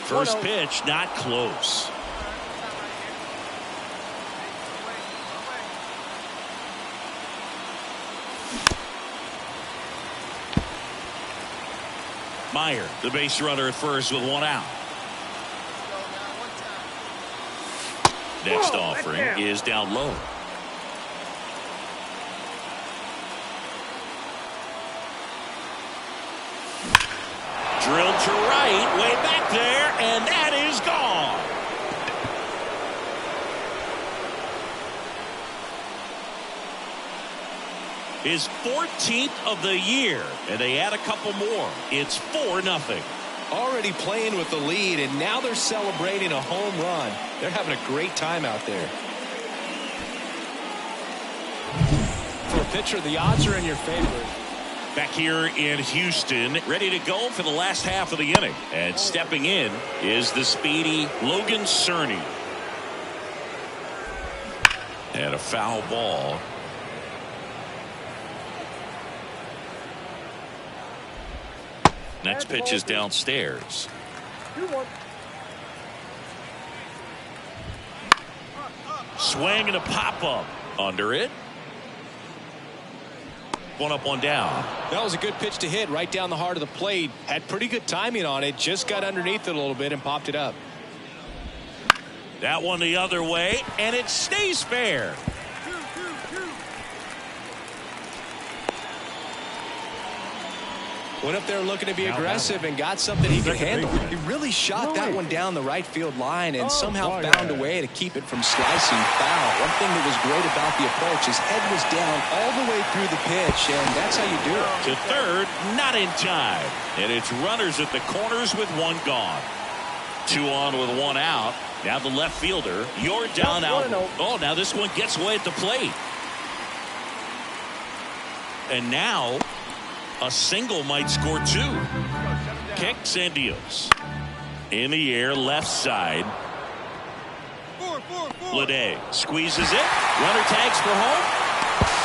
First pitch not close. Meyer, the base runner at first with 1 out. Next offering is down low. Drilled to right, way back there, and that is gone. His 14th of the year, and they add a couple more. It's 4-0. Already playing with the lead, and now they're celebrating a home run. They're having a great time out there. For a pitcher, the odds are in your favor. Back here in Houston, ready to go for the last half of the inning. And stepping in is the speedy Logan Cerny. And a foul ball. Next pitch is downstairs. 2-1. Swing and a pop-up. Under it. 1 up, 1 down. That was a good pitch to hit right down the heart of the plate. Had pretty good timing on it. Just got underneath it a little bit and popped it up. That one the other way, and it stays fair. Went up there looking to be aggressive and got something he could handle. He really shot that one down the right field line and somehow found a way to keep it from slicing foul. One thing that was great about the approach, his head was down all the way through the pitch, and that's how you do it. To third, not in time. And it's runners at the corners with 1 gone. 2 on with 1 out. Now the left fielder, you're down out. Oh, now this one gets away at the plate. And now a single might score 2. Kicks and deals. In the air, left side. Lede squeezes it. Runner tags for home.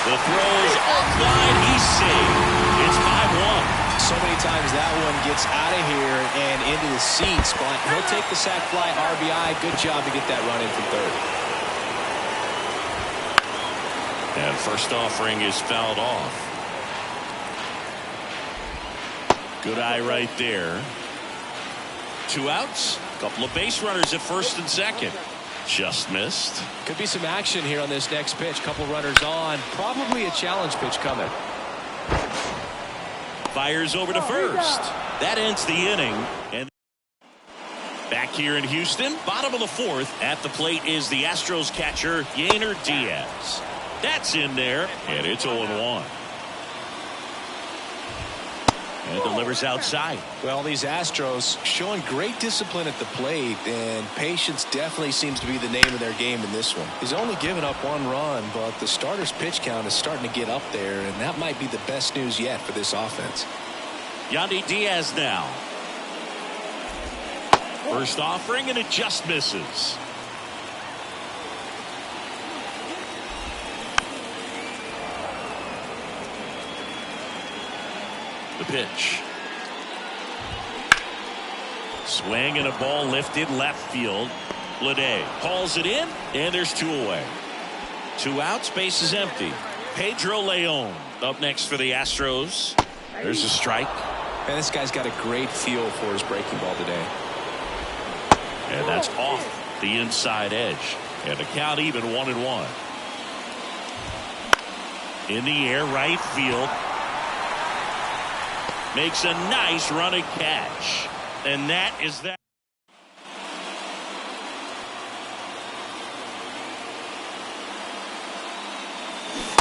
The throw is offline. He's saved. It's 5-1. So many times that one gets out of here and into the seats, but he'll take the sac fly RBI. Good job to get that run in from third. And first offering is fouled off. Good eye right there. 2 outs. Couple of base runners at first and second. Just missed. Could be some action here on this next pitch. Couple runners on. Probably a challenge pitch coming. Fires over to first. That ends the inning. And back here in Houston, bottom of the 4th. At the plate is the Astros catcher, Yainer Diaz. That's in there, and it's 0-1. And delivers outside. Well, these Astros showing great discipline at the plate, and patience definitely seems to be the name of their game in this one. He's only given up 1 run, but the starter's pitch count is starting to get up there, and that might be the best news yet for this offense. Yandy Diaz now. First offering, and it just misses. The pitch. Swing and a ball lifted left field. Lede hauls it in, and there's 2 away. 2 outs, base is empty. Pedro Leon up next for the Astros. There's a strike. And this guy's got a great feel for his breaking ball today. And that's off the inside edge. And the count even 1-1. In the air, right field. Makes a nice running catch. And that is that.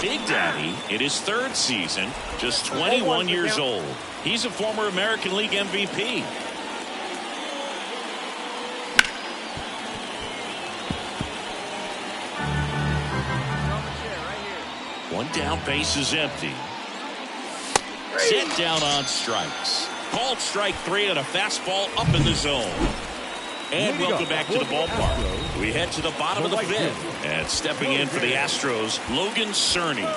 Big Daddy, in his third season, just 21 years old. He's a former American League MVP. One down, base is empty. Set down on strikes. Called strike 3 and a fastball up in the zone. And welcome back to the ballpark. We head to the bottom of the fifth. And stepping in for the Astros, Logan Cerny.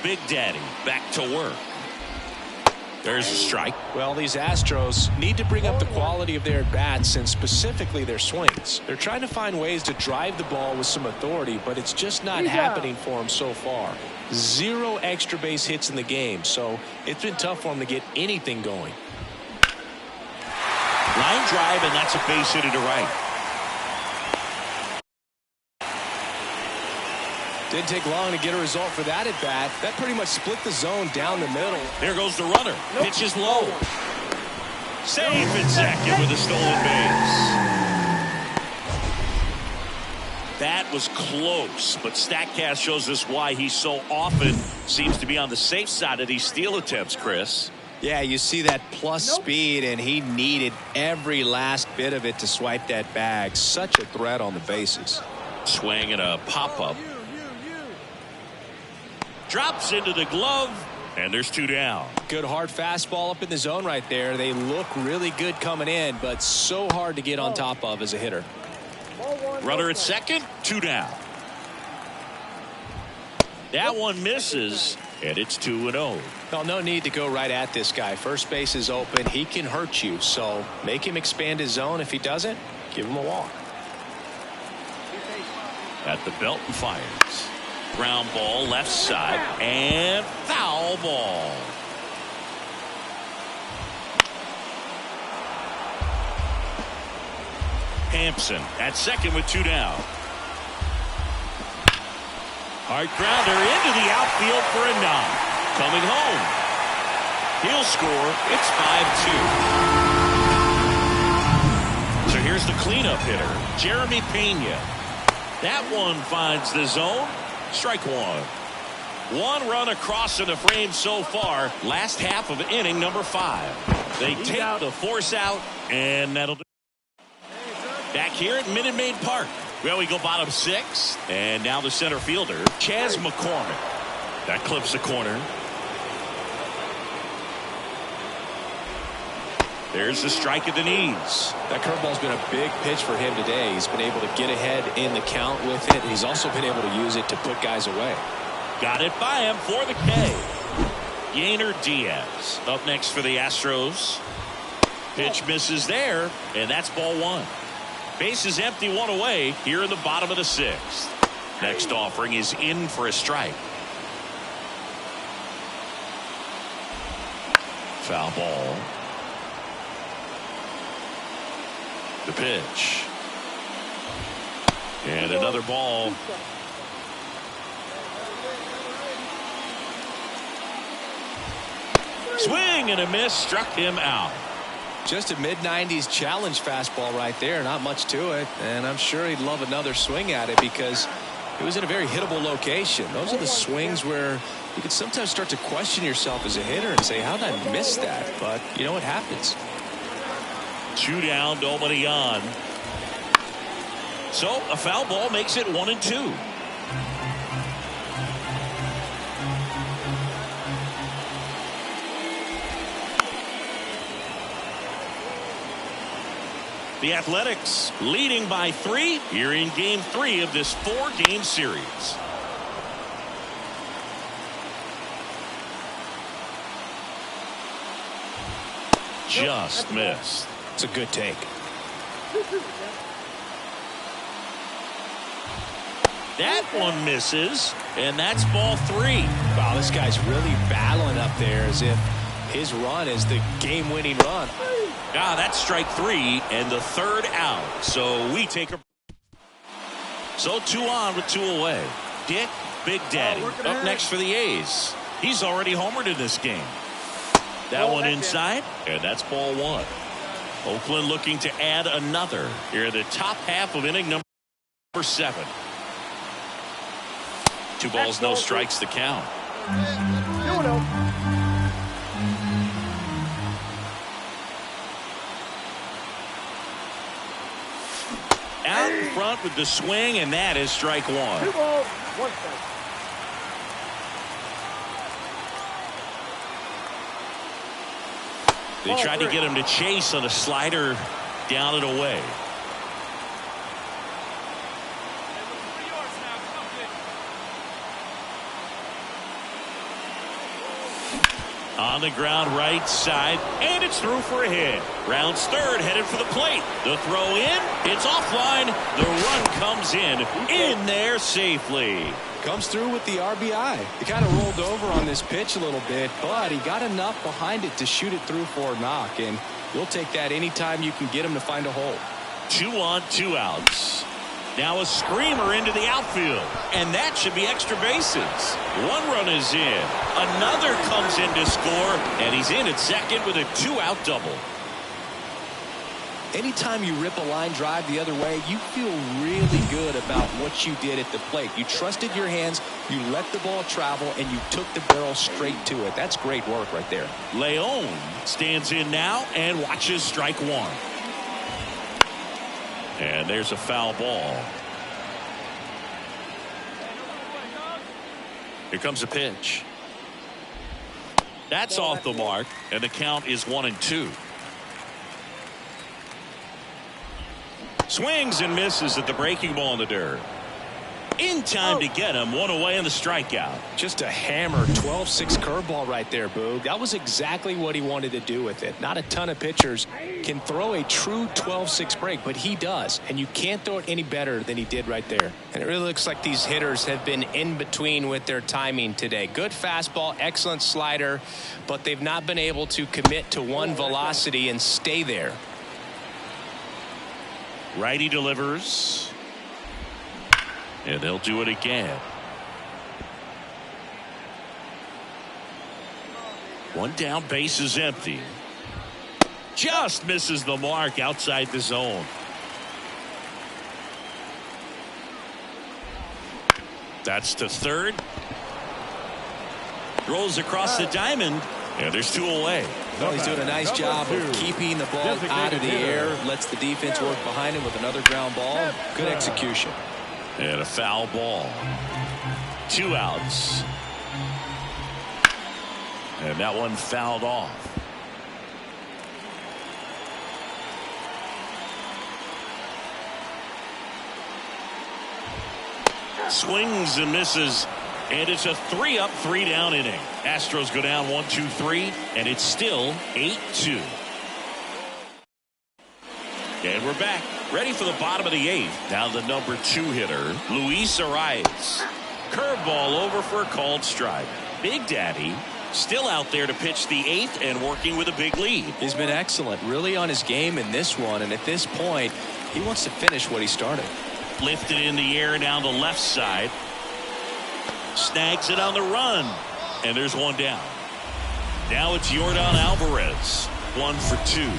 Big Daddy back to work. There's a strike. Well, these Astros need to bring up the quality of their bats and specifically their swings. They're trying to find ways to drive the ball with some authority, but it's just not happening for them so far. 0 extra base hits in the game, so it's been tough for them to get anything going. Line drive, and that's a base hit to right. Didn't take long to get a result for that at bat. That pretty much split the zone down the middle. There goes the runner. Pitch is low. Safe at second with a stolen base. That was close, but StatCast shows us why he so often seems to be on the safe side of these steal attempts, Chris. Yeah, you see that plus speed, and he needed every last bit of it to swipe that bag. Such a threat on the bases. Swing and a pop-up. Drops into the glove, and there's 2 down. Good hard fastball up in the zone right there. They look really good coming in, but so hard to get on top of as a hitter. Runner at second, 2 down. That one misses, and it's 2-0. Well, no need to go right at this guy. First base is open. He can hurt you, so make him expand his zone. If he doesn't, give him a walk. At the belt and fires. Ground ball left side and foul ball. Hampson at second with 2 down. Hard grounder into the outfield for a knock. Coming home. He'll score. It's 5-2. So here's the cleanup hitter, Jeremy Pena. That one finds the zone. Strike 1. 1 run across in the frame so far. Last half of inning number 5. They take the force out, and that'll do. Back here at Minute Maid Park. Well, we go bottom 6, and now the center fielder, Chas McCormick. That clips the corner. There's the strike at the knees. That curveball's been a big pitch for him today. He's been able to get ahead in the count with it. He's also been able to use it to put guys away. Got it by him for the K. Yainer Diaz up next for the Astros. Pitch misses there, and that's ball 1. Base is empty, 1 away here in the bottom of the 6th. Next offering is in for a strike. Foul ball. The pitch. And another ball. Swing and a miss, struck him out. Just a mid-90s challenge fastball right there. Not much to it. And I'm sure he'd love another swing at it because it was in a very hittable location. Those are the swings where you can sometimes start to question yourself as a hitter and say, how did I miss that? But, you know, it happens. 2 down, nobody on. So a foul ball makes it 1-2. The Athletics leading by 3 here in game 3 of this 4-game series. Just missed. It's a good take. That one misses, and that's ball 3. Wow, this guy's really battling up there as if his run is the game-winning run. Ah, that's strike 3 and the 3rd out. So we take a. So 2 on with 2 away. Dick Big Daddy up next for the A's. He's already homered in this game. That one inside, and that's ball one. Oakland looking to add another here in the top half of inning number 7. 2 balls, no strikes, the count. 2-0. Out in front with the swing, and that is strike 1. 2 balls, 1 strike. They tried to get him to chase on a slider down and away. On the ground right side, and it's through for a hit. Rounds third, headed for the plate. The throw in, it's offline. The run comes in there safely. Comes through with the RBI. He kind of rolled over on this pitch a little bit, but he got enough behind it to shoot it through for a knock, and you'll take that anytime you can get him to find a hole. 2 on, 2 outs. Now a screamer into the outfield, and that should be extra bases. 1 run is in. Another comes in to score, and he's in at second with a 2-out double. Anytime you rip a line drive the other way, you feel really good about what you did at the plate. You trusted your hands, you let the ball travel, and you took the barrel straight to it. That's great work right there. Leon stands in now and watches strike 1. And there's a foul ball. Here comes a pitch. That's off the mark, and the count is 1-2. Swings and misses at the breaking ball in the dirt. In time to get him. 1 away on the strikeout. Just a hammer 12-6 curveball right there, Boog. That was exactly what he wanted to do with it. Not a ton of pitchers can throw a true 12-6 break, but he does, and you can't throw it any better than he did right there. And it really looks like these hitters have been in between with their timing today. Good fastball, excellent slider, but they've not been able to commit to one velocity and stay there. Righty delivers. And they'll do it again. 1 down, base is empty. Just misses the mark outside the zone. That's to third. Rolls across the diamond, and there's 2 away. Well, he's doing a nice job of keeping the ball out of the air. Lets the defense work behind him with another ground ball. Good execution. And a foul ball. 2 outs. And that one fouled off. Swings and misses. And it's a 3-up, 3-down inning. Astros go down 1-2-3, and it's still 8-2. And we're back, ready for the bottom of the 8th. Now the number 2 hitter, Luis Arias. Curveball over for a called strike. Big Daddy still out there to pitch the 8th and working with a big lead. He's been excellent, really on his game in this one, and at this point, he wants to finish what he started. Lifted in the air down the left side. Snags it on the run, and there's 1 down. Now it's Yordan Alvarez, 1 for 2.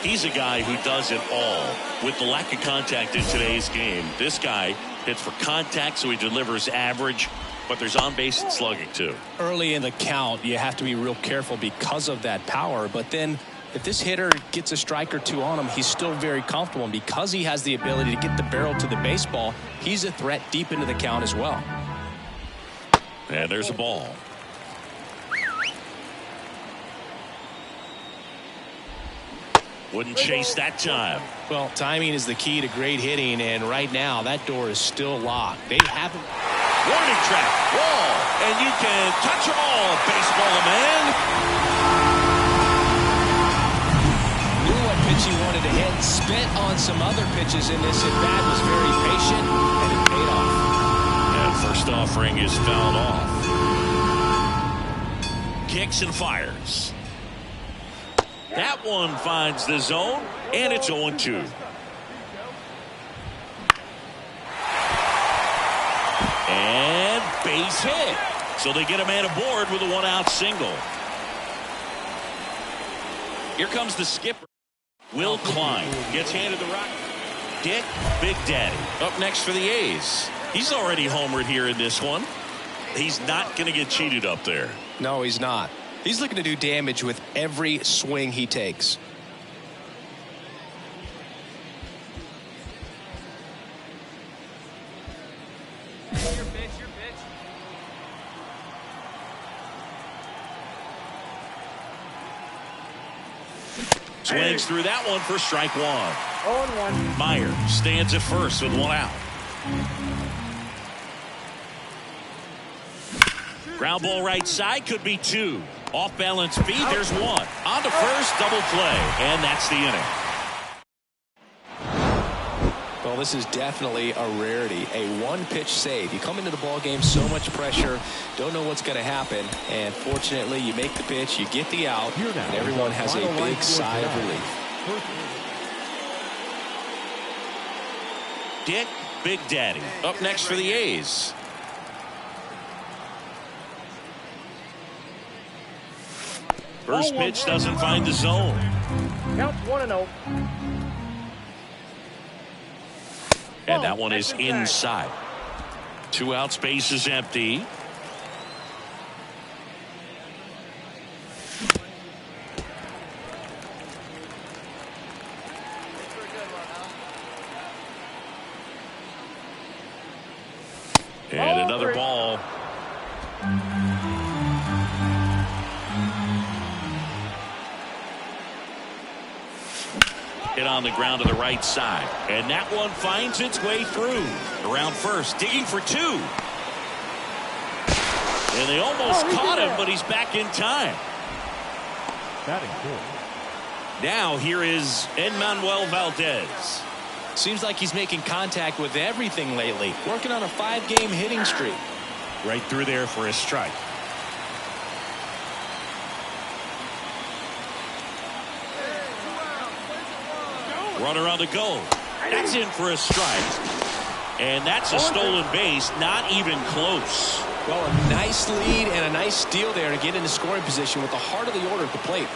He's a guy who does it all. With the lack of contact in today's game, this guy hits for contact, so he delivers average, but there's on base and slugging too. Early in the count, you have to be real careful because of that power, but then if this hitter gets a strike or 2 on him, he's still very comfortable, and because he has the ability to get the barrel to the baseball, he's a threat deep into the count as well. And there's a ball. Wouldn't chase that time. Well, timing is the key to great hitting, and right now that door is still locked. They haven't. Warning track, wall, and you can touch them all, baseball man. Knew what pitch he wanted to hit, spent on some other pitches in this at bat, was very patient, and it paid off. And first offering is fouled off. Kicks and fires. That one finds the zone, and it's 0-2. And Base hit. So they get a man aboard with a one-out single. Here comes the skipper. Will Klein gets handed the rock. Dick Big Daddy up next for the A's. He's already homered here in this one. He's not going to get cheated up there. No, he's not. He's looking to do damage with every swing he takes. Your pitch, your pitch. Swings through that one for strike one. 0-1. Meyer stands at first with one out. Ground ball right side, could be two. Off balance beat, there's one. On to first, double play, and that's the inning. Well, this is definitely a rarity. A one-pitch save. You come into the ball game, so much pressure, don't know what's going to happen, and fortunately, you make the pitch, you get the out, and everyone has a big sigh of relief. Dick Big Daddy up next for the A's. First pitch doesn't find the zone. Count 1-0. And that one is inside. 2 outs, base is empty. And another ball. Hit on the ground to the right side. And that one finds its way through. Around first, digging for two. And they almost caught him, but he's back in time. Batting fourth. Now here is Enmanuel Valdez. Seems like he's making contact with everything lately. Working on a 5-game hitting streak. Right through there for a strike. Runner on the go. That's in for a strike. And that's a stolen base. Not even close. Well, a nice lead and a nice steal there to get into scoring position with the heart of the order at the plate.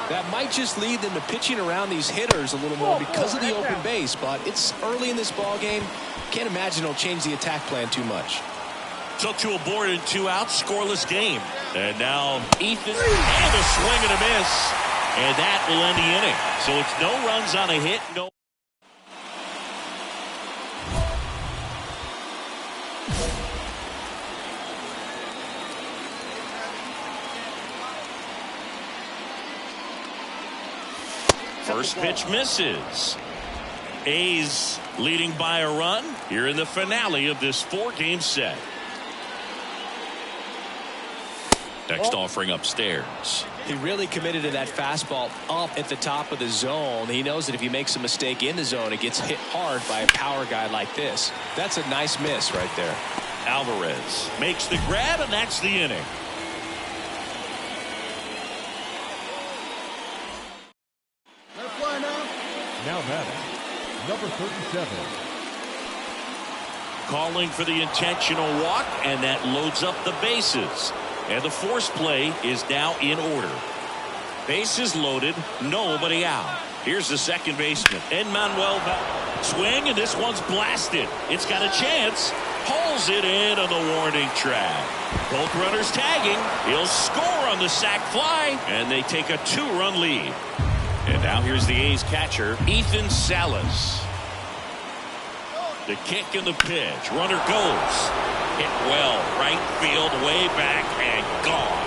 That might just lead them to pitching around these hitters a little more because of the open base, but it's early in this ball game. Can't imagine it'll change the attack plan too much. Took to a board and 2 outs, scoreless game. And now Ethan, and a swing and a miss. And that will end the inning. So it's no runs on a hit, no. First pitch misses. A's leading by a run here in the finale of this 4-game set. Next offering upstairs. He really committed to that fastball up at the top of the zone. He knows that if he makes a mistake in the zone, it gets hit hard by a power guy like this. That's a nice miss right there. Alvarez makes the grab, and that's the inning. Let it fly now. Now batting, number 37. Calling for the intentional walk, and that loads up the bases. And the force play is now in order. Bases loaded, nobody out. Here's the second baseman, Enmanuel Valdez. Swing, and this one's blasted. It's got a chance. Hauls it in on the warning track. Both runners tagging. He'll score on the sac fly, and they take a 2-run lead. And now here's the A's catcher, Ethan Salas. The kick and the pitch. Runner goes. Hit well. Right field, way back, and gone.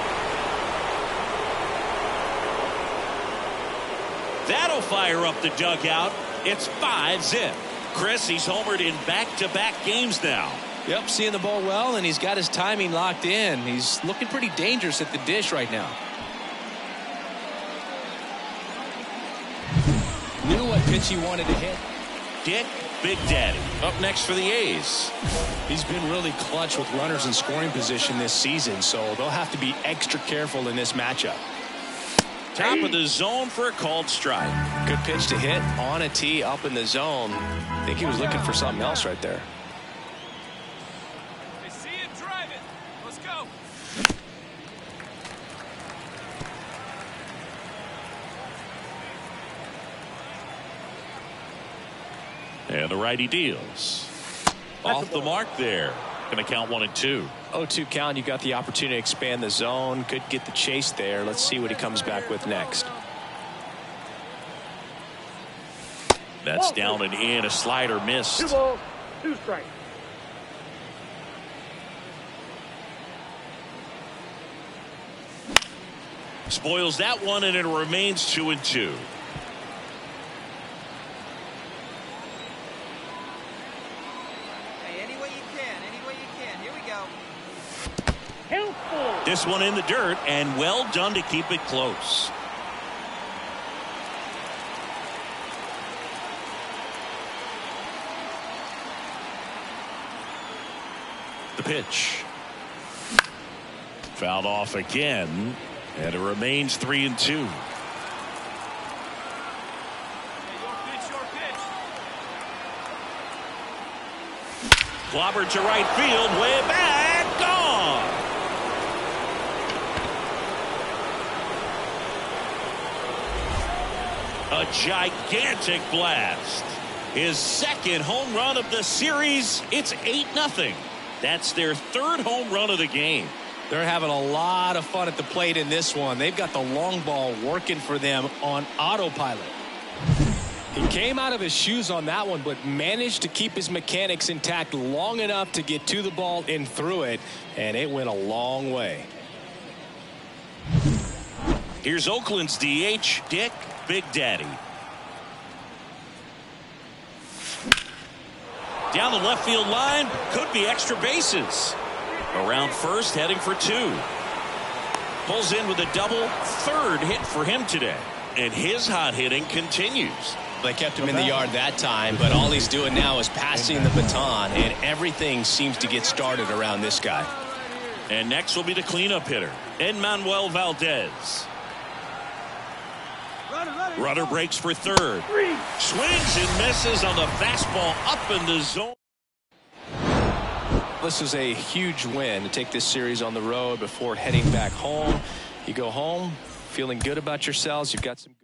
That'll fire up the dugout. It's 5-zip. Chris, he's homered in back-to-back games now. Yep, seeing the ball well, and he's got his timing locked in. He's looking pretty dangerous at the dish right now. Knew what pitch he wanted to hit. Dick Big Daddy up next for the A's. He's been really clutch with runners in scoring position this season, so they'll have to be extra careful in this matchup. Top of the zone for a called strike. Good pitch to hit on a tee up in the zone. I think he was looking for something else right there. They see it, drive it. And the righty deals. Off the mark there. Going to count 1-2. 0-2 count. You got the opportunity to expand the zone. Could get the chase there. Let's see what he comes back with next. That's down and in. A slider missed. 2 balls, 2 strikes. Spoils that one, and it remains 2-2. Hey, any way you can. Any way you can. Here we go. Count 4. This one in the dirt, and well done to keep it close. The pitch. Fouled off again, and it remains 3-2. Hey, your pitch, your pitch. Clobbered to right field, way back, gone. A gigantic blast. His second home run of the series. It's 8-0. That's their third home run of the game. They're having a lot of fun at the plate in this one. They've got the long ball working for them on autopilot. He came out of his shoes on that one, but managed to keep his mechanics intact long enough to get to the ball and through it, and it went a long way. Here's Oakland's DH, Dick Big Daddy. Down the left field line, could be extra bases. Around first, heading for 2. Pulls in with a double, third hit for him today. And his hot hitting continues. They kept him in the yard that time, but all he's doing now is passing the baton, and everything seems to get started around this guy. And next will be the cleanup hitter, Enmanuel Valdez. Runner breaks for third. Swings and misses on the fastball up in the zone. This is a huge win to take this series on the road before heading back home. You go home feeling good about yourselves. You've got some good.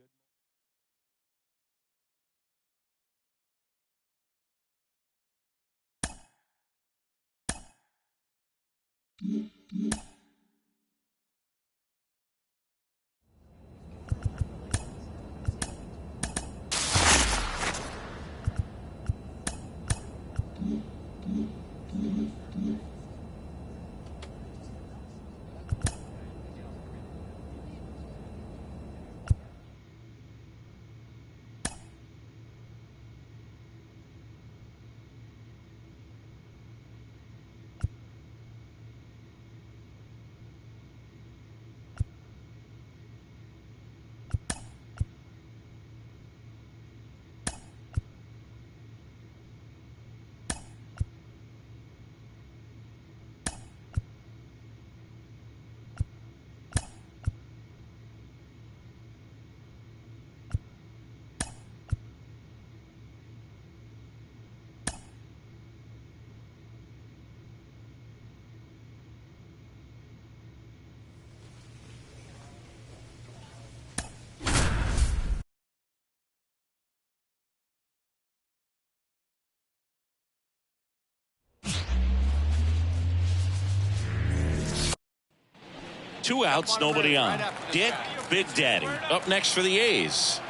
Two outs, nobody on. Dick Big Daddy up next for the A's.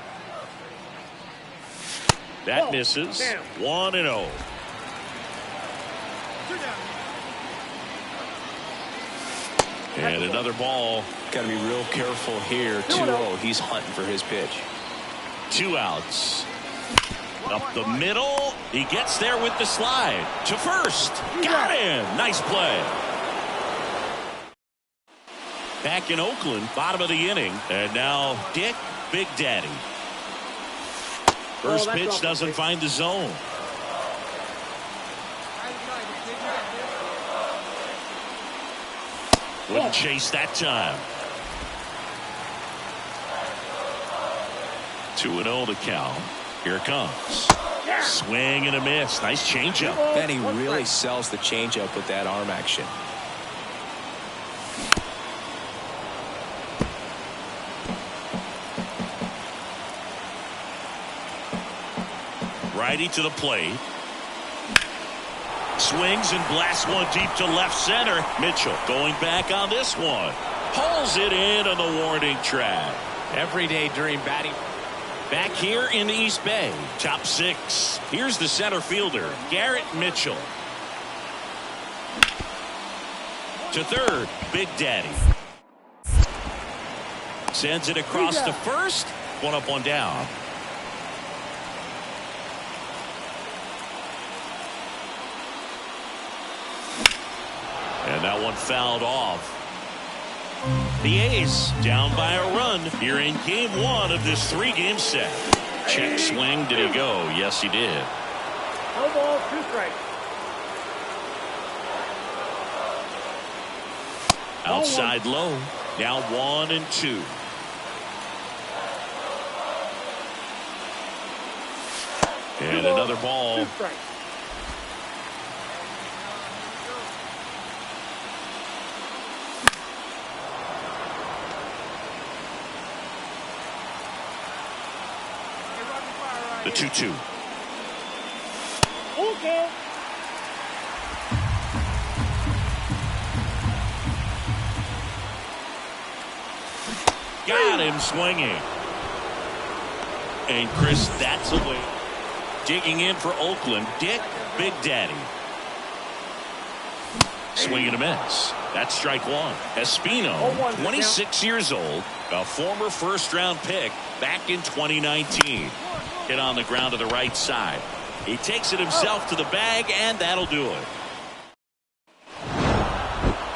That misses. 1-0. And another ball. Got to be real careful here. 2-0. He's hunting for his pitch. 2 outs. Up the middle. He gets there with the slide. To first. Got him. Nice play. Back in Oakland, bottom of the inning. And now Dick Big Daddy. First pitch doesn't find the zone. Wouldn't chase that time. 2-0 to count. Here it comes. Swing and a miss. Nice changeup. And he really sells the changeup with that arm action. Righty to the plate. Swings and blasts one deep to left center. Mitchell going back on this one. Pulls it in on the warning track. Every day during batting. Back here in the East Bay, top 6. Here's the center fielder, Garrett Mitchell. To third, Big Daddy. Sends it across to first. One up, one down. And that one fouled off. The A's down by a run here in game 1 of this 3-game set. Check swing. Did he go? Yes, he did. No ball, 2 strikes. Outside low. Now 1-2. And another ball. 2 strikes. The 2-2. Okay. Got him swinging. And Chris, that's away. Digging in for Oakland, Dick Big Daddy. Swing and a miss. That's strike 1. Espino, 26 years old, a former first-round pick back in 2019. Hit on the ground to the right side. He takes it himself to the bag, and that'll do it.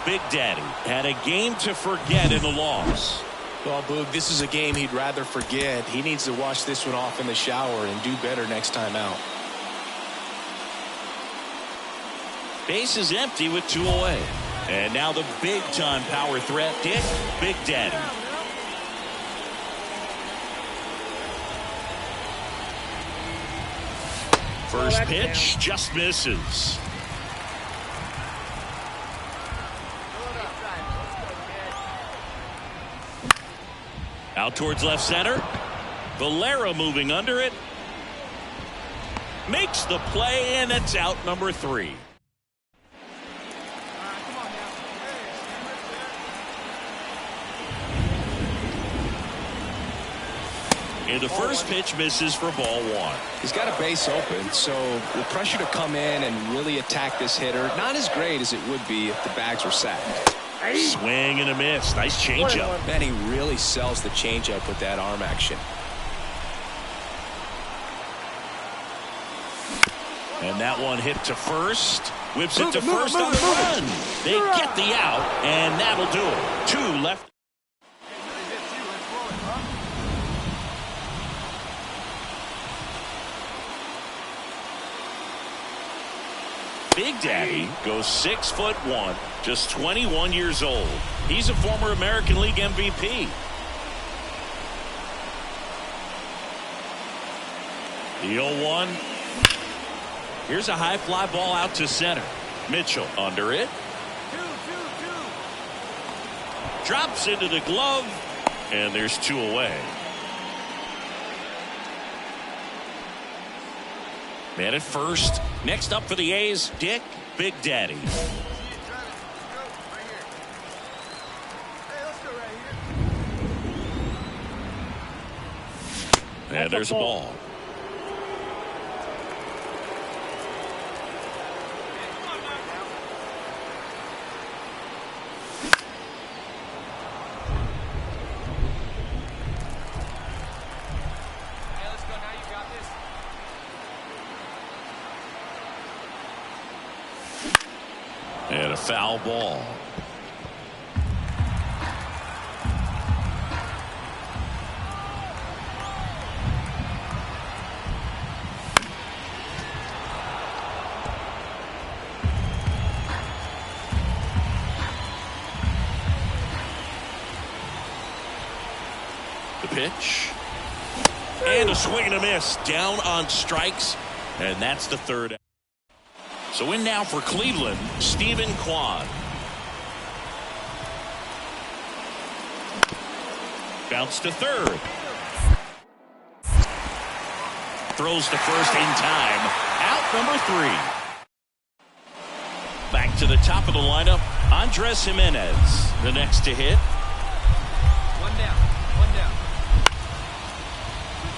Big Daddy had a game to forget in the loss. Well, Boog, this is a game he'd rather forget. He needs to wash this one off in the shower and do better next time out. Base is empty with 2 away. And now the big-time power threat, Dick Big Daddy. First pitch just misses. Out towards left center. Valera moving under it. Makes the play, and it's out number 3. And the first pitch misses for ball 1. He's got a base open, so the pressure to come in and really attack this hitter, not as great as it would be if the bags were sacked. Swing and a miss. Nice changeup. Man, he really sells the changeup with that arm action. And that one hit to first. Whips it to first on the run. They get the out, and that'll do it. 2 left. Big Daddy goes 6'1", just 21 years old. He's a former American League MVP. The 0-1. Here's a high fly ball out to center. Mitchell under it. Drops into the glove, and there's 2 away. Man at first. Next up for the A's, Dick Big Daddy. And there's a ball. And a foul ball. The pitch. And a swing and a miss. Down on strikes. And that's the 3rd. So in now for Cleveland, Stephen Kwan. Bounce to 3rd. throws to first in time. Out number 3. Back to the top of the lineup, Andres Gimenez, the next to hit. One down. One down.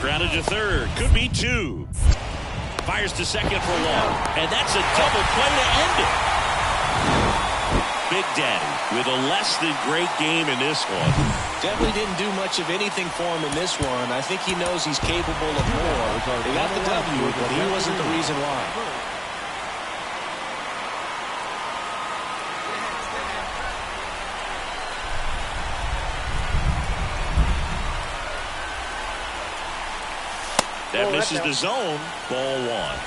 Grounded to third. Could be 2. Fires to second for 1. And that's a double play to end it. Big Daddy with a less than great game in this one. Definitely didn't do much of anything for him in this one. I think he knows he's capable of more. They got the W, but he wasn't the reason why. That misses the zone. Ball 1.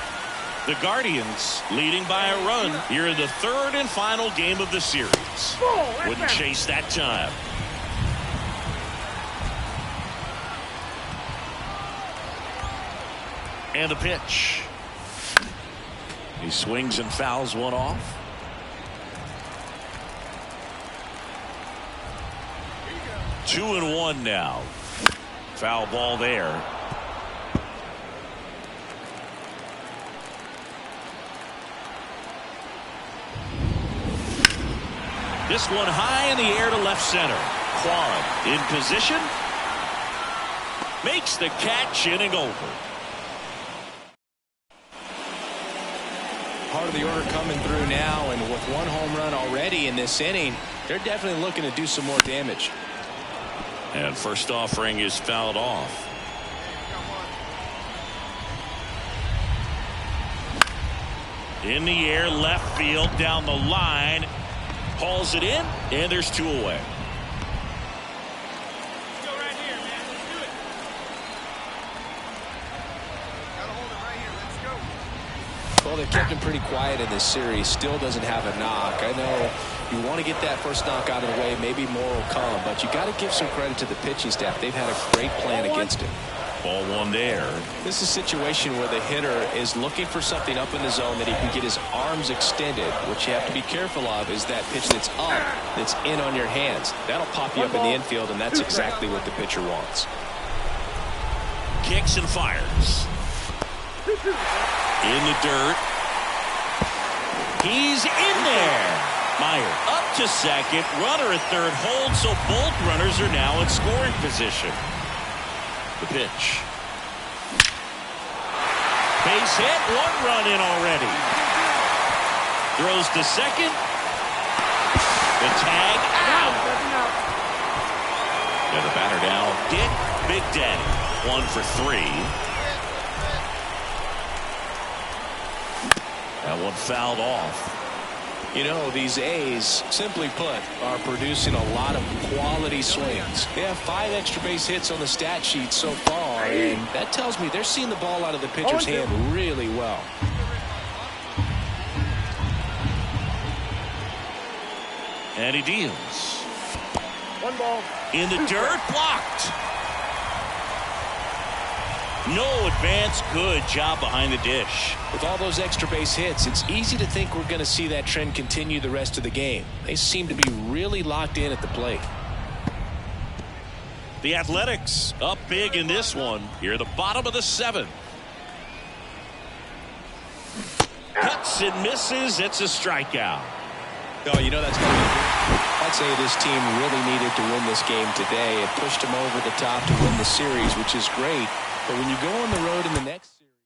The Guardians leading by a run here in the third and final game of the series. Wouldn't chase that time. And the pitch. He swings and fouls one off. Two and one now. Foul ball there. This one high in the air to left center. Kwan in position. Makes the catch, inning over. Part of the order coming through now, and with one home run already in this inning, they're definitely looking to do some more damage. And first offering is fouled off. In the air, left field, down the line. Hauls it in, and there's 2 away. Let's go right here, man. Let's do it. Gotta hold it right here. Let's go. Well, they've kept him pretty quiet in this series. Still doesn't have a knock. I know you want to get that first knock out of the way. Maybe more will come, but you got to give some credit to the pitching staff. They've had a great plan against him. Ball 1 there. This is a situation where the hitter is looking for something up in the zone that he can get his arms extended. What you have to be careful of is that pitch that's up, that's in on your hands. That'll pop you up in the infield, and that's exactly what the pitcher wants. Kicks and fires. In the dirt. He's in there. Meyer up to second. Runner at third holds, so both runners are now in scoring position. The pitch. Base hit. 1 run in already. Throws to second. The tag out. And the batter now, Dick Big Daddy. 1 for 3. That one fouled off. You know, these A's, simply put, are producing a lot of quality swings. They have 5 extra base hits on the stat sheet so far, and that tells me they're seeing the ball out of the pitcher's hand really well. And he deals. 1 ball. In the dirt, blocked. No advance. Good job behind the dish. With all those extra base hits, it's easy to think we're going to see that trend continue the rest of the game. They seem to be really locked in at the plate. The Athletics up big in this one. Here at the bottom of the 7th. Cuts and misses. It's a strikeout. Oh, you know that's going to be good. I'd say this team really needed to win this game today. It pushed them over the top to win the series, which is great. But when you go on the road in the next series.